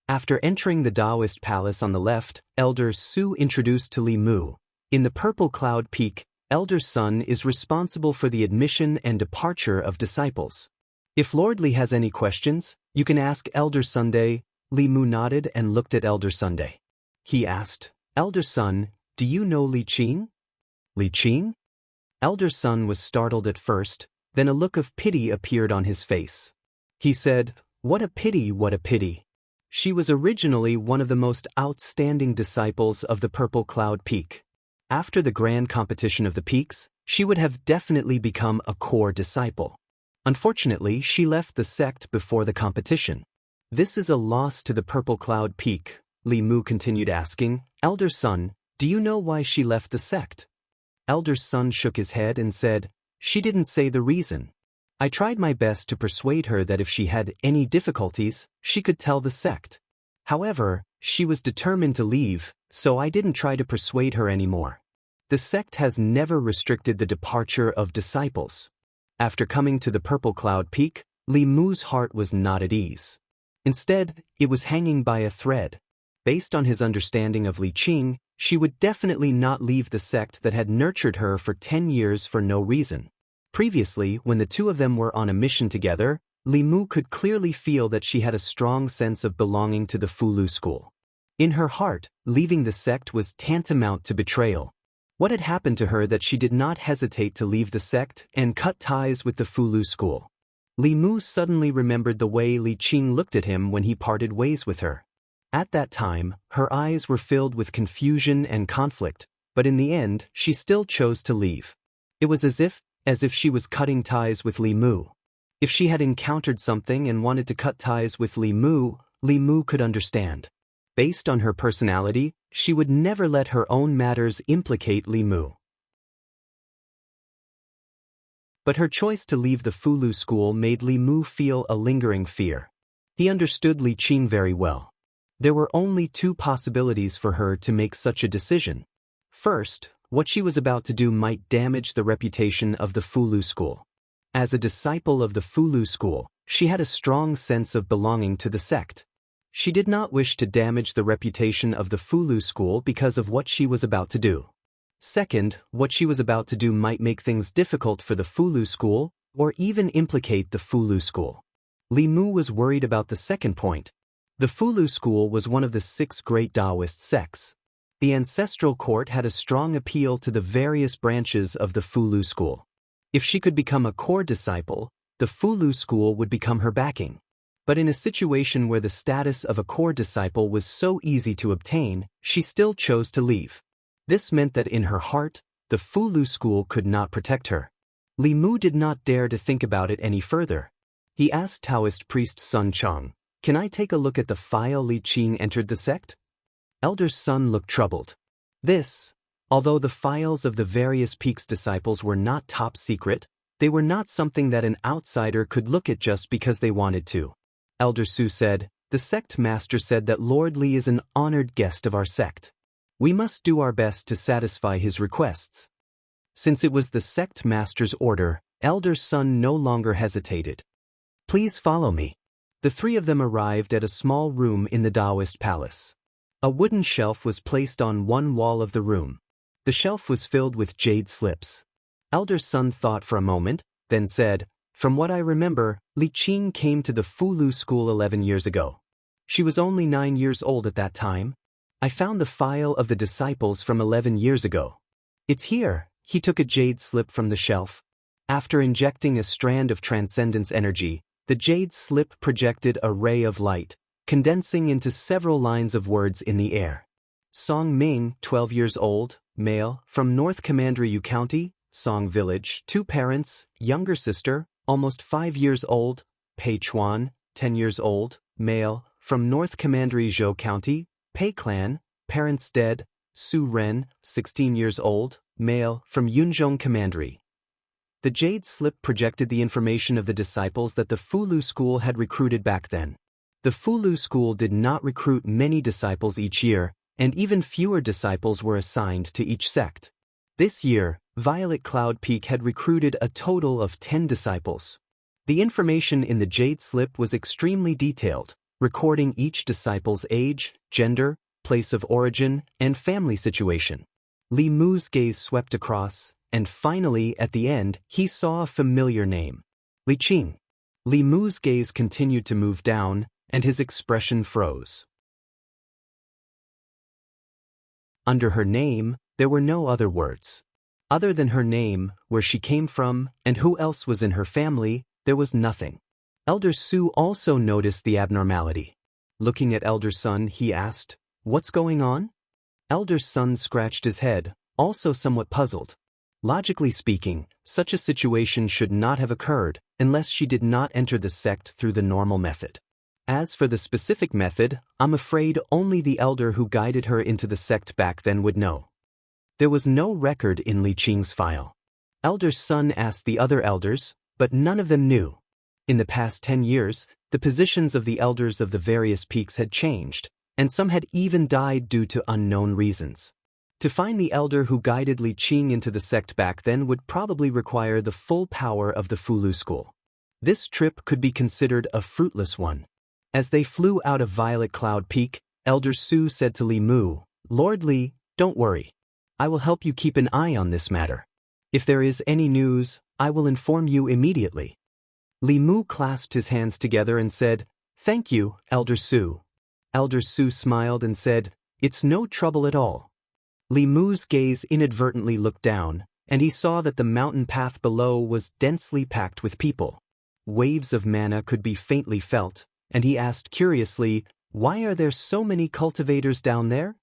Speaker 1: After entering the Daoist Palace on the left, Elder Su introduced to Li Mu. In the Purple Cloud Peak, Elder Sun is responsible for the admission and departure of disciples. If Lord Li has any questions, you can ask Elder Sunday. Li Mu nodded and looked at Elder Sunday. He asked, "Elder Sun, do you know Li Qing?" "Li Qing?" Elder Sun was startled at first, then a look of pity appeared on his face. He said, what a pity. She was originally one of the most outstanding disciples of the Purple Cloud Peak. After the grand competition of the peaks, she would have definitely become a core disciple. Unfortunately, she left the sect before the competition. This is a loss to the Purple Cloud Peak. Li Mu continued asking, "Elder Sun, do you know why she left the sect?" Elder Sun shook his head and said, "She didn't say the reason. I tried my best to persuade her that if she had any difficulties, she could tell the sect. However, she was determined to leave, so I didn't try to persuade her anymore. The sect has never restricted the departure of disciples." After coming to the Purple Cloud Peak, Li Mu's heart was not at ease. Instead, it was hanging by a thread. Based on his understanding of Li Qing, she would definitely not leave the sect that had nurtured her for 10 years for no reason. Previously, when the two of them were on a mission together, Li Mu could clearly feel that she had a strong sense of belonging to the Fulu school. In her heart, leaving the sect was tantamount to betrayal. What had happened to her that she did not hesitate to leave the sect and cut ties with the Fulu school? Li Mu suddenly remembered the way Li Qing looked at him when he parted ways with her. At that time, her eyes were filled with confusion and conflict, but in the end, she still chose to leave. It was as if she was cutting ties with Li Mu. If she had encountered something and wanted to cut ties with Li Mu could understand. Based on her personality, she would never let her own matters implicate Li Mu. But her choice to leave the Fulu school made Li Mu feel a lingering fear. He understood Li Qing very well. There were only two possibilities for her to make such a decision. First, what she was about to do might damage the reputation of the Fulu school. As a disciple of the Fulu school, she had a strong sense of belonging to the sect. She did not wish to damage the reputation of the Fulu school because of what she was about to do. Second, what she was about to do might make things difficult for the Fulu school, or even implicate the Fulu school. Li Mu was worried about the second point. The Fulu school was one of the 6 great Daoist sects. The ancestral court had a strong appeal to the various branches of the Fulu school. If she could become a core disciple, the Fulu school would become her backing. But in a situation where the status of a core disciple was so easy to obtain, she still chose to leave. This meant that in her heart, the Fulu school could not protect her. Li Mu did not dare to think about it any further. He asked Taoist priest Sun Chang, "Can I take a look at the file Li Qing entered the sect?" Elder Sun looked troubled. Although the files of the various peaks disciples were not top secret, they were not something that an outsider could look at just because they wanted to. Elder Su said, "The sect master said that Lord Li is an honored guest of our sect. We must do our best to satisfy his requests." Since it was the sect master's order, Elder Sun no longer hesitated. "Please follow me." The 3 of them arrived at a small room in the Daoist palace. A wooden shelf was placed on one wall of the room. The shelf was filled with jade slips. Elder Sun thought for a moment, then said, "From what I remember, Li Qing came to the Fulu school 11 years ago. She was only 9 years old at that time. I found the file of the disciples from 11 years ago. It's here." He took a jade slip from the shelf. After injecting a strand of transcendence energy, the jade slip projected a ray of light, condensing into several lines of words in the air. Song Ming, 12 years old, male, from North Commandery County, Song Village, 2 parents, younger sister, almost 5 years old, Pei Chuan, 10 years old, male, from North Commandery Zhou County, Pei Clan, parents dead, Su Ren, 16 years old, male, from Yunzhong Commandery. The jade slip projected the information of the disciples that the Fulu school had recruited back then. The Fulu school did not recruit many disciples each year, and even fewer disciples were assigned to each sect. This year, Violet Cloud Peak had recruited a total of 10 disciples. The information in the jade slip was extremely detailed, recording each disciple's age, gender, place of origin, and family situation. Li Mu's gaze swept across, and finally, at the end, he saw a familiar name. Li Qing. Li Mu's gaze continued to move down, and his expression froze. Under her name, there were no other words. Other than her name, where she came from, and who else was in her family, there was nothing. Elder Su also noticed the abnormality. Looking at Elder Sun, he asked, "What's going on?" Elder Sun scratched his head, also somewhat puzzled. Logically speaking, such a situation should not have occurred unless she did not enter the sect through the normal method. As for the specific method, I'm afraid only the elder who guided her into the sect back then would know. There was no record in Li Qing's file. Elder Sun asked the other elders, but none of them knew. In the past 10 years, the positions of the elders of the various peaks had changed, and some had even died due to unknown reasons. To find the elder who guided Li Qing into the sect back then would probably require the full power of the Fulu school. This trip could be considered a fruitless one. As they flew out of Violet Cloud Peak, Elder Su said to Li Mu, "Lord Li, don't worry. I will help you keep an eye on this matter. If there is any news, I will inform you immediately." Li Mu clasped his hands together and said, "Thank you, Elder Su." Elder Su smiled and said, "It's no trouble at all." Li Mu's gaze inadvertently looked down, and he saw that the mountain path below was densely packed with people. Waves of mana could be faintly felt, and he asked curiously, "Why are there so many cultivators down there?"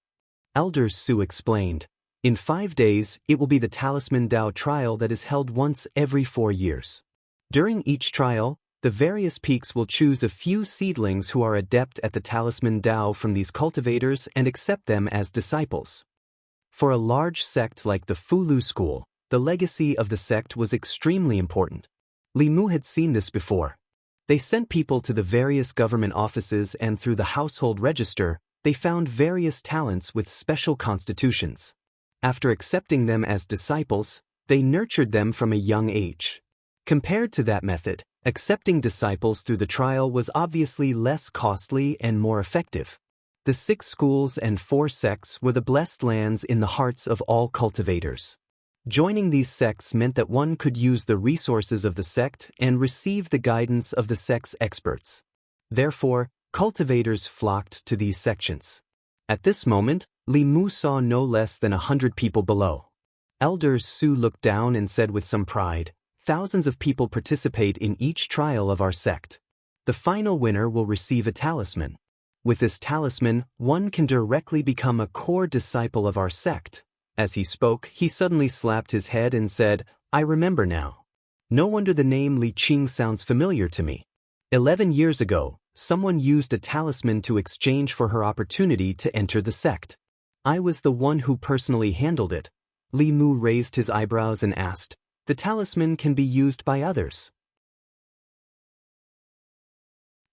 Speaker 1: Elder Su explained, "In 5 days, it will be the Talisman Dao trial that is held once every 4 years. During each trial, the various peaks will choose a few seedlings who are adept at the Talisman Dao from these cultivators and accept them as disciples. For a large sect like the Fulu school, the legacy of the sect was extremely important. Li Mu had seen this before. They sent people to the various government offices, and through the household register, they found various talents with special constitutions. After accepting them as disciples, they nurtured them from a young age. Compared to that method, accepting disciples through the trial was obviously less costly and more effective. The 6 schools and 4 sects were the blessed lands in the hearts of all cultivators. Joining these sects meant that one could use the resources of the sect and receive the guidance of the sect's experts. Therefore, cultivators flocked to these sections. At this moment, Li Mu saw no less than 100 people below. Elder Su looked down and said with some pride, "Thousands of people participate in each trial of our sect. The final winner will receive a talisman. With this talisman, one can directly become a core disciple of our sect." As he spoke, he suddenly slapped his head and said, "I remember now. No wonder the name Li Qing sounds familiar to me. 11 years ago, someone used a talisman to exchange for her opportunity to enter the sect. I was the one who personally handled it." Li Mu raised his eyebrows and asked, "The talisman can be used by others?"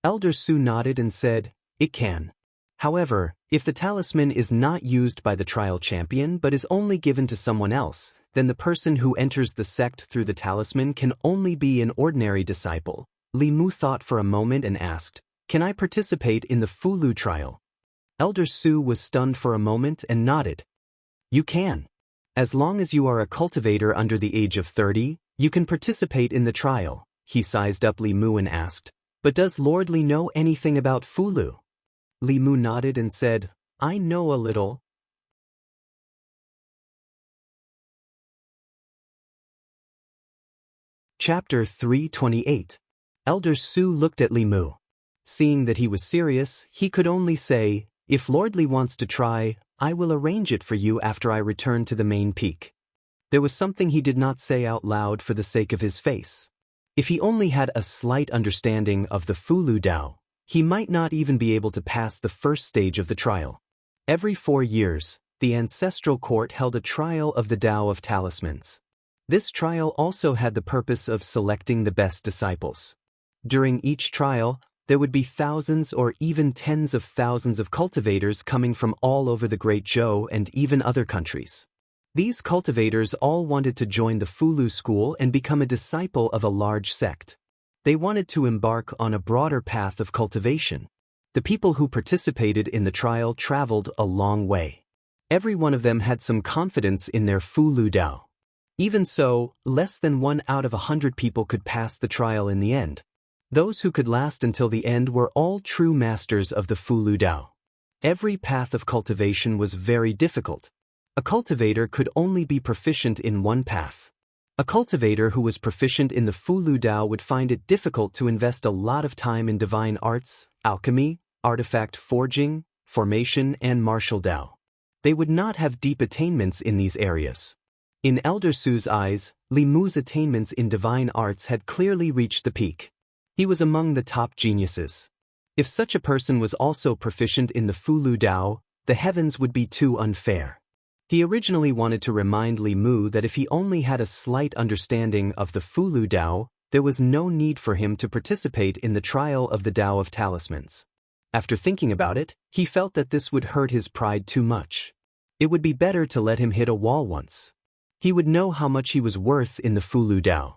Speaker 1: Elder Su nodded and said, "It can. However, if the talisman is not used by the trial champion but is only given to someone else, then the person who enters the sect through the talisman can only be an ordinary disciple." Li Mu thought for a moment and asked, "Can I participate in the Fulu trial?" Elder Su was stunned for a moment and nodded. "You can. As long as you are a cultivator under the age of 30, you can participate in the trial." He sized up Li Mu and asked, "But does Lord Li know anything about Fulu?" Li Mu nodded and said, "I know a little." Chapter 328. Elder Su looked at Li Mu. Seeing that he was serious, he could only say, "If Lord Li wants to try, I will arrange it for you after I return to the main peak." There was something he did not say out loud for the sake of his face. If he only had a slight understanding of the Fulu Dao, he might not even be able to pass the first stage of the trial. Every 4 years, the ancestral court held a trial of the Tao of Talismans. This trial also had the purpose of selecting the best disciples. During each trial, there would be thousands or even tens of thousands of cultivators coming from all over the Great Zhou and even other countries. These cultivators all wanted to join the Fulu school and become a disciple of a large sect. They wanted to embark on a broader path of cultivation. The people who participated in the trial traveled a long way. Every one of them had some confidence in their Fulu Dao. Even so, less than 1 out of 100 people could pass the trial in the end. Those who could last until the end were all true masters of the Fulu Dao. Every path of cultivation was very difficult. A cultivator could only be proficient in one path. A cultivator who was proficient in the Fulu Dao would find it difficult to invest a lot of time in divine arts, alchemy, artifact forging, formation, and martial Dao. They would not have deep attainments in these areas. In Elder Su's eyes, Li Mu's attainments in divine arts had clearly reached the peak. He was among the top geniuses. If such a person was also proficient in the Fulu Dao, the heavens would be too unfair. He originally wanted to remind Li Mu that if he only had a slight understanding of the Fulu Dao, there was no need for him to participate in the trial of the Tao of Talismans. After thinking about it, he felt that this would hurt his pride too much. It would be better to let him hit a wall once. He would know how much he was worth in the Fulu Dao.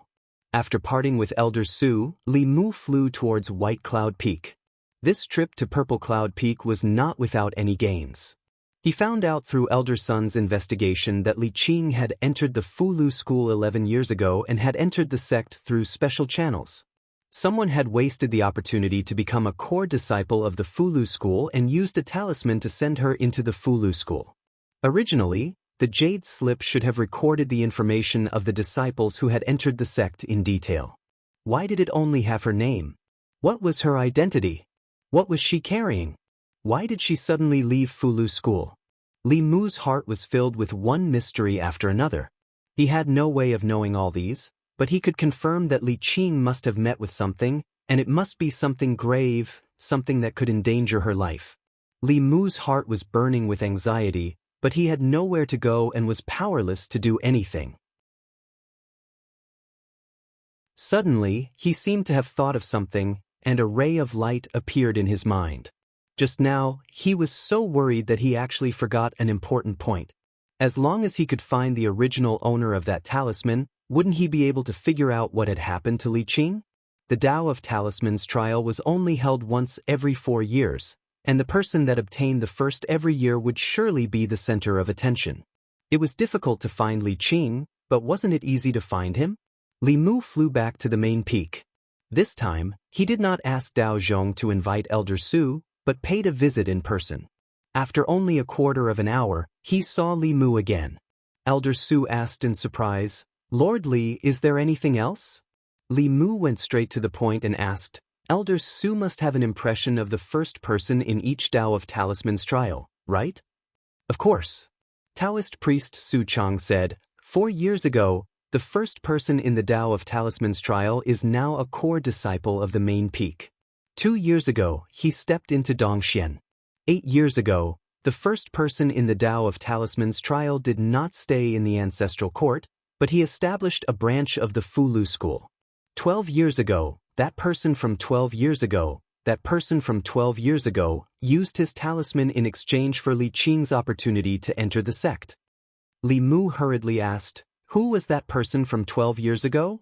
Speaker 1: After parting with Elder Su, Li Mu flew towards White Cloud Peak. This trip to Purple Cloud Peak was not without any gains. He found out through Elder Sun's investigation that Li Qing had entered the Fulu school 11 years ago and had entered the sect through special channels. Someone had wasted the opportunity to become a core disciple of the Fulu school and used a talisman to send her into the Fulu school. Originally, the Jade Slip should have recorded the information of the disciples who had entered the sect in detail. Why did it only have her name? What was her identity? What was she carrying? Why did she suddenly leave Fulu school? Li Mu's heart was filled with one mystery after another. He had no way of knowing all these, but he could confirm that Li Qing must have met with something, and it must be something grave, something that could endanger her life. Li Mu's heart was burning with anxiety, but he had nowhere to go and was powerless to do anything. Suddenly, he seemed to have thought of something, and a ray of light appeared in his mind. Just now, he was so worried that he actually forgot an important point. As long as he could find the original owner of that talisman, wouldn't he be able to figure out what had happened to Li Qing? The Tao of Talismans trial was only held once every 4 years, and the person that obtained the first every year would surely be the center of attention. It was difficult to find Li Qing, but wasn't it easy to find him? Li Mu flew back to the main peak. This time, he did not ask Dao Zhong to invite Elder Su, but paid a visit in person. After only a quarter of an hour, he saw Li Mu again. Elder Su asked in surprise, "Lord Li, is there anything else?" Li Mu went straight to the point and asked, "Elder Su must have an impression of the first person in each Tao of Talismans trial, right?" "Of course." Taoist priest Su Chang said, 4 years ago, the first person in the Tao of Talismans trial is now a core disciple of the main peak. 2 years ago, he stepped into Dongxian. 8 years ago, the first person in the Tao of Talismans trial did not stay in the ancestral court, but he established a branch of the Fulu school. 12 years ago, that person from 12 years ago used his talisman in exchange for Li Qing's opportunity to enter the sect. Li Mu hurriedly asked, "Who was that person from 12 years ago?"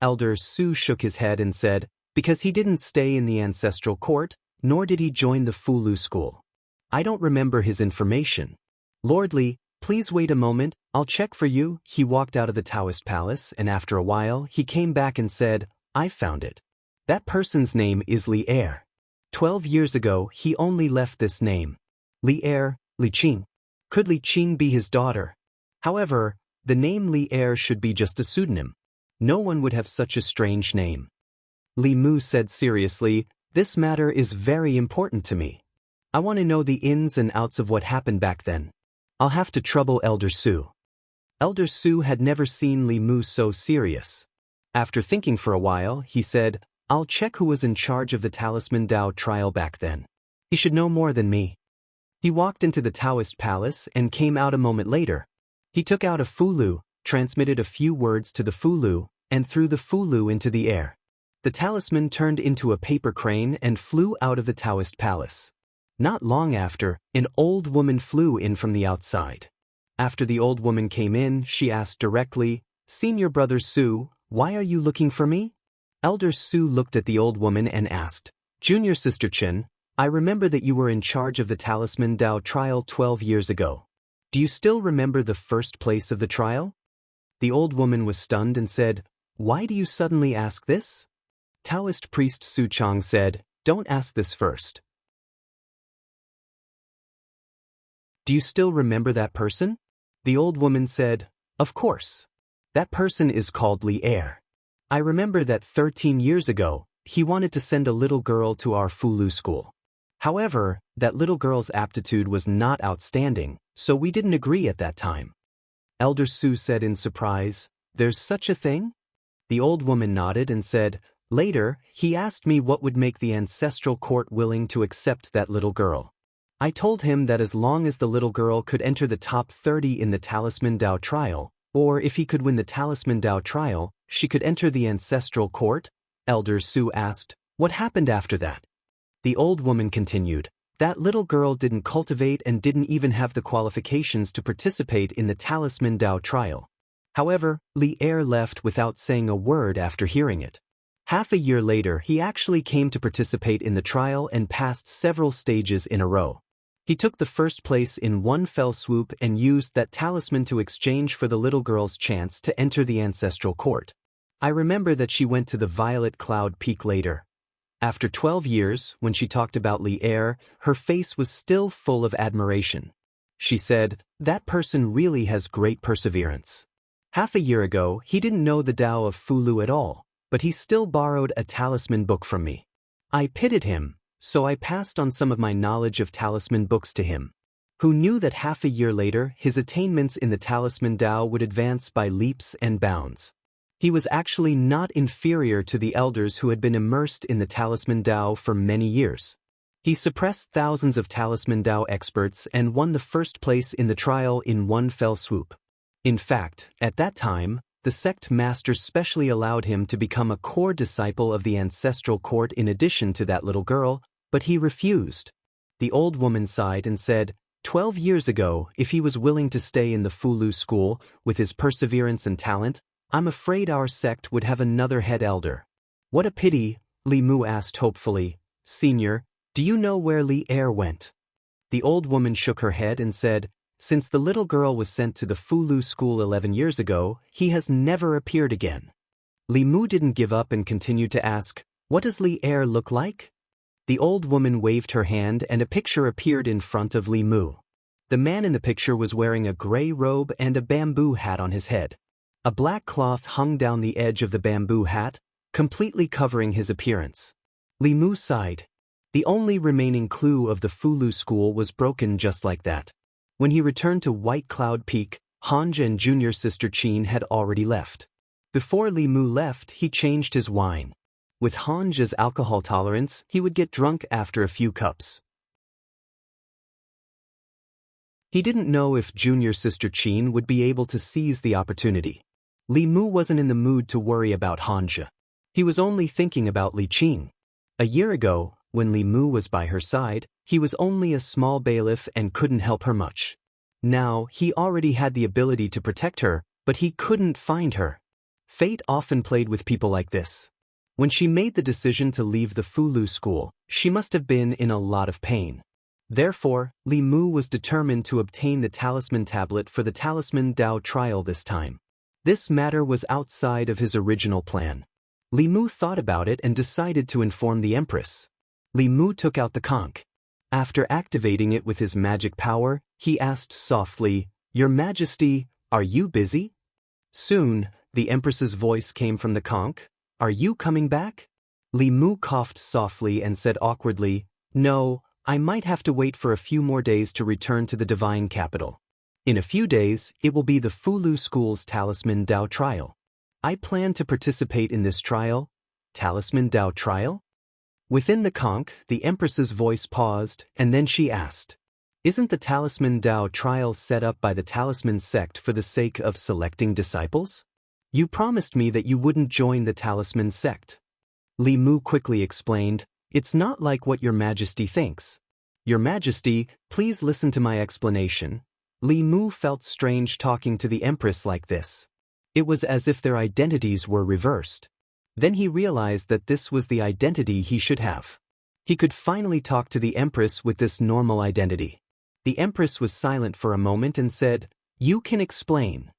Speaker 1: Elder Su shook his head and said, "Because he didn't stay in the ancestral court, nor did he join the Fulu school. I don't remember his information." "Lord Li, please wait a moment, I'll check for you." He walked out of the Taoist palace, and after a while, he came back and said, "I found it. That person's name is Li Er. 12 years ago, he only left this name. Li Er, Li Qing. Could Li Qing be his daughter? However, the name Li Er should be just a pseudonym. No one would have such a strange name." Li Mu said seriously, "This matter is very important to me. I want to know the ins and outs of what happened back then. I'll have to trouble Elder Su." Elder Su had never seen Li Mu so serious. After thinking for a while, he said, "I'll check who was in charge of the Talisman Dao trial back then. He should know more than me." He walked into the Taoist palace and came out a moment later. He took out a fulu, transmitted a few words to the fulu, and threw the fulu into the air. The talisman turned into a paper crane and flew out of the Taoist palace. Not long after, an old woman flew in from the outside. After the old woman came in, she asked directly, "Senior brother Su, why are you looking for me?" Elder Su looked at the old woman and asked, "Junior sister Chen, I remember that you were in charge of the Talisman Dao trial 12 years ago. Do you still remember the first place of the trial?" The old woman was stunned and said, "Why do you suddenly ask this?" Taoist priest Su Chang said, "Don't ask this first. Do you still remember that person?" The old woman said, "Of course. That person is called Li Er. I remember that 13 years ago, he wanted to send a little girl to our Fulu school. However, that little girl's aptitude was not outstanding, so we didn't agree at that time." Elder Su said in surprise, "There's such a thing?" The old woman nodded and said, "Later, he asked me what would make the ancestral court willing to accept that little girl. I told him that as long as the little girl could enter the top 30 in the Talisman Dao trial, or if he could win the Talisman Dao trial, she could enter the ancestral court." Elder Su asked, "What happened after that?" The old woman continued, "That little girl didn't cultivate and didn't even have the qualifications to participate in the Talisman Dao trial. However, Li Er left without saying a word after hearing it. Half a year later, he actually came to participate in the trial and passed several stages in a row. He took the first place in one fell swoop and used that talisman to exchange for the little girl's chance to enter the ancestral court. I remember that she went to the Violet Cloud Peak later. After 12 years, when she talked about Li Er, her face was still full of admiration. She said, "That person really has great perseverance. Half a year ago, he didn't know the Tao of Fulu at all, but he still borrowed a talisman book from me. I pitied him, so I passed on some of my knowledge of talisman books to him. Who knew that half a year later, his attainments in the Talisman Dao would advance by leaps and bounds. He was actually not inferior to the elders who had been immersed in the Talisman Dao for many years. He suppressed thousands of Talisman Dao experts and won the first place in the trial in one fell swoop. In fact, at that time, the sect master specially allowed him to become a core disciple of the ancestral court in addition to that little girl, but he refused." The old woman sighed and said, 12 years ago, if he was willing to stay in the Fulu school, with his perseverance and talent, I'm afraid our sect would have another head elder." "What a pity," Li Mu asked hopefully. "Senior, do you know where Li Er went?" The old woman shook her head and said, "Since the little girl was sent to the Fulu school 11 years ago, he has never appeared again." Li Mu didn't give up and continued to ask, "What does Li Er look like?" The old woman waved her hand and a picture appeared in front of Li Mu. The man in the picture was wearing a gray robe and a bamboo hat on his head. A black cloth hung down the edge of the bamboo hat, completely covering his appearance. Li Mu sighed. The only remaining clue of the Fulu school was broken just like that. When he returned to White Cloud Peak, Hanja and junior sister Qin had already left. Before Li Mu left, he changed his wine. With Hanja's alcohol tolerance, he would get drunk after a few cups. He didn't know if junior sister Qin would be able to seize the opportunity. Li Mu wasn't in the mood to worry about Hanja. He was only thinking about Li Qin. A year ago, when Li Mu was by her side, he was only a small bailiff and couldn't help her much. Now, he already had the ability to protect her, but he couldn't find her. Fate often played with people like this. When she made the decision to leave the Fulu school, she must have been in a lot of pain. Therefore, Li Mu was determined to obtain the talisman tablet for the Talisman Dao trial this time. This matter was outside of his original plan. Li Mu thought about it and decided to inform the Empress. Li Mu took out the conch. After activating it with his magic power, he asked softly, "Your Majesty, are you busy?" Soon, the Empress's voice came from the conch. "Are you coming back?" Li Mu coughed softly and said awkwardly, "No, I might have to wait for a few more days to return to the divine capital. In a few days, it will be the Fulu school's Talisman Dao trial. I plan to participate in this trial." "Talisman Dao trial?" Within the conch, the Empress's voice paused, and then she asked, Isn't the Talisman Dao trial set up by the Talisman sect for the sake of selecting disciples? You promised me that you wouldn't join the Talisman sect. Li Mu quickly explained, it's not like what your majesty thinks. Your majesty, please listen to my explanation. Li Mu felt strange talking to the empress like this. It was as if their identities were reversed. Then he realized that this was the identity he should have. He could finally talk to the empress with this normal identity. The empress was silent for a moment and said, "You can explain."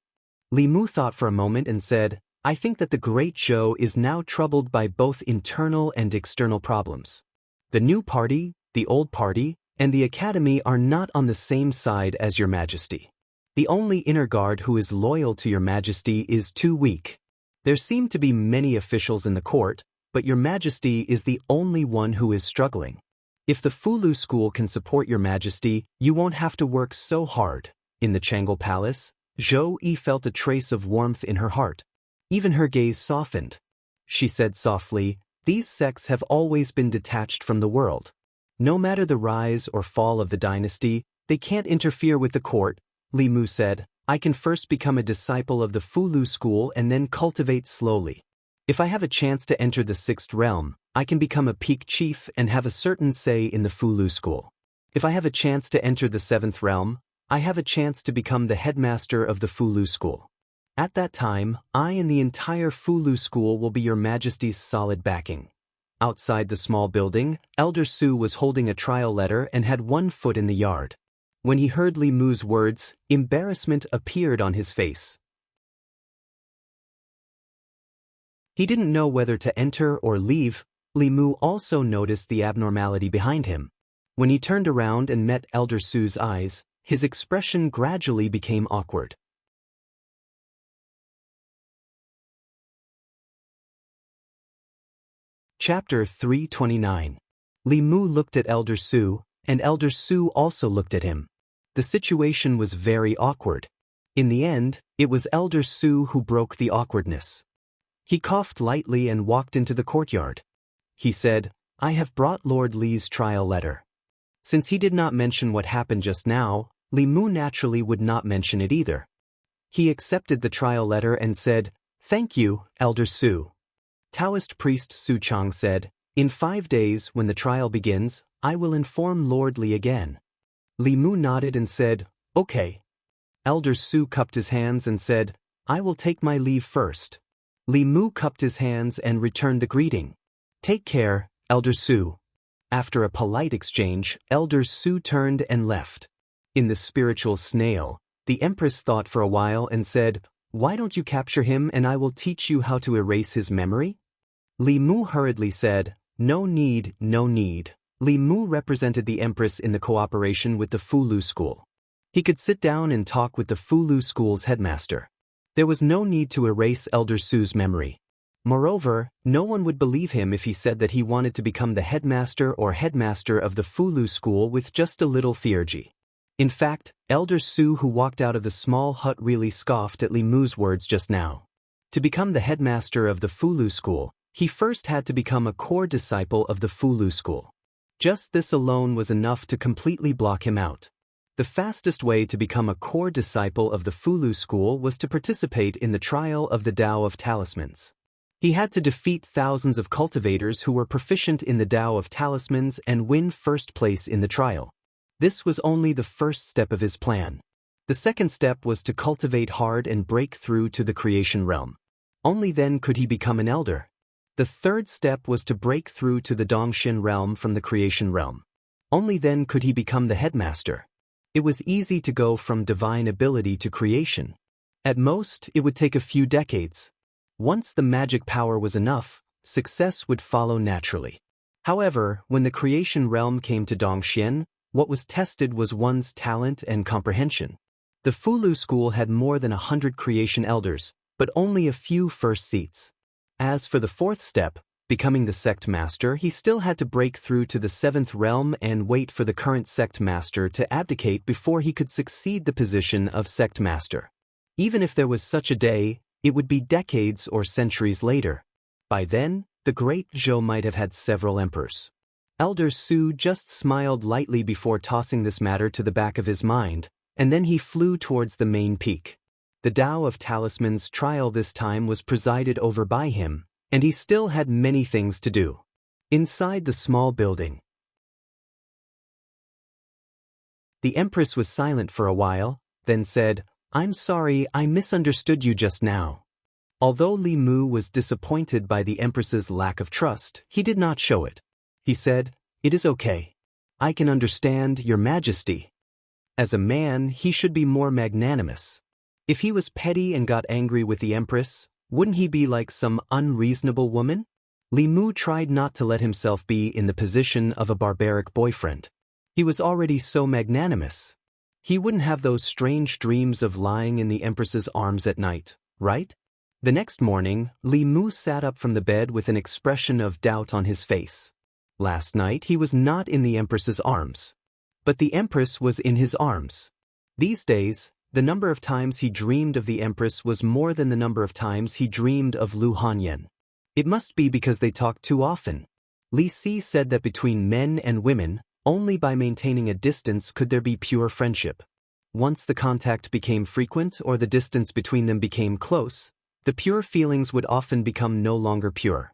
Speaker 1: Li Mu thought for a moment and said, "I think that the Great Zhou is now troubled by both internal and external problems. The new party, the old party, and the academy are not on the same side as your majesty. The only inner guard who is loyal to your majesty is too weak. There seem to be many officials in the court, but your majesty is the only one who is struggling. If the Fulu school can support your majesty, you won't have to work so hard." In the Changle Palace, Zhou Yi felt a trace of warmth in her heart. Even her gaze softened. She said softly, "These sects have always been detached from the world. No matter the rise or fall of the dynasty, they can't interfere with the court." Li Mu said, "I can first become a disciple of the Fulu school and then cultivate slowly. If I have a chance to enter the sixth realm, I can become a peak chief and have a certain say in the Fulu school. If I have a chance to enter the seventh realm, I have a chance to become the headmaster of the Fulu school. At that time, I and the entire Fulu school will be your majesty's solid backing." Outside the small building, Elder Su was holding a trial letter and had one foot in the yard. When he heard Li Mu's words, embarrassment appeared on his face. He didn't know whether to enter or leave. Li Mu also noticed the abnormality behind him. When he turned around and met Elder Su's eyes, his expression gradually became awkward. Chapter 329. Li Mu looked at Elder Su, and Elder Su also looked at him. The situation was very awkward. In the end, it was Elder Su who broke the awkwardness. He coughed lightly and walked into the courtyard. He said, "I have brought Lord Li's trial letter." Since he did not mention what happened just now, Li Mu naturally would not mention it either. He accepted the trial letter and said, "Thank you, Elder Su." Taoist priest Su Chang said, "In 5 days, when the trial begins, I will inform Lord Li again." Li Mu nodded and said, "Okay." Elder Su cupped his hands and said, "I will take my leave first." Li Mu cupped his hands and returned the greeting. "Take care, Elder Su." After a polite exchange, Elder Su turned and left. In the spiritual snail, the Empress thought for a while and said, "Why don't you capture him and I will teach you how to erase his memory?" Li Mu hurriedly said, "No need, no need." Li Mu represented the Empress in the cooperation with the Fulu school. He could sit down and talk with the Fulu school's headmaster. There was no need to erase Elder Su's memory. Moreover, no one would believe him if he said that he wanted to become the headmaster of the Fulu school with just a little theurgy. In fact, Elder Su, who walked out of the small hut, really scoffed at Li Mu's words just now. To become the headmaster of the Fulu school, he first had to become a core disciple of the Fulu school. Just this alone was enough to completely block him out. The fastest way to become a core disciple of the Fulu school was to participate in the trial of the Tao of Talismans. He had to defeat thousands of cultivators who were proficient in the Tao of Talismans and win first place in the trial. This was only the first step of his plan. The second step was to cultivate hard and break through to the creation realm. Only then could he become an elder. The third step was to break through to the Dongxin realm from the creation realm. Only then could he become the headmaster. It was easy to go from divine ability to creation. At most, it would take a few decades. Once the magic power was enough, success would follow naturally. However, when the creation realm came to Dongxian, what was tested was one's talent and comprehension. The Fulu school had more than 100 creation elders, but only a few first seats. As for the fourth step, becoming the sect master, he still had to break through to the seventh realm and wait for the current sect master to abdicate before he could succeed the position of sect master. Even if there was such a day, it would be decades or centuries later. By then, the Great Zhou might have had several emperors. Elder Su just smiled lightly before tossing this matter to the back of his mind, and then he flew towards the main peak. The Tao of Talismans trial this time was presided over by him, and he still had many things to do. Inside the small building, the Empress was silent for a while, then said, "I'm sorry, I misunderstood you just now." Although Li Mu was disappointed by the Empress's lack of trust, he did not show it. He said, "It is okay. I can understand, Your Majesty." As a man, he should be more magnanimous. If he was petty and got angry with the Empress, wouldn't he be like some unreasonable woman? Li Mu tried not to let himself be in the position of a barbaric boyfriend. He was already so magnanimous. He wouldn't have those strange dreams of lying in the Empress's arms at night, right? The next morning, Li Mu sat up from the bed with an expression of doubt on his face. Last night he was not in the Empress's arms. But the Empress was in his arms. These days, the number of times he dreamed of the Empress was more than the number of times he dreamed of Lu Hanyan. It must be because they talked too often. Li Si said that between men and women, only by maintaining a distance could there be pure friendship. Once the contact became frequent or the distance between them became close, the pure feelings would often become no longer pure.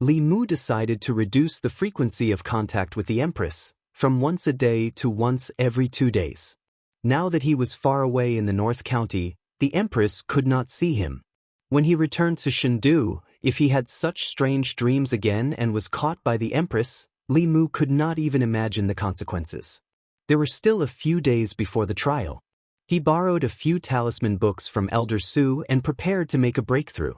Speaker 1: Li Mu decided to reduce the frequency of contact with the Empress, from once a day to once every 2 days. Now that he was far away in the North County, the Empress could not see him. When he returned to Chengdu, if he had such strange dreams again and was caught by the Empress, Li Mu could not even imagine the consequences. There were still a few days before the trial. He borrowed a few talisman books from Elder Su and prepared to make a breakthrough.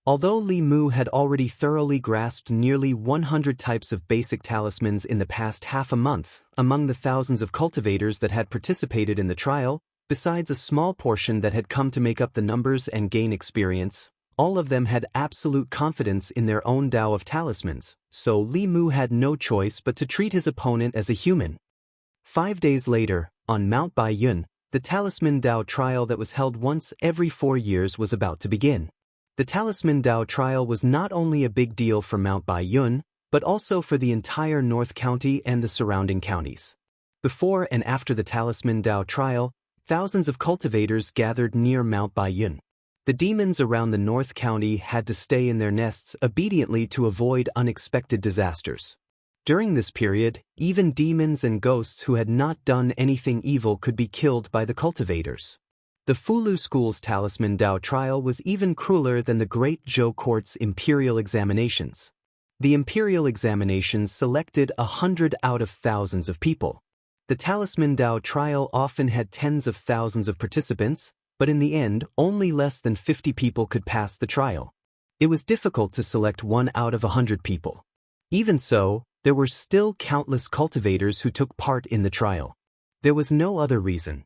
Speaker 1: Although Li Mu had already thoroughly grasped nearly 100 types of basic talismans in the past half a month, among the thousands of cultivators that had participated in the trial, besides a small portion that had come to make up the numbers and gain experience, all of them had absolute confidence in their own Tao of Talismans, so Li Mu had no choice but to treat his opponent as a human. 5 days later, on Mount Baiyun, the Talisman Tao trial that was held once every 4 years was about to begin. The Talisman Tao trial was not only a big deal for Mount Baiyun, but also for the entire North County and the surrounding counties. Before and after the Talisman Tao trial, thousands of cultivators gathered near Mount Baiyun. The demons around the North County had to stay in their nests obediently to avoid unexpected disasters. During this period, even demons and ghosts who had not done anything evil could be killed by the cultivators. The Fulu School's Talisman Tao trial was even crueler than the Great Zhou Court's imperial examinations. The imperial examinations selected 100 out of thousands of people. The Talisman Tao trial often had tens of thousands of participants, but in the end, only less than 50 people could pass the trial. It was difficult to select 1 out of 100 people. Even so, there were still countless cultivators who took part in the trial. There was no other reason.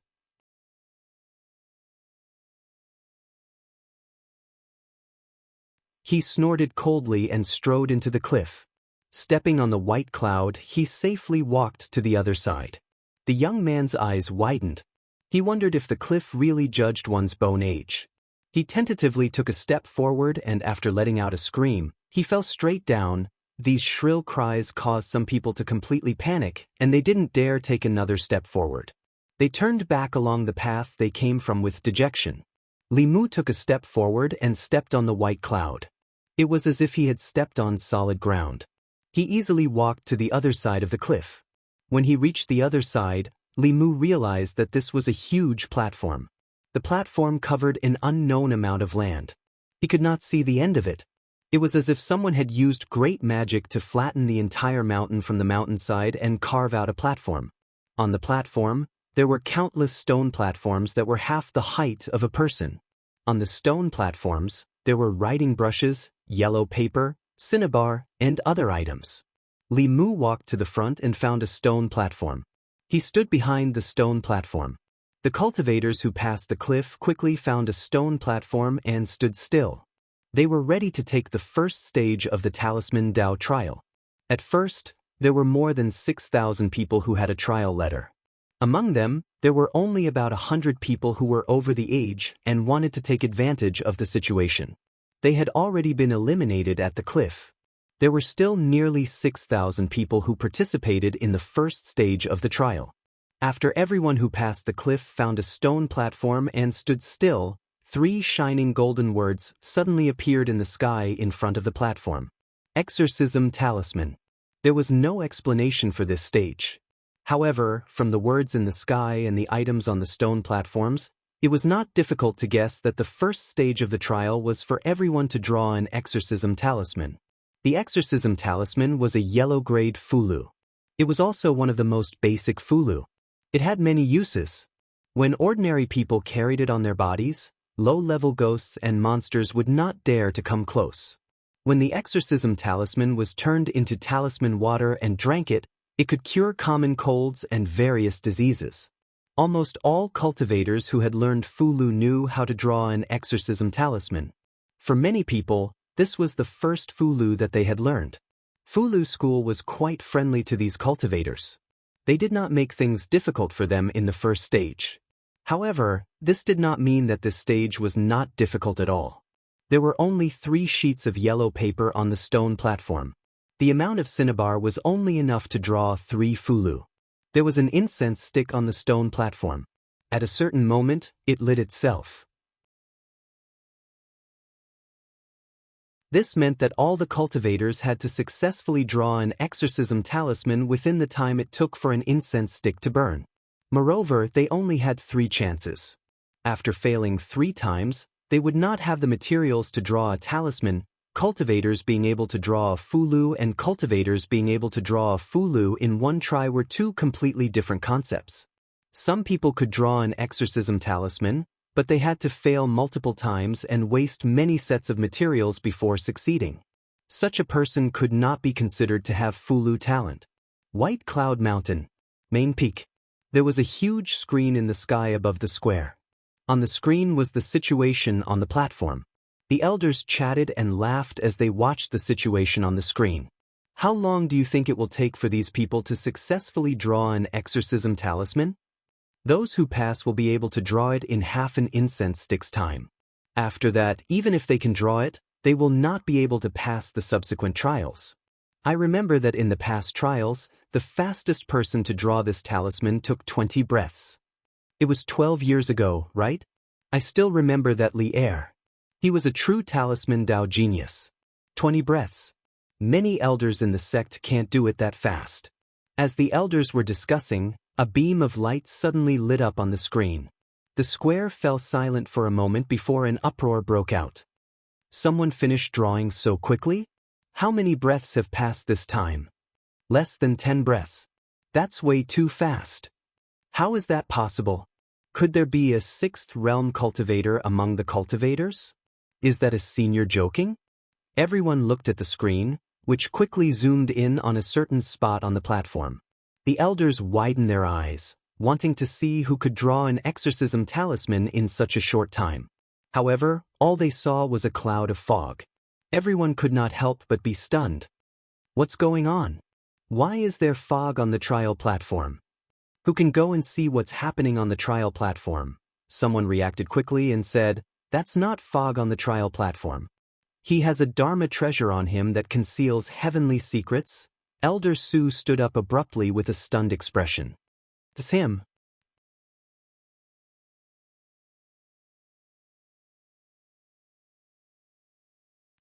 Speaker 1: He snorted coldly and strode into the cliff. Stepping on the white cloud, he safely walked to the other side. The young man's eyes widened. He wondered if the cliff really judged one's bone age. He tentatively took a step forward and after letting out a scream, he fell straight down. These shrill cries caused some people to completely panic, and they didn't dare take another step forward. They turned back along the path they came from with dejection. Li Mu took a step forward and stepped on the white cloud. It was as if he had stepped on solid ground. He easily walked to the other side of the cliff. When he reached the other side, Li Mu realized that this was a huge platform. The platform covered an unknown amount of land. He could not see the end of it. It was as if someone had used great magic to flatten the entire mountain from the mountainside and carve out a platform. On the platform, there were countless stone platforms that were half the height of a person. On the stone platforms, there were writing brushes, yellow paper, cinnabar, and other items. Li Mu walked to the front and found a stone platform. He stood behind the stone platform. The cultivators who passed the cliff quickly found a stone platform and stood still. They were ready to take the first stage of the Talisman Tao trial. At first, there were more than 6,000 people who had a trial letter. Among them, there were only about 100 people who were over the age and wanted to take advantage of the situation. They had already been eliminated at the cliff. There were still nearly 6,000 people who participated in the first stage of the trial. After everyone who passed the cliff found a stone platform and stood still, 3 shining golden words suddenly appeared in the sky in front of the platform. Exorcism Talisman. There was no explanation for this stage. However, from the words in the sky and the items on the stone platforms, it was not difficult to guess that the first stage of the trial was for everyone to draw an exorcism talisman. The exorcism talisman was a yellow-grade fulu. It was also one of the most basic fulu. It had many uses. When ordinary people carried it on their bodies, low-level ghosts and monsters would not dare to come close. When the exorcism talisman was turned into talisman water and drank it could cure common colds and various diseases. Almost all cultivators who had learned fulu knew how to draw an exorcism talisman. For many people, this was the first fulu that they had learned. Fulu school was quite friendly to these cultivators. They did not make things difficult for them in the first stage. However, this did not mean that this stage was not difficult at all. There were only 3 sheets of yellow paper on the stone platform. The amount of cinnabar was only enough to draw 3 fulu. There was an incense stick on the stone platform. At a certain moment, it lit itself. This meant that all the cultivators had to successfully draw an exorcism talisman within the time it took for an incense stick to burn. Moreover, they only had 3 chances. After failing 3 times, they would not have the materials to draw a talisman, cultivators being able to draw a fulu and cultivators being able to draw a fulu in one try were 2 completely different concepts. Some people could draw an exorcism talisman, but they had to fail multiple times and waste many sets of materials before succeeding. Such a person could not be considered to have fulu talent. White Cloud Mountain. Main peak. There was a huge screen in the sky above the square. On the screen was the situation on the platform. The elders chatted and laughed as they watched the situation on the screen. How long do you think it will take for these people to successfully draw an exorcism talisman? Those who pass will be able to draw it in half an incense stick's time. After that, even if they can draw it, they will not be able to pass the subsequent trials. I remember that in the past trials, the fastest person to draw this talisman took 20 breaths. It was 12 years ago, right? I still remember that Li'er. He was a true talisman Dao genius. 20 breaths. Many elders in the sect can't do it that fast. As the elders were discussing, a beam of light suddenly lit up on the screen. The square fell silent for a moment before an uproar broke out. Someone finished drawing so quickly? How many breaths have passed this time? Less than 10 breaths. That's way too fast. How is that possible? Could there be a 6th realm cultivator among the cultivators? Is that a senior joking? Everyone looked at the screen, which quickly zoomed in on a certain spot on the platform. The elders widened their eyes, wanting to see who could draw an exorcism talisman in such a short time. However, all they saw was a cloud of fog. Everyone could not help but be stunned. What's going on? Why is there fog on the trial platform? Who can go and see what's happening on the trial platform? Someone reacted quickly and said, "That's not fog on the trial platform. He has a Dharma treasure on him that conceals heavenly secrets." Elder Su stood up abruptly with a stunned expression. "It's him."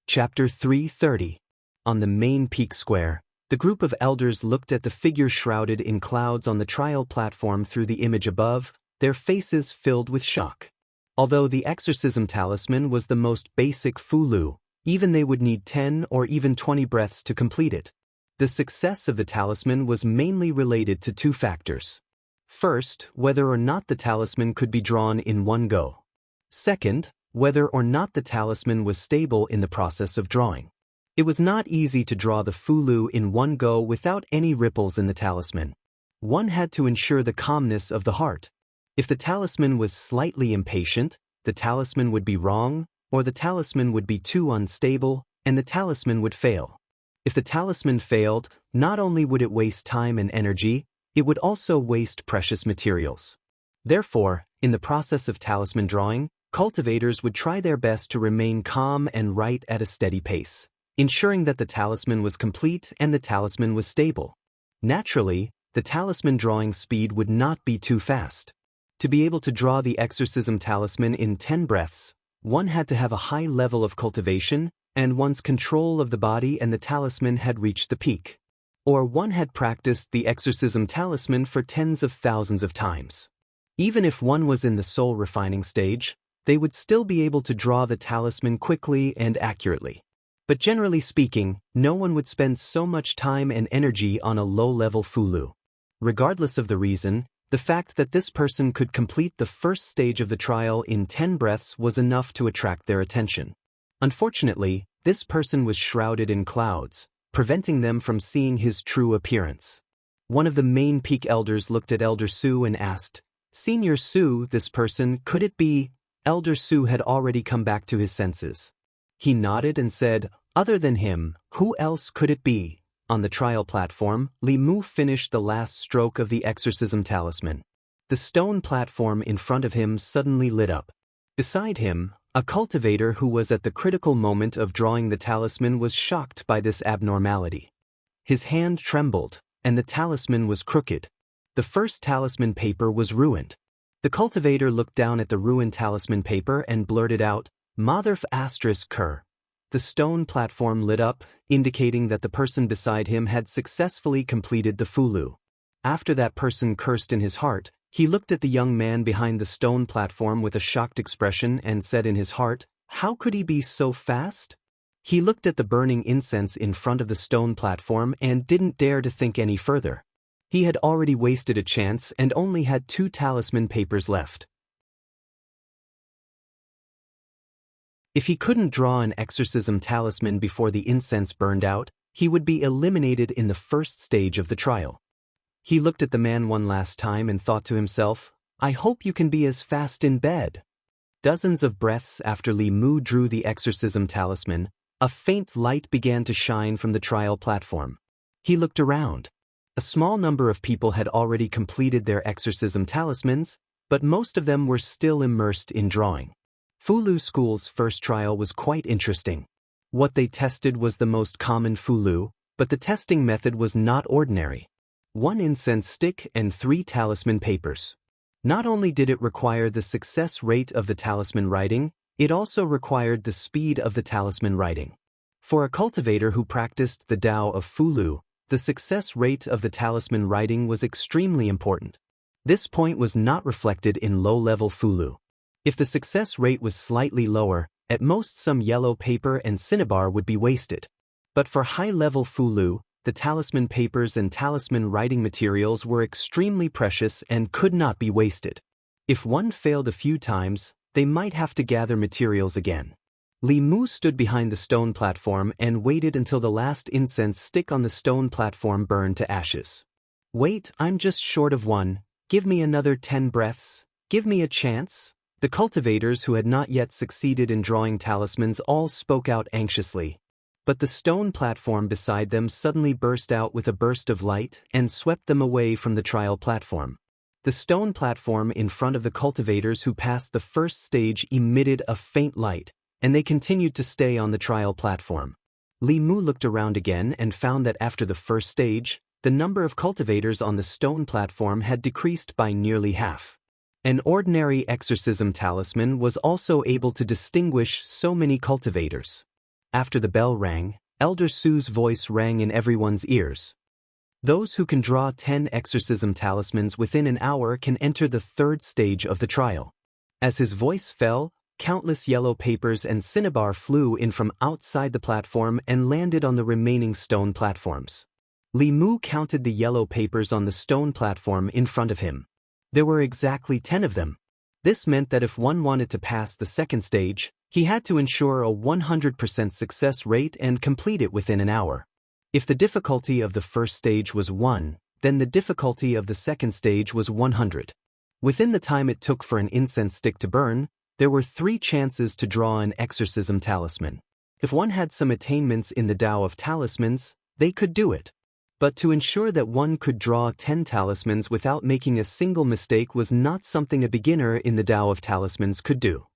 Speaker 1: Chapter 330. On the main peak square, the group of elders looked at the figure shrouded in clouds on the trial platform through the image above, their faces filled with shock. Although the exorcism talisman was the most basic fulu, even they would need 10 or even 20 breaths to complete it. The success of the talisman was mainly related to 2 factors. First, whether or not the talisman could be drawn in one go. Second, whether or not the talisman was stable in the process of drawing. It was not easy to draw the fulu in one go without any ripples in the talisman. One had to ensure the calmness of the heart. If the talisman was slightly impatient, the talisman would be wrong, or the talisman would be too unstable, and the talisman would fail. If the talisman failed, not only would it waste time and energy, it would also waste precious materials. Therefore, in the process of talisman drawing, cultivators would try their best to remain calm and write at a steady pace. ensuring that the talisman was complete and the talisman was stable. Naturally, the talisman drawing speed would not be too fast. To be able to draw the exorcism talisman in 10 breaths, one had to have a high level of cultivation, and one's control of the body and the talisman had reached the peak. Or one had practiced the exorcism talisman for tens of thousands of times. Even if one was in the soul refining stage, they would still be able to draw the talisman quickly and accurately. But generally speaking, no one would spend so much time and energy on a low-level fulu. Regardless of the reason, the fact that this person could complete the first stage of the trial in 10 breaths was enough to attract their attention. Unfortunately, this person was shrouded in clouds, preventing them from seeing his true appearance. One of the main peak elders looked at Elder Su and asked, "Senior Su, this person, could it be?" Elder Su had already come back to his senses. He nodded and said, "Other than him, who else could it be?" On the trial platform, Li Mu finished the last stroke of the exorcism talisman. The stone platform in front of him suddenly lit up. Beside him, a cultivator who was at the critical moment of drawing the talisman was shocked by this abnormality. His hand trembled, and the talisman was crooked. The first talisman paper was ruined. The cultivator looked down at the ruined talisman paper and blurted out, "Motherf asterisk cur." The stone platform lit up, indicating that the person beside him had successfully completed the fulu. After that person cursed in his heart, he looked at the young man behind the stone platform with a shocked expression and said in his heart, "How could he be so fast?" He looked at the burning incense in front of the stone platform and didn't dare to think any further. He had already wasted a chance and only had 2 talisman papers left. If he couldn't draw an exorcism talisman before the incense burned out, he would be eliminated in the first stage of the trial. He looked at the man one last time and thought to himself, "I hope you can be as fast in bed." Dozens of breaths after Li Mu drew the exorcism talisman, a faint light began to shine from the trial platform. He looked around. A small number of people had already completed their exorcism talismans, but most of them were still immersed in drawing. Fulu School's first trial was quite interesting. What they tested was the most common fulu, but the testing method was not ordinary. 1 incense stick and 3 talisman papers. Not only did it require the success rate of the talisman writing, it also required the speed of the talisman writing. For a cultivator who practiced the Tao of Fulu, the success rate of the talisman writing was extremely important. This point was not reflected in low-level Fulu. If the success rate was slightly lower, at most some yellow paper and cinnabar would be wasted. But for high-level Fulu, the talisman papers and talisman writing materials were extremely precious and could not be wasted. If one failed a few times, they might have to gather materials again. Li Mu stood behind the stone platform and waited until the last incense stick on the stone platform burned to ashes. "Wait, I'm just short of 1. Give me another 10 breaths. Give me a chance." The cultivators who had not yet succeeded in drawing talismans all spoke out anxiously. But the stone platform beside them suddenly burst out with a burst of light and swept them away from the trial platform. The stone platform in front of the cultivators who passed the first stage emitted a faint light, and they continued to stay on the trial platform. Li Mu looked around again and found that after the first stage, the number of cultivators on the stone platform had decreased by nearly half. An ordinary exorcism talisman was also able to distinguish so many cultivators. After the bell rang, Elder Su's voice rang in everyone's ears. Those who can draw 10 exorcism talismans within an hour can enter the 3rd stage of the trial. As his voice fell, countless yellow papers and cinnabar flew in from outside the platform and landed on the remaining stone platforms. Li Mu counted the yellow papers on the stone platform in front of him. There were exactly 10 of them. This meant that if one wanted to pass the 2nd stage, he had to ensure a 100% success rate and complete it within an hour. If the difficulty of the first stage was 1, then the difficulty of the second stage was 100. Within the time it took for an incense stick to burn, there were 3 chances to draw an exorcism talisman. If one had some attainments in the Tao of talismans, they could do it. But to ensure that one could draw 10 talismans without making a single mistake was not something a beginner in the Tao of talismans could do.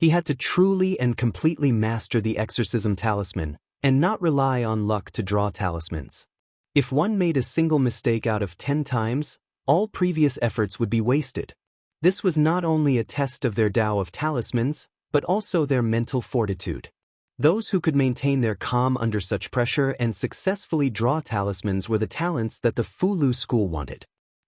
Speaker 1: He had to truly and completely master the exorcism talisman, and not rely on luck to draw talismans. If one made a single mistake out of 10 times, all previous efforts would be wasted. This was not only a test of their Tao of talismans, but also their mental fortitude. Those who could maintain their calm under such pressure and successfully draw talismans were the talents that the Fulu school wanted.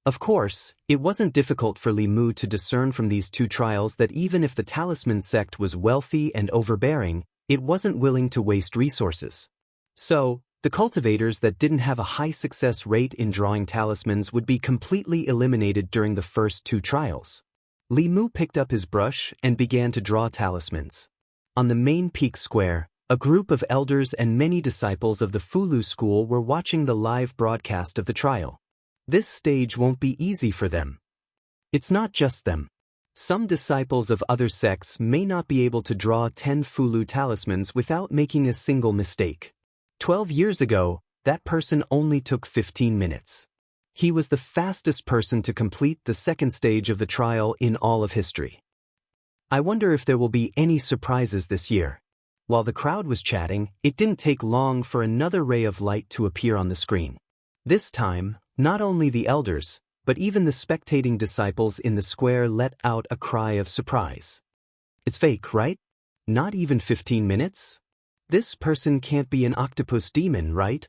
Speaker 1: Of course, it wasn't difficult for Li Mu to discern from these two trials that even if the talisman sect was wealthy and overbearing, it wasn't willing to waste resources. So, the cultivators that didn't have a high success rate in drawing talismans would be completely eliminated during the first two trials. Li Mu picked up his brush and began to draw talismans. On the main peak square, a group of elders and many disciples of the Fulu school were watching the live broadcast of the trial. This stage won't be easy for them. It's not just them. Some disciples of other sects may not be able to draw 10 Fulu talismans without making a single mistake. 12 years ago, that person only took 15 minutes. He was the fastest person to complete the second stage of the trial in all of history. I wonder if there will be any surprises this year. While the crowd was chatting, it didn't take long for another ray of light to appear on the screen. This time, not only the elders, but even the spectating disciples in the square let out a cry of surprise. It's fake, right? Not even 15 minutes? This person can't be an octopus demon, right?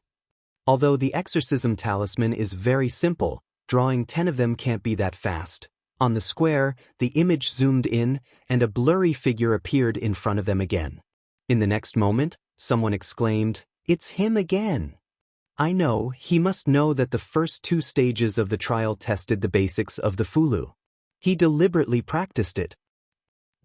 Speaker 1: Although the exorcism talisman is very simple, drawing 10 of them can't be that fast. On the square, the image zoomed in, and a blurry figure appeared in front of them again. In the next moment, someone exclaimed, "It's him again!" I know, he must know that the first two stages of the trial tested the basics of the Fulu. He deliberately practiced it.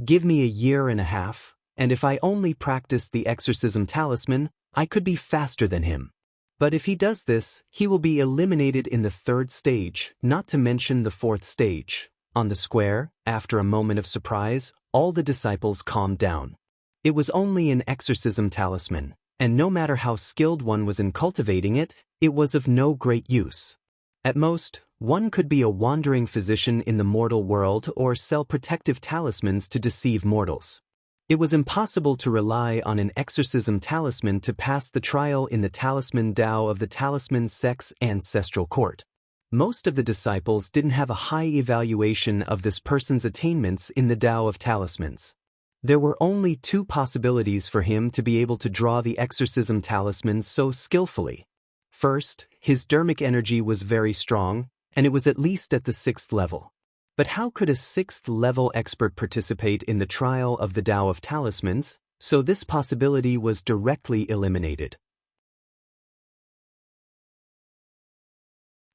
Speaker 1: Give me a year and a half, and if I only practiced the exorcism talisman, I could be faster than him. But if he does this, he will be eliminated in the third stage, not to mention the fourth stage. On the square, after a moment of surprise, all the disciples calmed down. It was only an exorcism talisman, and no matter how skilled one was in cultivating it, it was of no great use. At most, one could be a wandering physician in the mortal world or sell protective talismans to deceive mortals. It was impossible to rely on an exorcism talisman to pass the trial in the talisman Tao of the talisman sect's ancestral court. Most of the disciples didn't have a high evaluation of this person's attainments in the Tao of talismans. There were only two possibilities for him to be able to draw the exorcism talisman so skillfully. First, his dermic energy was very strong, and it was at least at the 6th level. But how could a 6th-level expert participate in the trial of the Tao of talismans? So this possibility was directly eliminated.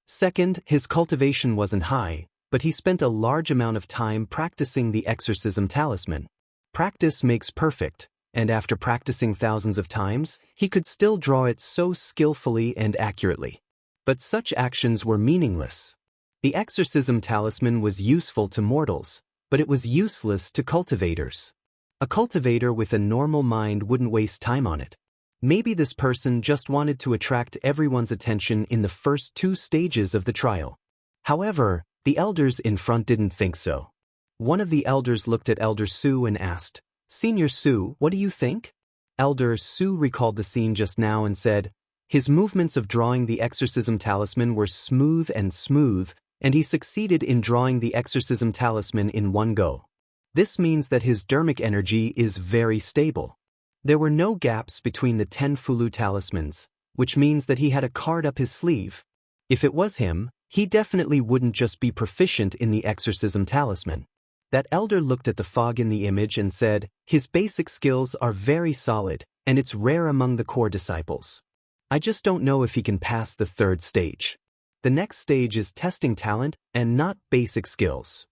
Speaker 1: Second, his cultivation wasn't high, but he spent a large amount of time practicing the exorcism talisman. Practice makes perfect, and after practicing thousands of times, he could still draw it so skillfully and accurately. But such actions were meaningless. The exorcism talisman was useful to mortals, but it was useless to cultivators. A cultivator with a normal mind wouldn't waste time on it. Maybe this person just wanted to attract everyone's attention in the first two stages of the trial. However, the elders in front didn't think so. One of the elders looked at Elder Su and asked, "Senior Su, what do you think?" Elder Su recalled the scene just now and said, "His movements of drawing the exorcism talisman were smooth, and he succeeded in drawing the exorcism talisman in one go. This means that his dermic energy is very stable. There were no gaps between the 10 Fulu talismans, which means that he had a card up his sleeve. If it was him, he definitely wouldn't just be proficient in the exorcism talisman." That elder looked at the fog in the image and said, "His basic skills are very solid, and it's rare among the core disciples. I just don't know if he can pass the third stage. The next stage is testing talent and not basic skills."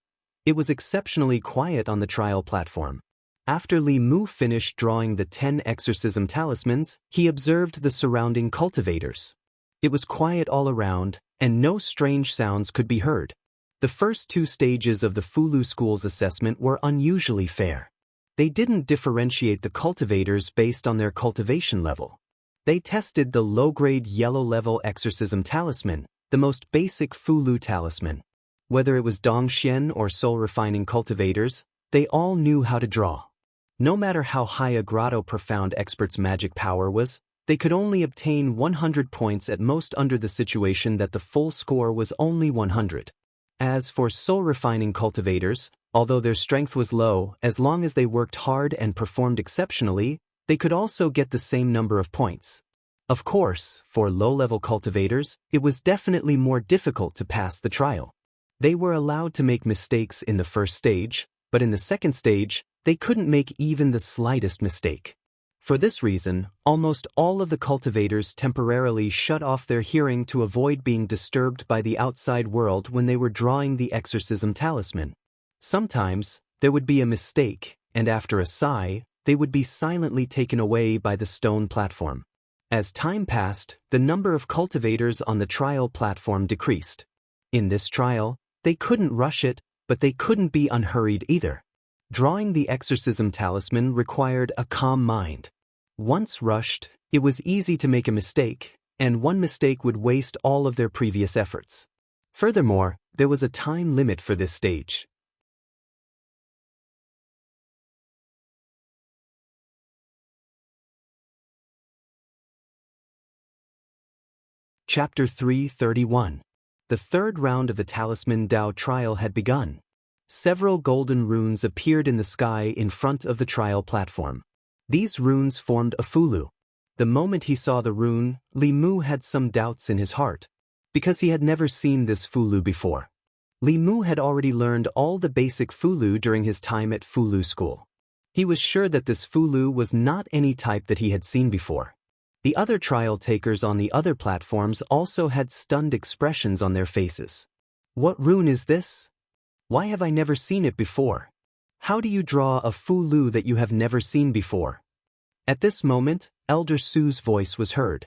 Speaker 1: It was exceptionally quiet on the trial platform. After Li Mu finished drawing the 10 exorcism talismans, he observed the surrounding cultivators. It was quiet all around, and no strange sounds could be heard. The first two stages of the Fulu school's assessment were unusually fair. They didn't differentiate the cultivators based on their cultivation level. They tested the low-grade yellow-level exorcism talisman, the most basic Fulu talisman. Whether it was Dongxian or soul-refining cultivators, they all knew how to draw. No matter how high a grotto profound expert's magic power was, they could only obtain 100 points at most under the situation that the full score was only 100. As for soul-refining cultivators, although their strength was low, as long as they worked hard and performed exceptionally, they could also get the same number of points. Of course, for low-level cultivators, it was definitely more difficult to pass the trial. They were allowed to make mistakes in the first stage, but in the second stage, they couldn't make even the slightest mistake. For this reason, almost all of the cultivators temporarily shut off their hearing to avoid being disturbed by the outside world when they were drawing the exorcism talisman. Sometimes, there would be a mistake, and after a sigh, they would be silently taken away by the stone platform. As time passed, the number of cultivators on the trial platform decreased. In this trial, they couldn't rush it, but they couldn't be unhurried either. Drawing the exorcism talisman required a calm mind. Once rushed, it was easy to make a mistake, and one mistake would waste all of their previous efforts. Furthermore, there was a time limit for this stage. Chapter 331. The third round of the Talisman Dao trial had begun. Several golden runes appeared in the sky in front of the trial platform. These runes formed a fulu. The moment he saw the rune, Li Mu had some doubts in his heart, because he had never seen this fulu before. Li Mu had already learned all the basic fulu during his time at fulu school. He was sure that this fulu was not any type that he had seen before. The other trial takers on the other platforms also had stunned expressions on their faces. What rune is this? Why have I never seen it before? How do you draw a fulu that you have never seen before? At this moment, Elder Su's voice was heard.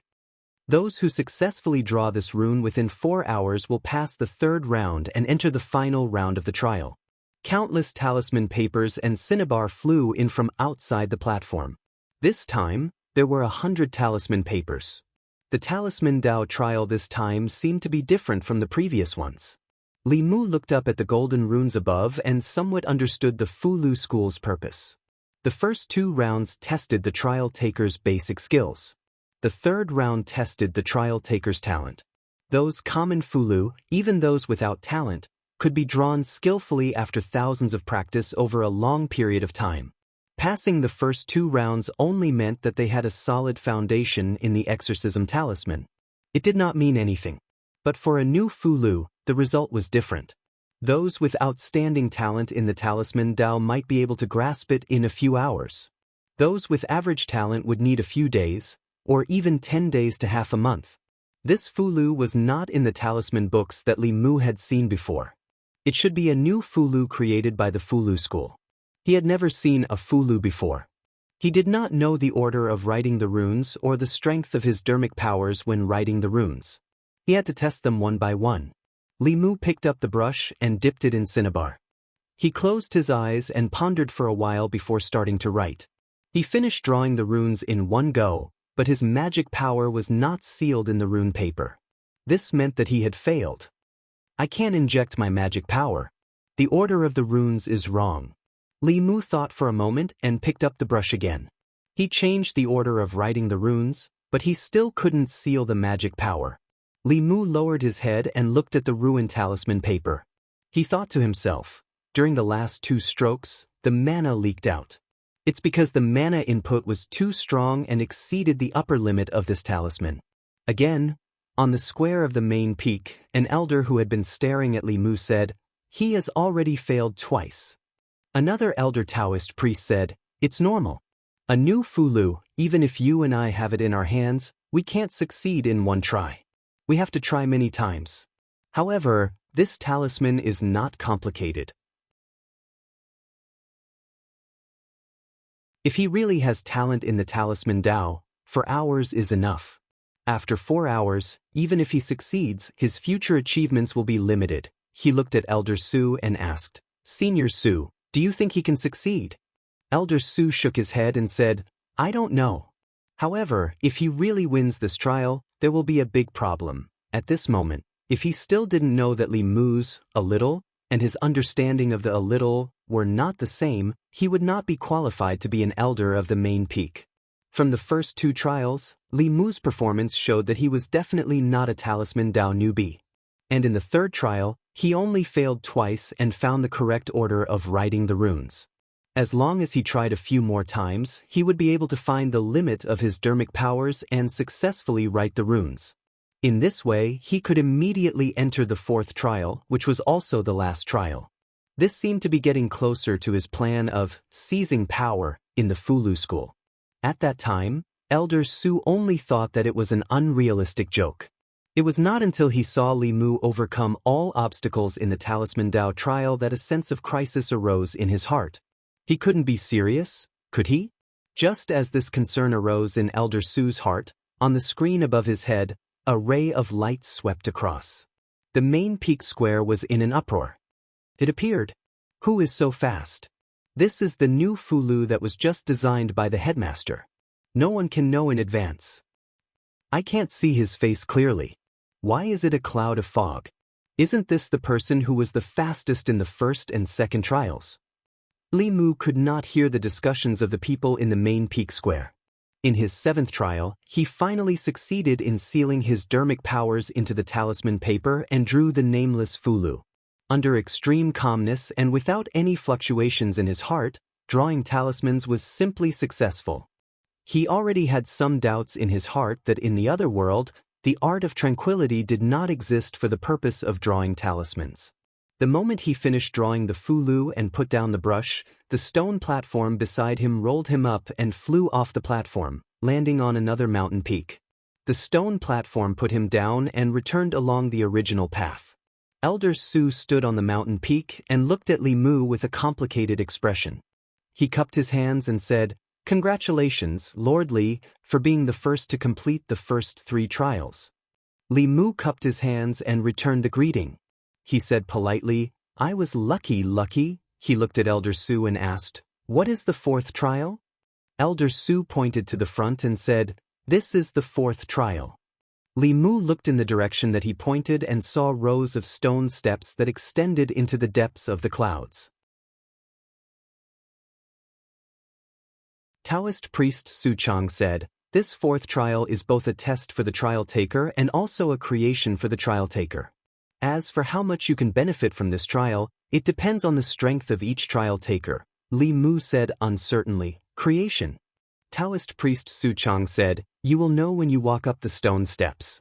Speaker 1: Those who successfully draw this rune within 4 hours will pass the third round and enter the final round of the trial. Countless talisman papers and cinnabar flew in from outside the platform. This time, there were 100 talisman papers. The Talisman Dao trial this time seemed to be different from the previous ones. Li Mu looked up at the golden runes above and somewhat understood the Fulu school's purpose. The first 2 rounds tested the trial taker's basic skills. The third round tested the trial taker's talent. Those common Fulu, even those without talent, could be drawn skillfully after thousands of practice over a long period of time. Passing the first 2 rounds only meant that they had a solid foundation in the exorcism talisman. It did not mean anything. But for a new Fulu, the result was different. Those with outstanding talent in the Talisman Dao might be able to grasp it in a few hours. Those with average talent would need a few days, or even 10 days to half a month. This Fulu was not in the talisman books that Li Mu had seen before. It should be a new Fulu created by the Fulu school. He had never seen a Fulu before. He did not know the order of writing the runes or the strength of his dermic powers when writing the runes. He had to test them one by one. Li Mu picked up the brush and dipped it in cinnabar. He closed his eyes and pondered for a while before starting to write. He finished drawing the runes in one go, but his magic power was not sealed in the rune paper. This meant that he had failed. I can't inject my magic power. The order of the runes is wrong. Li Mu thought for a moment and picked up the brush again. He changed the order of writing the runes, but he still couldn't seal the magic power. Li Mu lowered his head and looked at the ruined talisman paper. He thought to himself, during the last 2 strokes, the mana leaked out. It's because the mana input was too strong and exceeded the upper limit of this talisman. Again, on the square of the main peak, an elder who had been staring at Li Mu said, "He has already failed twice." Another elder Daoist priest said, "It's normal. A new Fulu, even if you and I have it in our hands, we can't succeed in one try. We have to try many times. However, this talisman is not complicated. If he really has talent in the Talisman Dao, 4 hours is enough. After 4 hours, even if he succeeds, his future achievements will be limited." He looked at Elder Su and asked, "Senior Su, do you think he can succeed?" Elder Su shook his head and said, "I don't know. However, if he really wins this trial, there will be a big problem." At this moment, if he still didn't know that Li Mu's, a little, and his understanding of the a little were not the same, he would not be qualified to be an elder of the main peak. From the first 2 trials, Li Mu's performance showed that he was definitely not a Talisman Dao newbie. And in the 3rd trial, he only failed twice and found the correct order of writing the runes. As long as he tried a few more times, he would be able to find the limit of his dermic powers and successfully write the runes. In this way, he could immediately enter the 4th trial, which was also the last trial. This seemed to be getting closer to his plan of seizing power in the Fulu school. At that time, Elder Su only thought that it was an unrealistic joke. It was not until he saw Li Mu overcome all obstacles in the Talisman Dao trial that a sense of crisis arose in his heart. He couldn't be serious, could he? Just as this concern arose in Elder Su's heart, on the screen above his head, a ray of light swept across. The main peak square was in an uproar. It appeared. Who is so fast? This is the new Fulu that was just designed by the headmaster. No one can know in advance. I can't see his face clearly. Why is it a cloud of fog? Isn't this the person who was the fastest in the 1st and 2nd trials? Li Mu could not hear the discussions of the people in the main peak square. In his 7th trial, he finally succeeded in sealing his dermic powers into the talisman paper and drew the nameless Fulu. Under extreme calmness and without any fluctuations in his heart, drawing talismans was simply successful. He already had some doubts in his heart that in the other world, the art of tranquility did not exist for the purpose of drawing talismans. The moment he finished drawing the Fulu and put down the brush, the stone platform beside him rolled him up and flew off the platform, landing on another mountain peak. The stone platform put him down and returned along the original path. Elder Su stood on the mountain peak and looked at Li Mu with a complicated expression. He cupped his hands and said, "Congratulations, Lord Li, for being the first to complete the first 3 trials." Li Mu cupped his hands and returned the greeting. He said politely, "I was lucky." He looked at Elder Su and asked, "What is the 4th trial?" Elder Su pointed to the front and said, "This is the 4th trial." Li Mu looked in the direction that he pointed and saw rows of stone steps that extended into the depths of the clouds. Taoist priest Su Chang said, "This 4th trial is both a test for the trial taker and also a creation for the trial taker. As for how much you can benefit from this trial, it depends on the strength of each trial taker," Li Mu said uncertainly. "Creation." Taoist priest Su Chang said, "You will know when you walk up the stone steps."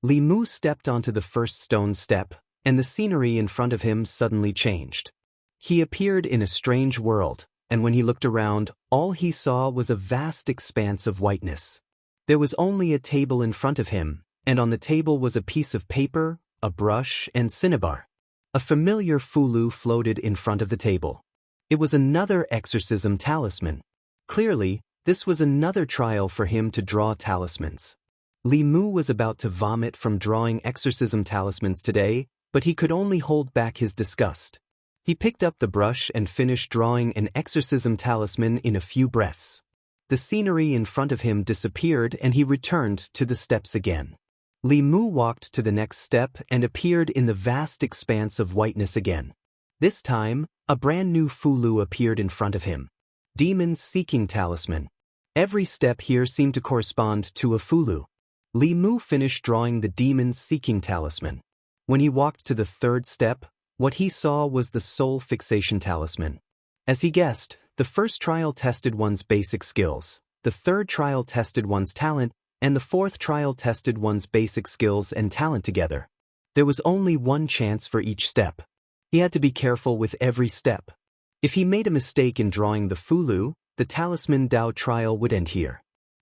Speaker 1: Li Mu stepped onto the first stone step, and the scenery in front of him suddenly changed. He appeared in a strange world, and when he looked around, all he saw was a vast expanse of whiteness. There was only a table in front of him, and on the table was a piece of paper, a brush, and cinnabar. A familiar Fulu floated in front of the table. It was another exorcism talisman. Clearly, this was another trial for him to draw talismans. Li Mu was about to vomit from drawing exorcism talismans today, but he could only hold back his disgust. He picked up the brush and finished drawing an exorcism talisman in a few breaths. The scenery in front of him disappeared and he returned to the steps again. Li Mu walked to the next step and appeared in the vast expanse of whiteness again. This time, a brand new Fulu appeared in front of him. Demons Seeking Talisman. Every step here seemed to correspond to a Fulu. Li Mu finished drawing the Demons Seeking Talisman. When he walked to the 3rd step, what he saw was the Soul Fixation Talisman. As he guessed, the first trial tested one's basic skills, the 3rd trial tested one's talent, and the 4th trial tested one's basic skills and talent together. There was only one chance for each step. He had to be careful with every step. If he made a mistake in drawing the Fulu, the Talisman Dao trial would end here.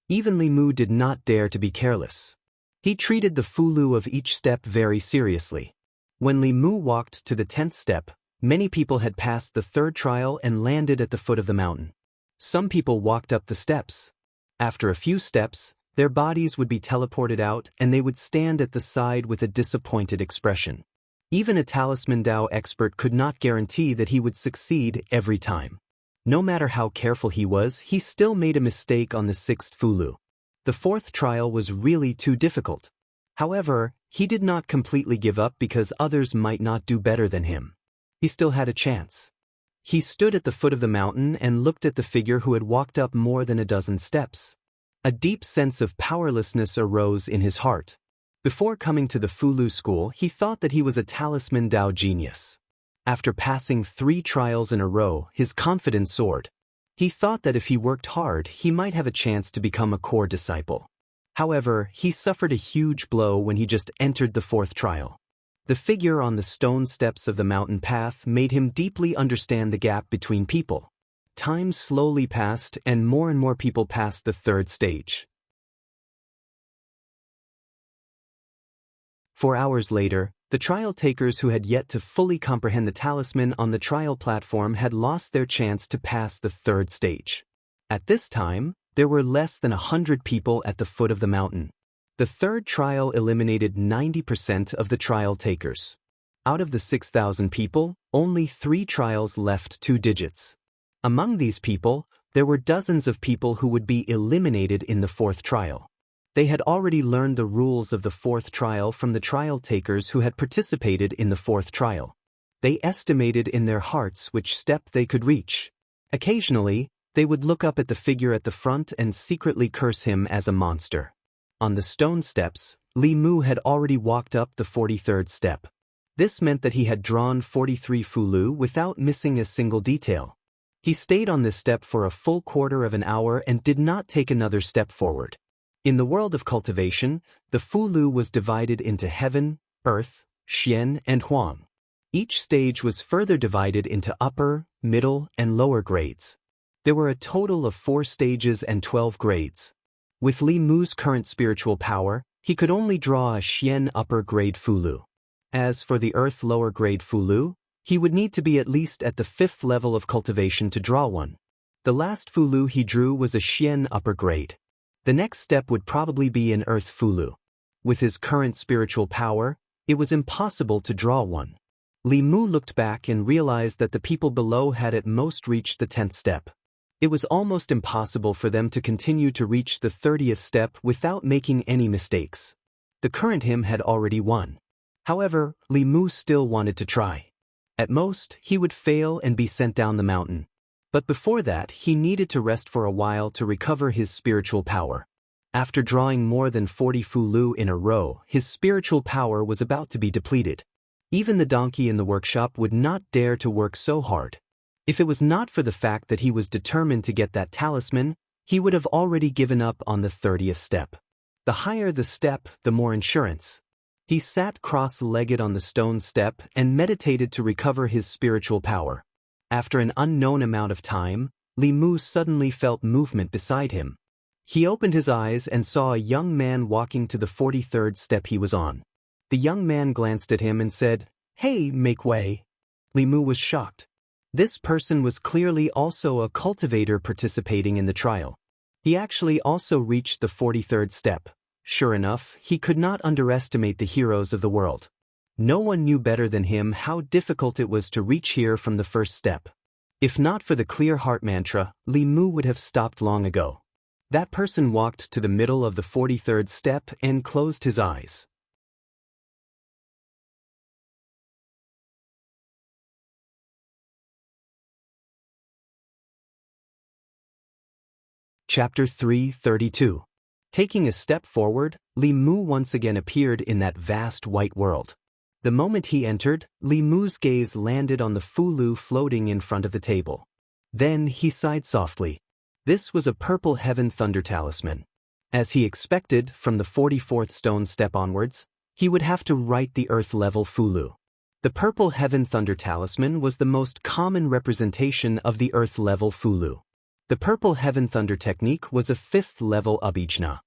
Speaker 1: Even Li Mu did not dare to be careless. He treated the Fulu of each step very seriously. When Li Mu walked to the 10th step, many people had passed the 3rd trial and landed at the foot of the mountain. Some people walked up the steps. After a few steps, their bodies would be teleported out and they would stand at the side with a disappointed expression. Even a Talisman Dao expert could not guarantee that he would succeed every time. No matter how careful he was, he still made a mistake on the 6th Fulu. The 4th trial was really too difficult. However, he did not completely give up because others might not do better than him. He still had a chance. He stood at the foot of the mountain and looked at the figure who had walked up more than a dozen steps. A deep sense of powerlessness arose in his heart. Before coming to the Fulu school, he thought that he was a talisman Dao genius. After passing 3 trials in a row, his confidence soared. He thought that if he worked hard, he might have a chance to become a core disciple. However, he suffered a huge blow when he just entered the 4th trial. The figure on the stone steps of the mountain path made him deeply understand the gap between people. Time slowly passed and more people passed the 3rd stage. 4 hours later, the trial takers who had yet to fully comprehend the talisman on the trial platform had lost their chance to pass the 3rd stage. At this time, there were less than 100 people at the foot of the mountain. The 3rd trial eliminated 90% of the trial takers. Out of the 6,000 people, only 3 trials left 2 digits. Among these people, there were dozens of people who would be eliminated in the 4th trial. They had already learned the rules of the 4th trial from the trial takers who had participated in the 4th trial. They estimated in their hearts which step they could reach. Occasionally, they would look up at the figure at the front and secretly curse him as a monster. On the stone steps, Li Mu had already walked up the 43rd step. This meant that he had drawn 43 Fulu without missing a single detail. He stayed on this step for a full quarter of an hour and did not take another step forward. In the world of cultivation, the Fulu was divided into heaven, earth, Xian, and Huang. Each stage was further divided into upper, middle, and lower grades. There were a total of 4 stages and 12 grades. With Li Mu's current spiritual power, he could only draw a Xian upper grade Fulu. As for the earth lower grade Fulu, he would need to be at least at the 5th level of cultivation to draw one. The last Fulu he drew was a Xian upper grade. The next step would probably be an earth Fulu. With his current spiritual power, it was impossible to draw one. Li Mu looked back and realized that the people below had at most reached the 10th step. It was almost impossible for them to continue to reach the 30th step without making any mistakes. The current him had already won. However, Li Mu still wanted to try. At most, he would fail and be sent down the mountain. But before that, he needed to rest for a while to recover his spiritual power. After drawing more than 40 Fulu in a row, his spiritual power was about to be depleted. Even the donkey in the workshop would not dare to work so hard. If it was not for the fact that he was determined to get that talisman, he would have already given up on the 30th step. The higher the step, the more insurance. He sat cross-legged on the stone step and meditated to recover his spiritual power. After an unknown amount of time, Li Mu suddenly felt movement beside him. He opened his eyes and saw a young man walking to the 43rd step he was on. The young man glanced at him and said, "Hey, make way." Li Mu was shocked. This person was clearly also a cultivator participating in the trial. He actually also reached the 43rd step. Sure enough, he could not underestimate the heroes of the world. No one knew better than him how difficult it was to reach here from the 1st step. If not for the clear heart mantra, Li Mu would have stopped long ago. That person walked to the middle of the 43rd step and closed his eyes. Chapter 332. Taking a step forward, Li Mu once again appeared in that vast white world. The moment he entered, Li Mu's gaze landed on the Fulu floating in front of the table. Then he sighed softly. This was a purple heaven thunder talisman. As he expected, from the 44th stone step onwards, he would have to write the earth-level Fulu. The purple heaven thunder talisman was the most common representation of the earth-level Fulu. The purple heaven thunder technique was a 5th-level abhijna.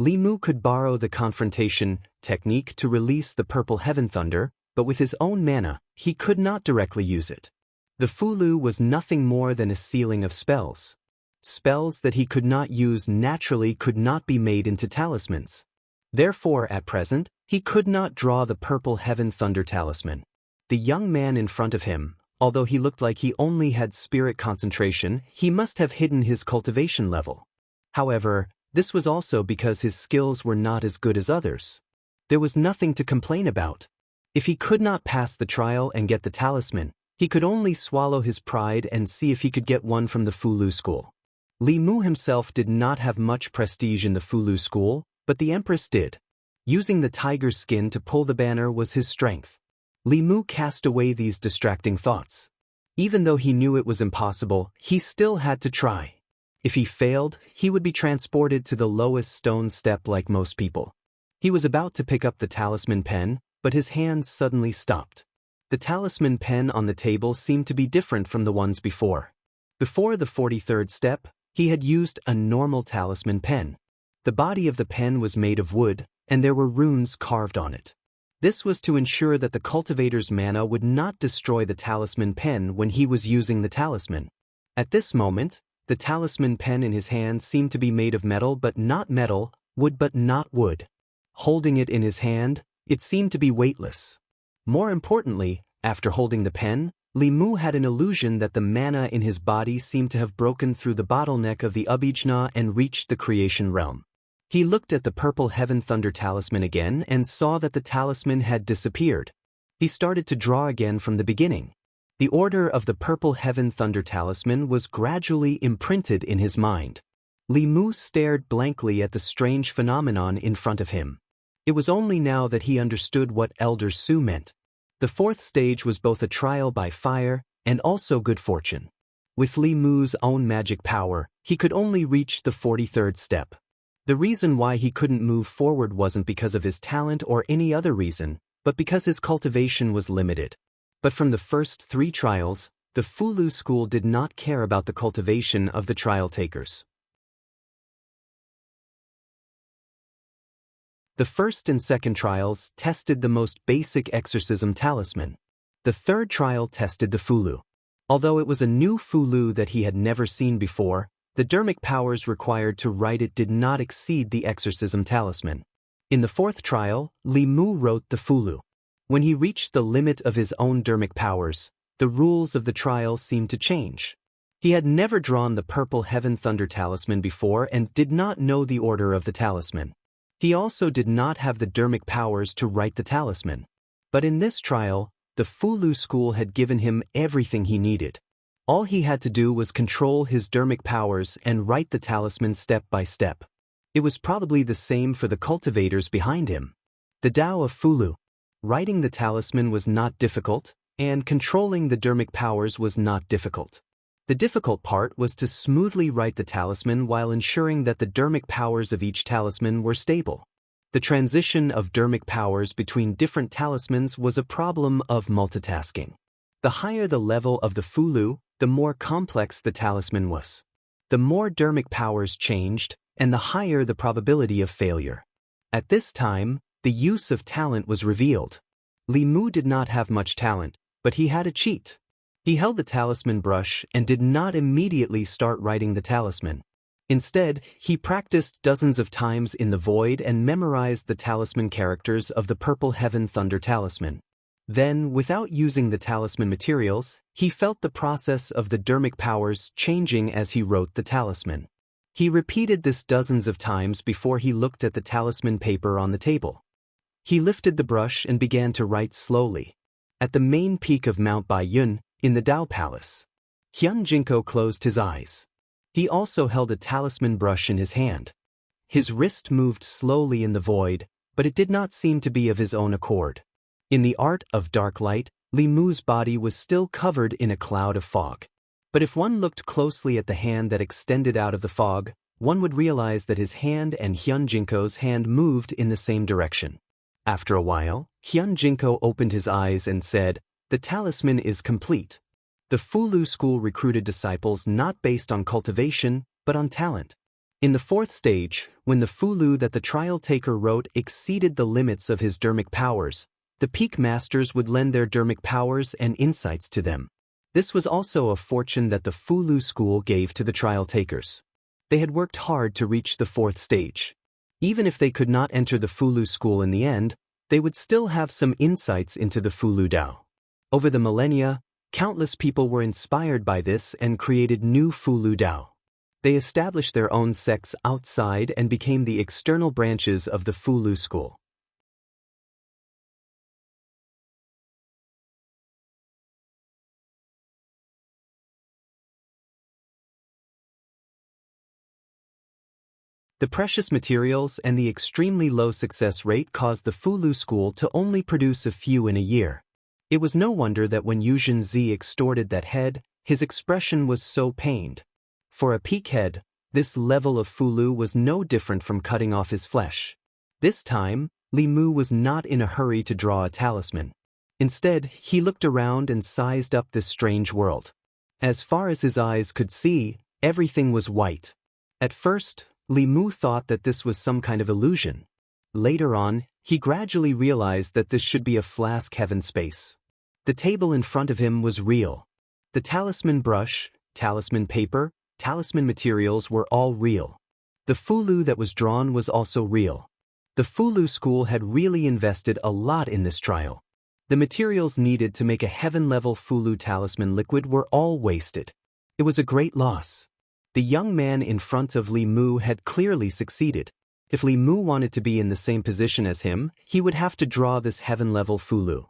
Speaker 1: Li Mu could borrow the confrontation technique to release the purple heaven thunder, but with his own mana, he could not directly use it. The Fulu was nothing more than a ceiling of spells. Spells that he could not use naturally could not be made into talismans. Therefore, at present, he could not draw the purple heaven thunder talisman. The young man in front of him, although he looked like he only had spirit concentration, he must have hidden his cultivation level. However, this was also because his skills were not as good as others. There was nothing to complain about. If he could not pass the trial and get the talisman, He could only swallow his pride and see if he could get one from the Fulu school. Li Mu himself did not have much prestige in the Fulu school, but the Empress did. Using the tiger's skin to pull the banner was his strength. Li Mu cast away these distracting thoughts. Even though he knew it was impossible, he still had to try. If he failed, he would be transported to the lowest stone step like most people. He was about to pick up the talisman pen, but his hands suddenly stopped. The talisman pen on the table seemed to be different from the ones before. Before the 43rd step, he had used a normal talisman pen. The body of the pen was made of wood, and there were runes carved on it. This was to ensure that the cultivator's mana would not destroy the talisman pen when he was using the talisman. At this moment, the talisman pen in his hand seemed to be made of metal but not metal, wood but not wood. Holding it in his hand, it seemed to be weightless. More importantly, after holding the pen, Li Mu had an illusion that the mana in his body seemed to have broken through the bottleneck of the Abhijna and reached the creation realm. He looked at the purple heaven thunder talisman again and saw that the talisman had disappeared. He started to draw again from the beginning. The order of the purple heaven thunder talisman was gradually imprinted in his mind. Li Mu stared blankly at the strange phenomenon in front of him. It was only now that he understood what Elder Su meant. The fourth stage was both a trial by fire and also good fortune. With Li Mu's own magic power, he could only reach the 43rd step. The reason why he couldn't move forward wasn't because of his talent or any other reason, but because his cultivation was limited. But from the first 3 trials, the Fulu school did not care about the cultivation of the trial takers. The first and second trials tested the most basic exorcism talisman. The third trial tested the Fulu. Although it was a new Fulu that he had never seen before, the dermic powers required to write it did not exceed the exorcism talisman. In the fourth trial, Li Mu wrote the Fulu. When he reached the limit of his own dermic powers, the rules of the trial seemed to change. He had never drawn the purple heaven thunder talisman before and did not know the order of the talisman. He also did not have the dermic powers to write the talisman. But in this trial, the Fulu school had given him everything he needed. All he had to do was control his dermic powers and write the talisman step by step. It was probably the same for the cultivators behind him. The Tao of Fulu. Writing the talisman was not difficult, and controlling the dermic powers was not difficult. The difficult part was to smoothly write the talisman while ensuring that the dermic powers of each talisman were stable. The transition of dermic powers between different talismans was a problem of multitasking. The higher the level of the Fulu, the more complex the talisman was. The more dermic powers changed, and the higher the probability of failure. At this time, the use of talent was revealed. Li Mu did not have much talent, but he had a cheat. He held the talisman brush and did not immediately start writing the talisman. Instead, he practiced dozens of times in the void and memorized the talisman characters of the purple heaven thunder talisman. Then, without using the talisman materials, he felt the process of the dermic powers changing as he wrote the talisman. He repeated this dozens of times before he looked at the talisman paper on the table. He lifted the brush and began to write slowly. At the main peak of Mount Baiyun, in the Dao Palace, Xianxia closed his eyes. He also held a talisman brush in his hand. His wrist moved slowly in the void, but it did not seem to be of his own accord. In the art of dark light, Li Mu's body was still covered in a cloud of fog. But if one looked closely at the hand that extended out of the fog, one would realize that his hand and Xianxin's hand moved in the same direction. After a while, Xianxia opened his eyes and said, "The talisman is complete." The Fulu school recruited disciples not based on cultivation, but on talent. In the fourth stage, when the Fulu that the trial taker wrote exceeded the limits of his dermic powers, the peak masters would lend their dermic powers and insights to them. This was also a fortune that the Fulu school gave to the trial takers. They had worked hard to reach the fourth stage. Even if they could not enter the Fulu school in the end, they would still have some insights into the Fulu Dao. Over the millennia, countless people were inspired by this and created new Fulu Dao. They established their own sects outside and became the external branches of the Fulu school. The precious materials and the extremely low success rate caused the Fulu school to only produce a few in a year. It was no wonder that when Yuzhen Zi extorted that head, his expression was so pained. For a peak head, this level of Fulu was no different from cutting off his flesh. This time, Li Mu was not in a hurry to draw a talisman. Instead, he looked around and sized up this strange world. As far as his eyes could see, everything was white. At first, Li Mu thought that this was some kind of illusion. Later on, he gradually realized that this should be a flask heaven space. The table in front of him was real. The talisman brush, talisman paper, talisman materials were all real. The Fulu that was drawn was also real. The Fulu school had really invested a lot in this trial. The materials needed to make a heaven-level Fulu talisman liquid were all wasted. It was a great loss. The young man in front of Li Mu had clearly succeeded. If Li Mu wanted to be in the same position as him, he would have to draw this heaven-level Fulu.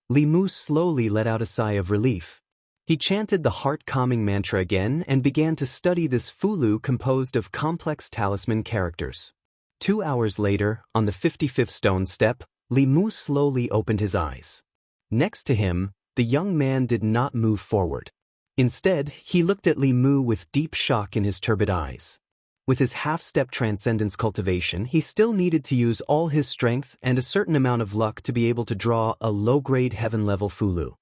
Speaker 1: Li Mu slowly let out a sigh of relief. He chanted the heart-calming mantra again and began to study this Fulu composed of complex talisman characters. 2 hours later, on the 55th stone step, Li Mu slowly opened his eyes. Next to him, the young man did not move forward. Instead, he looked at Li Mu with deep shock in his turbid eyes. With his half-step transcendence cultivation, he still needed to use all his strength and a certain amount of luck to be able to draw a low-grade heaven-level Fulu.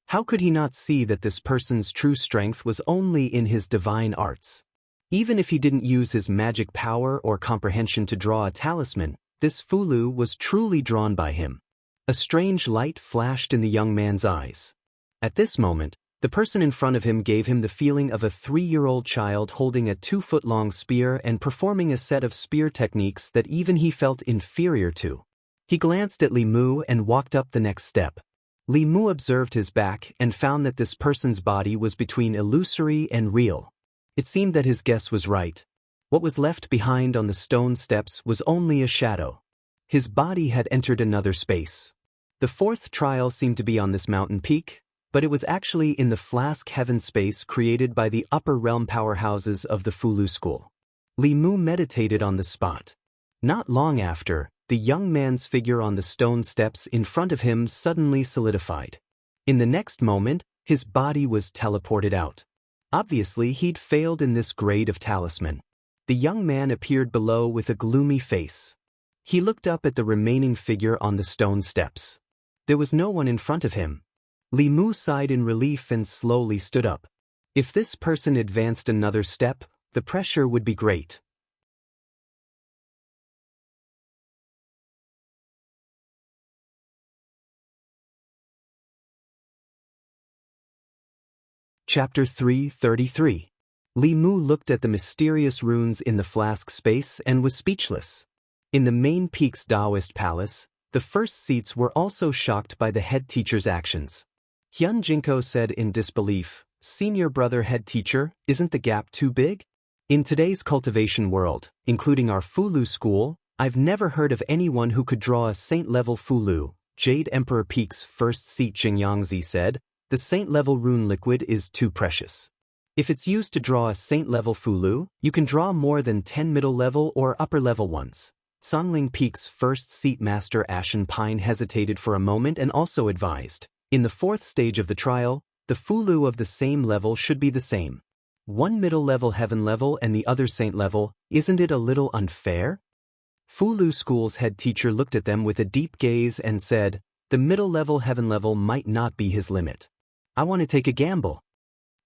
Speaker 1: How could he not see that this person's true strength was only in his divine arts? Even if he didn't use his magic power or comprehension to draw a talisman, this Fulu was truly drawn by him. A strange light flashed in the young man's eyes. At this moment, the person in front of him gave him the feeling of a 3-year-old child holding a 2-foot-long spear and performing a set of spear techniques that even he felt inferior to. He glanced at Li Mu and walked up the next step. Li Mu observed his back and found that this person's body was between illusory and real. It seemed that his guess was right. What was left behind on the stone steps was only a shadow. His body had entered another space. The 4th trial seemed to be on this mountain peak, but it was actually in the flask heaven space created by the upper realm powerhouses of the Fulu school. Li Mu meditated on the spot. Not long after, the young man's figure on the stone steps in front of him suddenly solidified. In the next moment, his body was teleported out. Obviously, he'd failed in this grade of talisman. The young man appeared below with a gloomy face. He looked up at the remaining figure on the stone steps. There was no one in front of him. Li Mu sighed in relief and slowly stood up. If this person advanced another step, the pressure would be great. Chapter 333. Li Mu looked at the mysterious runes in the flask space and was speechless. In the main peak's Daoist palace, the first seats were also shocked by the head teacher's actions. Hyun Jinko said in disbelief, "Senior brother head teacher, isn't the gap too big? In today's cultivation world, including our Fulu school, I've never heard of anyone who could draw a saint-level Fulu." Jade Emperor Peak's first seat Xianxia said, "The saint-level rune liquid is too precious. If it's used to draw a saint-level Fulu, you can draw more than 10 middle-level or upper-level ones." Songling Peak's first seat Master Ashen Pine hesitated for a moment and also advised, "In the 4th stage of the trial, the Fulu of the same level should be the same. One middle-level heaven level and the other saint level, isn't it a little unfair?" Fulu school's head teacher looked at them with a deep gaze and said, "The middle-level heaven level might not be his limit. I want to take a gamble."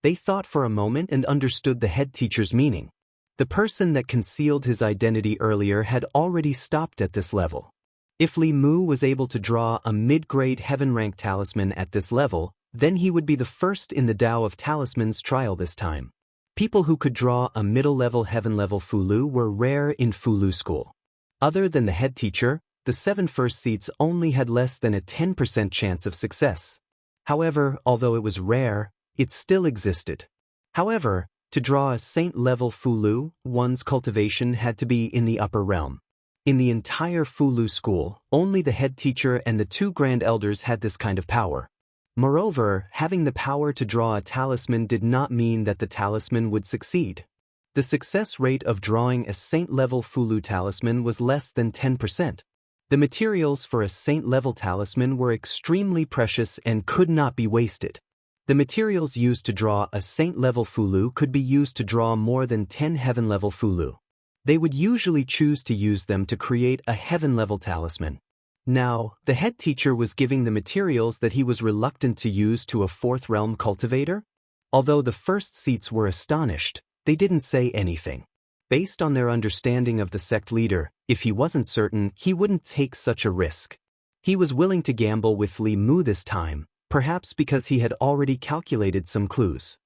Speaker 1: They thought for a moment and understood the head teacher's meaning. The person that concealed his identity earlier had already stopped at this level. If Li Mu was able to draw a mid-grade heaven-rank talisman at this level, then he would be the first in the Tao of Talismans trial this time. People who could draw a middle-level heaven-level Fulu were rare in Fulu school. Other than the head teacher, the 7 first seats only had less than a 10% chance of success. However, although it was rare, it still existed. However, to draw a saint-level Fulu, one's cultivation had to be in the upper realm. In the entire Fulu school, only the head teacher and the 2 grand elders had this kind of power. Moreover, having the power to draw a talisman did not mean that the talisman would succeed. The success rate of drawing a saint-level Fulu talisman was less than 10%. The materials for a saint-level talisman were extremely precious and could not be wasted. The materials used to draw a saint-level Fulu could be used to draw more than 10 heaven-level Fulu. They would usually choose to use them to create a heaven-level talisman. Now, the head teacher was giving the materials that he was reluctant to use to a fourth-realm cultivator. Although the first seats were astonished, they didn't say anything. Based on their understanding of the sect leader, if he wasn't certain, he wouldn't take such a risk. He was willing to gamble with Li Mu this time, perhaps because he had already calculated some clues.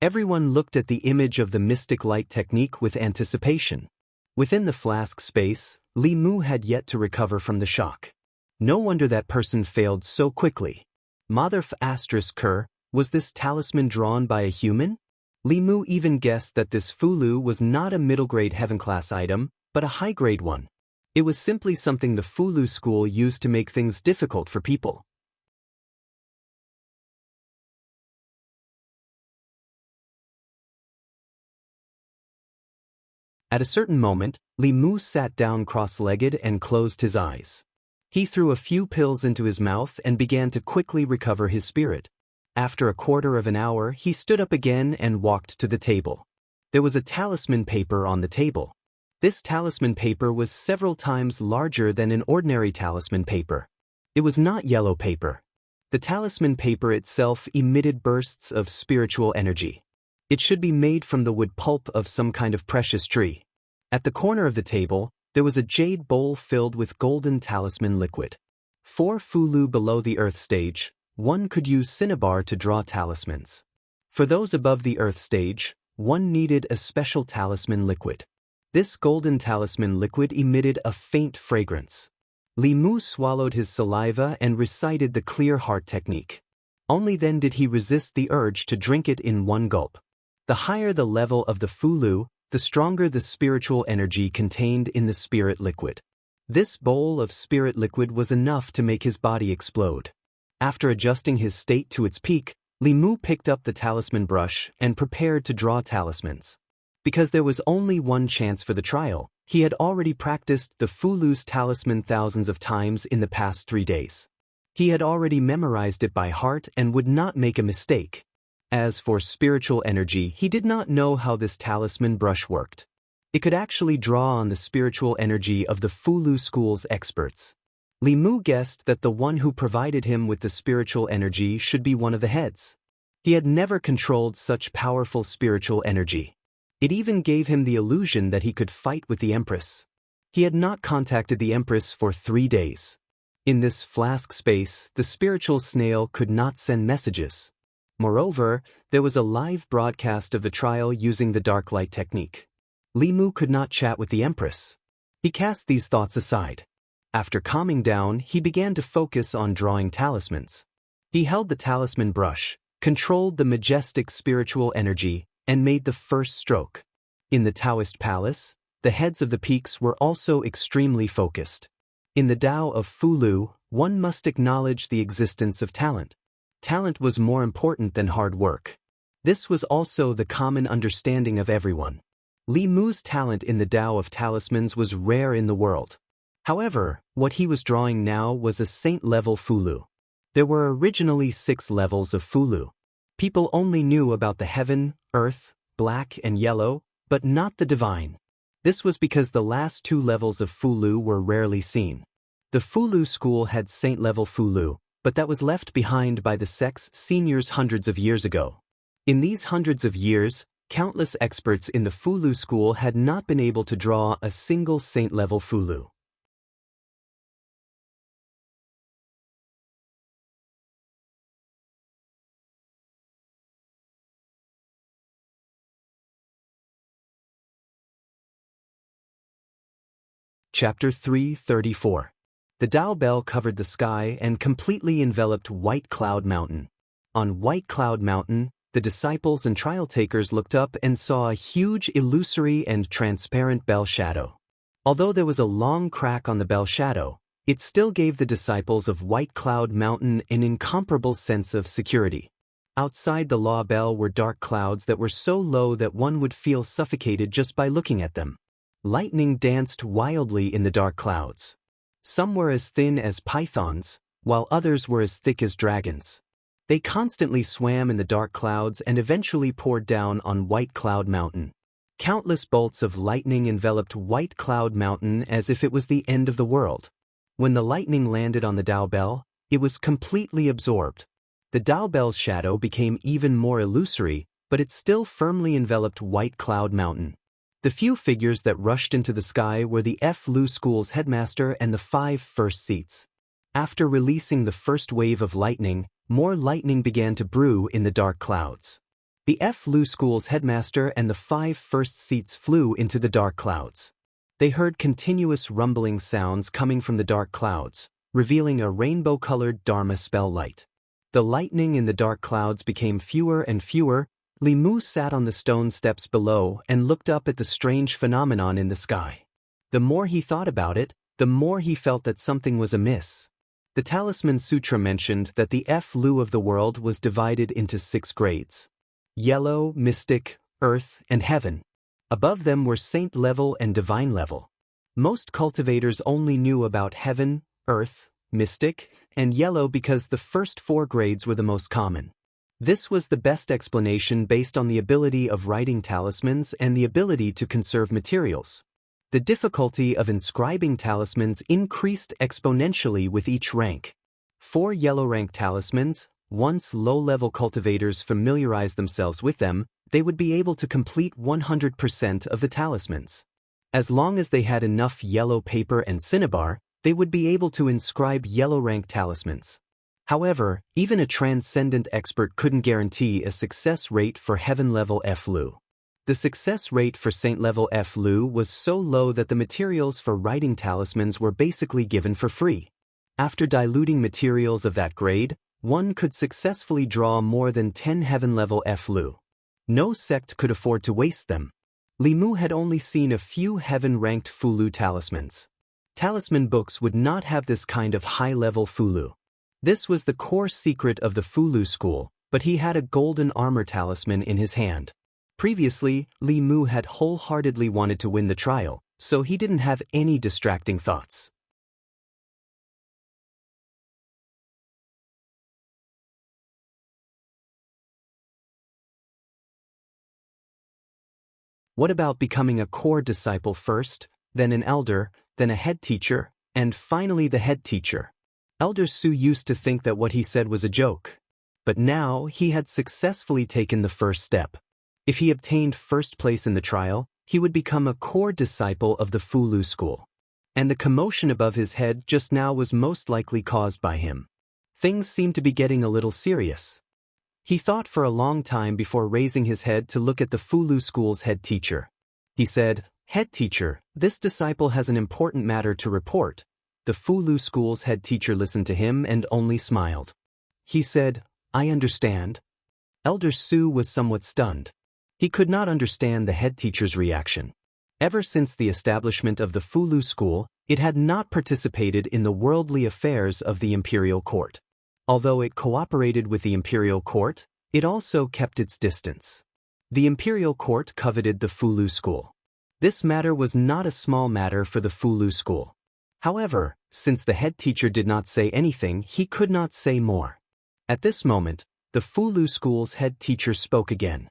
Speaker 1: Everyone looked at the image of the mystic light technique with anticipation. Within the flask space, Li Mu had yet to recover from the shock. No wonder that person failed so quickly. Mother Ker, was this talisman drawn by a human? Li Mu even guessed that this Fulu was not a middle-grade heaven-class item, but a high-grade one. It was simply something the Fulu school used to make things difficult for people. At a certain moment, Li Mu sat down cross-legged and closed his eyes. He threw a few pills into his mouth and began to quickly recover his spirit. After a quarter of an hour, he stood up again and walked to the table. There was a talisman paper on the table. This talisman paper was several times larger than an ordinary talisman paper. It was not yellow paper. The talisman paper itself emitted bursts of spiritual energy. It should be made from the wood pulp of some kind of precious tree. At the corner of the table, there was a jade bowl filled with golden talisman liquid. 4 Fulu below the earth stage, one could use cinnabar to draw talismans. For those above the earth stage, one needed a special talisman liquid. This golden talisman liquid emitted a faint fragrance. Li Mu swallowed his saliva and recited the clear heart technique. Only then did he resist the urge to drink it in one gulp. The higher the level of the Fulu, the stronger the spiritual energy contained in the spirit liquid. This bowl of spirit liquid was enough to make his body explode. After adjusting his state to its peak, Li Mu picked up the talisman brush and prepared to draw talismans. Because there was only one chance for the trial, he had already practiced the Fulu's talisman thousands of times in the past 3 days. He had already memorized it by heart and would not make a mistake. As for spiritual energy, he did not know how this talisman brush worked. It could actually draw on the spiritual energy of the Fulu school's experts. Li Mu guessed that the one who provided him with the spiritual energy should be one of the heads. He had never controlled such powerful spiritual energy. It even gave him the illusion that he could fight with the Empress. He had not contacted the Empress for 3 days. In this flask space, the spiritual snail could not send messages. Moreover, there was a live broadcast of the trial using the dark light technique. Li Mu could not chat with the Empress. He cast these thoughts aside. After calming down, he began to focus on drawing talismans. He held the talisman brush, controlled the majestic spiritual energy, and made the first stroke. In the Daoist palace, the heads of the peaks were also extremely focused. In the Tao of Fulu, one must acknowledge the existence of talent. Talent was more important than hard work. This was also the common understanding of everyone. Li Mu's talent in the Tao of talismans was rare in the world. However, what he was drawing now was a saint-level Fulu. There were originally 6 levels of Fulu. People only knew about the heaven, earth, black and yellow, but not the divine. This was because the last 2 levels of Fulu were rarely seen. The Fulu school had saint-level Fulu, but that was left behind by the sect's seniors hundreds of years ago. In these hundreds of years, countless experts in the Fulu school had not been able to draw a single saint-level Fulu. Chapter 334. The Tao Bell covered the sky and completely enveloped White Cloud Mountain. On White Cloud Mountain, the disciples and trial takers looked up and saw a huge illusory and transparent bell shadow. Although there was a long crack on the bell shadow, it still gave the disciples of White Cloud Mountain an incomparable sense of security. Outside the law bell were dark clouds that were so low that one would feel suffocated just by looking at them. Lightning danced wildly in the dark clouds. Some were as thin as pythons, while others were as thick as dragons. They constantly swam in the dark clouds and eventually poured down on White Cloud Mountain. Countless bolts of lightning enveloped White Cloud Mountain as if it was the end of the world. When the lightning landed on the Dao Bell, it was completely absorbed. The Dao Bell's shadow became even more illusory, but it still firmly enveloped White Cloud Mountain. The few figures that rushed into the sky were the Lu School's headmaster and the 5 first seats. After releasing the first wave of lightning, more lightning began to brew in the dark clouds. The Lu School's headmaster and the 5 first seats flew into the dark clouds. They heard continuous rumbling sounds coming from the dark clouds, revealing a rainbow-colored Dharma spell light. The lightning in the dark clouds became fewer and fewer. Li Mu sat on the stone steps below and looked up at the strange phenomenon in the sky. The more he thought about it, the more he felt that something was amiss. The Talisman Sutra mentioned that the Lu of the world was divided into 6 grades: Yellow, Mystic, Earth, and Heaven. Above them were Saint level and Divine level. Most cultivators only knew about Heaven, Earth, Mystic, and Yellow because the first 4 grades were the most common. This was the best explanation based on the ability of writing talismans and the ability to conserve materials. The difficulty of inscribing talismans increased exponentially with each rank. 4 yellow rank talismans, once low-level cultivators familiarized themselves with them, they would be able to complete 100% of the talismans. As long as they had enough yellow paper and cinnabar, they would be able to inscribe yellow rank talismans. However, even a transcendent expert couldn't guarantee a success rate for Heaven-level Lu. The success rate for Saint-level Lu was so low that the materials for writing talismans were basically given for free. After diluting materials of that grade, one could successfully draw more than 10 Heaven-level Lu. No sect could afford to waste them. Li Mu had only seen a few Heaven-ranked Fulu talismans. Talisman books would not have this kind of high-level Fulu. This was the core secret of the Fulu school, but he had a golden armor talisman in his hand. Previously, Li Mu had wholeheartedly wanted to win the trial, so he didn't have any distracting thoughts. What about becoming a core disciple first, then an elder, then a head teacher, and finally the head teacher? Elder Su used to think that what he said was a joke. But now he had successfully taken the first step. If he obtained first place in the trial, he would become a core disciple of the Fulu school. And the commotion above his head just now was most likely caused by him. Things seemed to be getting a little serious. He thought for a long time before raising his head to look at the Fulu school's head teacher. He said, "Head teacher, this disciple has an important matter to report." The Fulu school's head teacher listened to him and only smiled. He said, "I understand." Elder Su was somewhat stunned. He could not understand the head teacher's reaction. Ever since the establishment of the Fulu school, it had not participated in the worldly affairs of the imperial court. Although it cooperated with the imperial court, it also kept its distance. The imperial court coveted the Fulu school. This matter was not a small matter for the Fulu school. However, since the head teacher did not say anything, he could not say more. At this moment, the Fulu school's head teacher spoke again.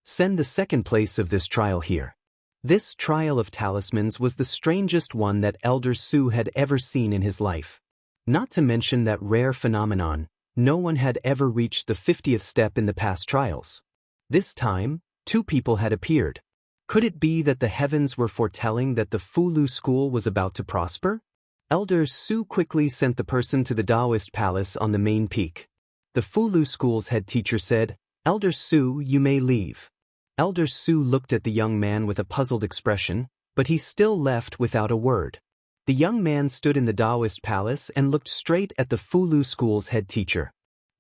Speaker 1: "Send the second place of this trial here." This trial of talismans was the strangest one that Elder Su had ever seen in his life. Not to mention that rare phenomenon, no one had ever reached the 50th step in the past trials. This time, 2 people had appeared. Could it be that the heavens were foretelling that the Fulu school was about to prosper? Elder Su quickly sent the person to the Daoist palace on the main peak. The Fulu school's head teacher said, "Elder Su, you may leave." Elder Su looked at the young man with a puzzled expression, but he still left without a word. The young man stood in the Daoist palace and looked straight at the Fulu school's head teacher.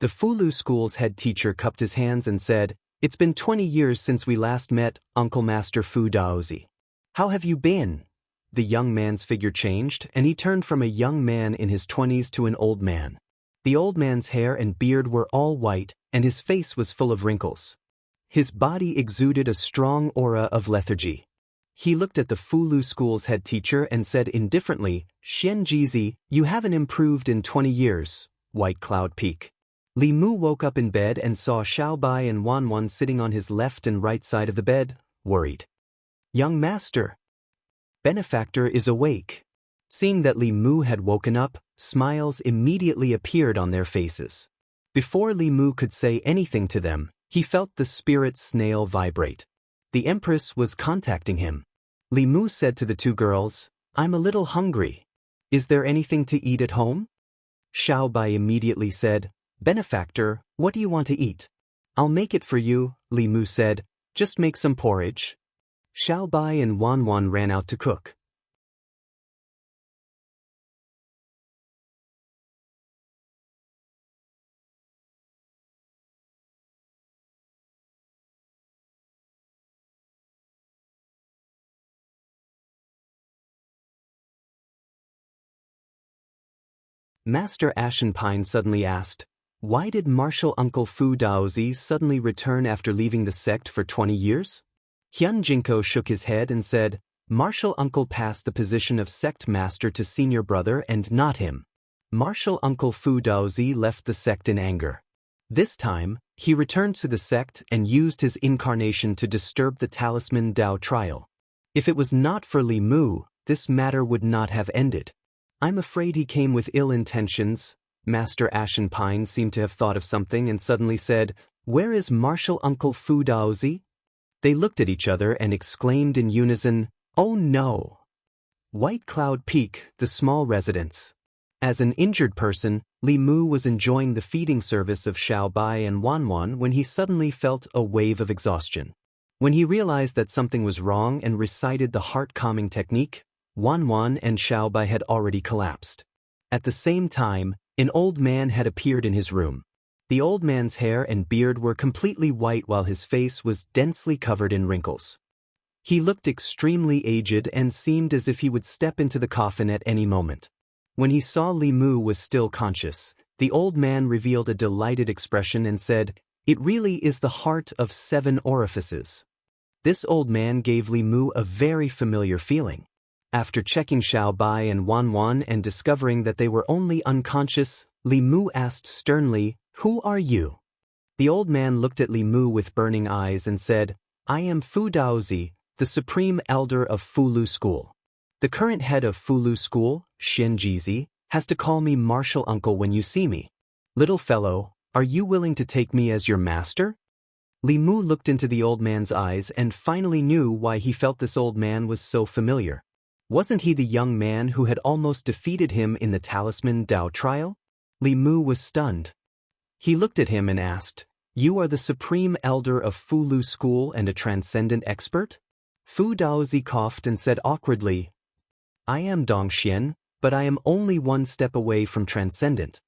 Speaker 1: The Fulu school's head teacher cupped his hands and said, "It's been 20 years since we last met, Uncle Master Fu Daozi. How have you been?" The young man's figure changed, and he turned from a young man in his 20s to an old man. The old man's hair and beard were all white, and his face was full of wrinkles. His body exuded a strong aura of lethargy. He looked at the Fulu school's head teacher and said indifferently, "Xianxia, you haven't improved in 20 years, White Cloud Peak." Li Mu woke up in bed and saw Xiaobai and Wanwan sitting on his left and right side of the bed, worried. "Young master, benefactor is awake." Seeing that Li Mu had woken up, smiles immediately appeared on their faces. Before Li Mu could say anything to them, he felt the spirit snail vibrate. The Empress was contacting him. Li Mu said to the two girls, "I'm a little hungry. Is there anything to eat at home?" Xiaobai immediately said, "Benefactor, what do you want to eat?" "I'll make it for you," Li Mu said. "Just make some porridge." Xiaobai and Wanwan ran out to cook. Master Ashenpine suddenly asked, "Why did Martial Uncle Fu Daozi suddenly return after leaving the sect for 20 years? Hyun Jinko shook his head and said, "Martial Uncle passed the position of sect master to senior brother and not him." Martial Uncle Fu Daozi left the sect in anger. This time, he returned to the sect and used his incarnation to disturb the Talisman Dao trial. If it was not for Li Mu, this matter would not have ended. "I'm afraid he came with ill intentions." Master Ashenpine seemed to have thought of something and suddenly said, "Where is Martial Uncle Fu Daozi?" They looked at each other and exclaimed in unison, "Oh no!" White Cloud Peak, the small residence. As an injured person, Li Mu was enjoying the feeding service of Xiaobai and Wanwan when he suddenly felt a wave of exhaustion. When he realized that something was wrong and recited the heart-calming technique, Wanwan and Xiaobai had already collapsed. At the same time, an old man had appeared in his room. The old man's hair and beard were completely white while his face was densely covered in wrinkles. He looked extremely aged and seemed as if he would step into the coffin at any moment. When he saw Li Mu was still conscious, the old man revealed a delighted expression and said, "It really is the heart of 7 orifices." This old man gave Li Mu a very familiar feeling. After checking Xiaobai and Wanwan and discovering that they were only unconscious, Li Mu asked sternly, "Who are you?" The old man looked at Li Mu with burning eyes and said, "I am Fu Daozi, the supreme elder of Fulu School. The current head of Fulu School, Xianxia, has to call me Martial Uncle when you see me. Little fellow, are you willing to take me as your master?" Li Mu looked into the old man's eyes and finally knew why he felt this old man was so familiar. Wasn't he the young man who had almost defeated him in the Talisman Dao trial? Li Mu was stunned. He looked at him and asked, "You are the supreme elder of Fulu School and a transcendent expert?" Fu Daozi coughed and said awkwardly, "I am Dongxian, but I am only one step away from transcendent."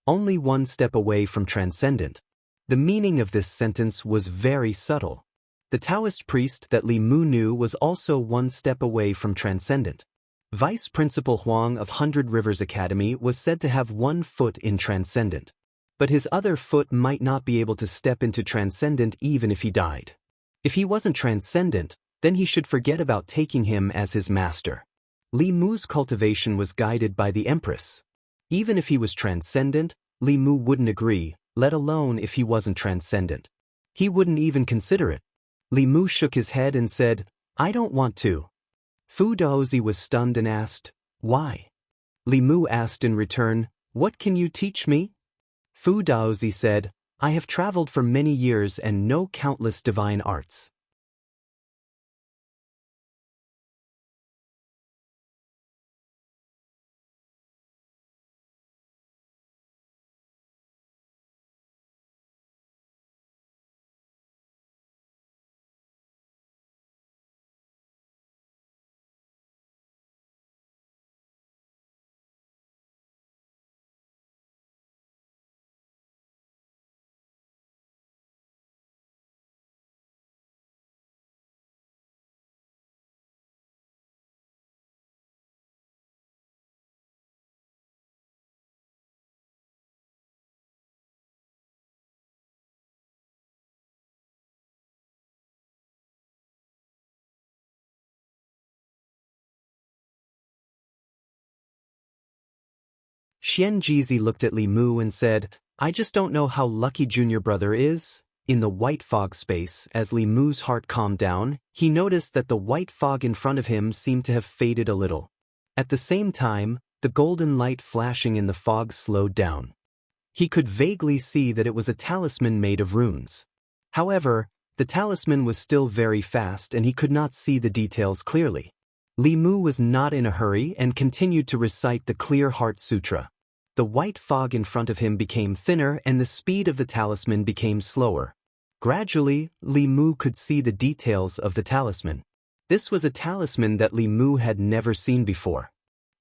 Speaker 1: Only one step away from transcendent. The meaning of this sentence was very subtle. The Taoist priest that Li Mu knew was also one step away from transcendent. Vice Principal Huang of 100 Rivers Academy was said to have 1 foot in transcendent. But his other foot might not be able to step into transcendent even if he died. If he wasn't transcendent, then he should forget about taking him as his master. Li Mu's cultivation was guided by the Empress. Even if he was transcendent, Li Mu wouldn't agree, let alone if he wasn't transcendent. He wouldn't even consider it. Li Mu shook his head and said, "I don't want to." Fu Daozi was stunned and asked, "Why?" Li Mu asked in return, "What can you teach me?" Fu Daozi said, "I have traveled for many years and know countless divine arts. Xianxia looked at Li Mu and said, I just don't know how lucky junior brother is. In the white fog space, as Li Mu's heart calmed down, he noticed that the white fog in front of him seemed to have faded a little. At the same time, the golden light flashing in the fog slowed down. He could vaguely see that it was a talisman made of runes. However, the talisman was still very fast and he could not see the details clearly. Li Mu was not in a hurry and continued to recite the Clear Heart Sutra. The white fog in front of him became thinner and the speed of the talisman became slower. Gradually, Li Mu could see the details of the talisman. This was a talisman that Li Mu had never seen before.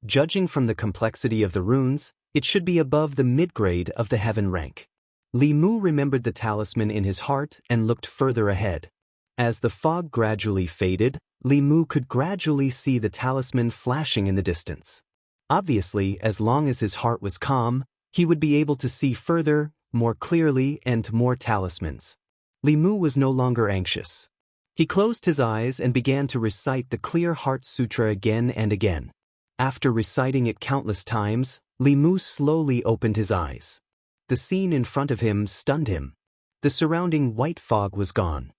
Speaker 1: Judging from the complexity of the runes, it should be above the mid-grade of the heaven rank. Li Mu remembered the talisman in his heart and looked further ahead. As the fog gradually faded, Li Mu could gradually see the talisman flashing in the distance. Obviously, as long as his heart was calm, he would be able to see further, more clearly, and more talismans. Li Mu was no longer anxious. He closed his eyes and began to recite the Clear Heart Sutra again and again. After reciting it countless times, Li Mu slowly opened his eyes. The scene in front of him stunned him. The surrounding white fog was gone.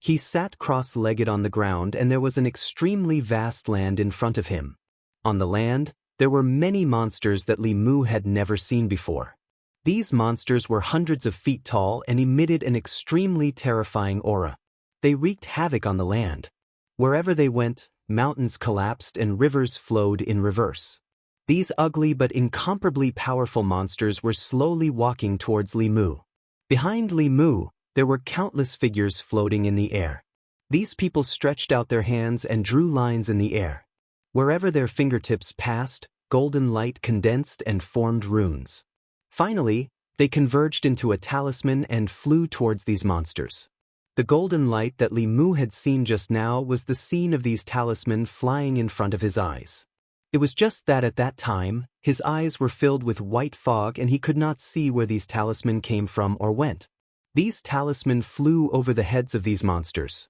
Speaker 1: He sat cross-legged on the ground and there was an extremely vast land in front of him. On the land, there were many monsters that Li Mu had never seen before. These monsters were hundreds of feet tall and emitted an extremely terrifying aura. They wreaked havoc on the land. Wherever they went, mountains collapsed and rivers flowed in reverse. These ugly but incomparably powerful monsters were slowly walking towards Li Mu. Behind Li Mu, there were countless figures floating in the air. These people stretched out their hands and drew lines in the air. Wherever their fingertips passed, golden light condensed and formed runes. Finally, they converged into a talisman and flew towards these monsters. The golden light that Li Mu had seen just now was the scene of these talismen flying in front of his eyes. It was just that at that time, his eyes were filled with white fog and he could not see where these talismen came from or went. These talismen flew over the heads of these monsters.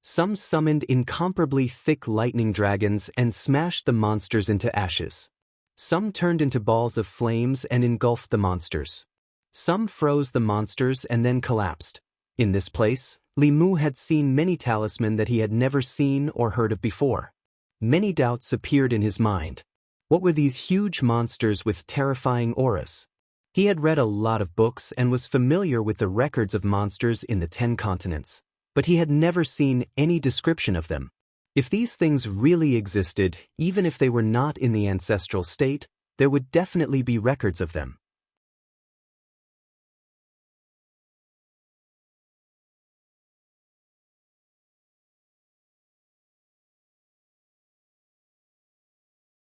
Speaker 1: Some summoned incomparably thick lightning dragons and smashed the monsters into ashes. Some turned into balls of flames and engulfed the monsters. Some froze the monsters and then collapsed. In this place, Li Mu had seen many talismen that he had never seen or heard of before. Many doubts appeared in his mind. What were these huge monsters with terrifying auras? He had read a lot of books and was familiar with the records of monsters in the 10 continents. But he had never seen any description of them. If these things really existed, even if they were not in the ancestral state, there would definitely be records of them.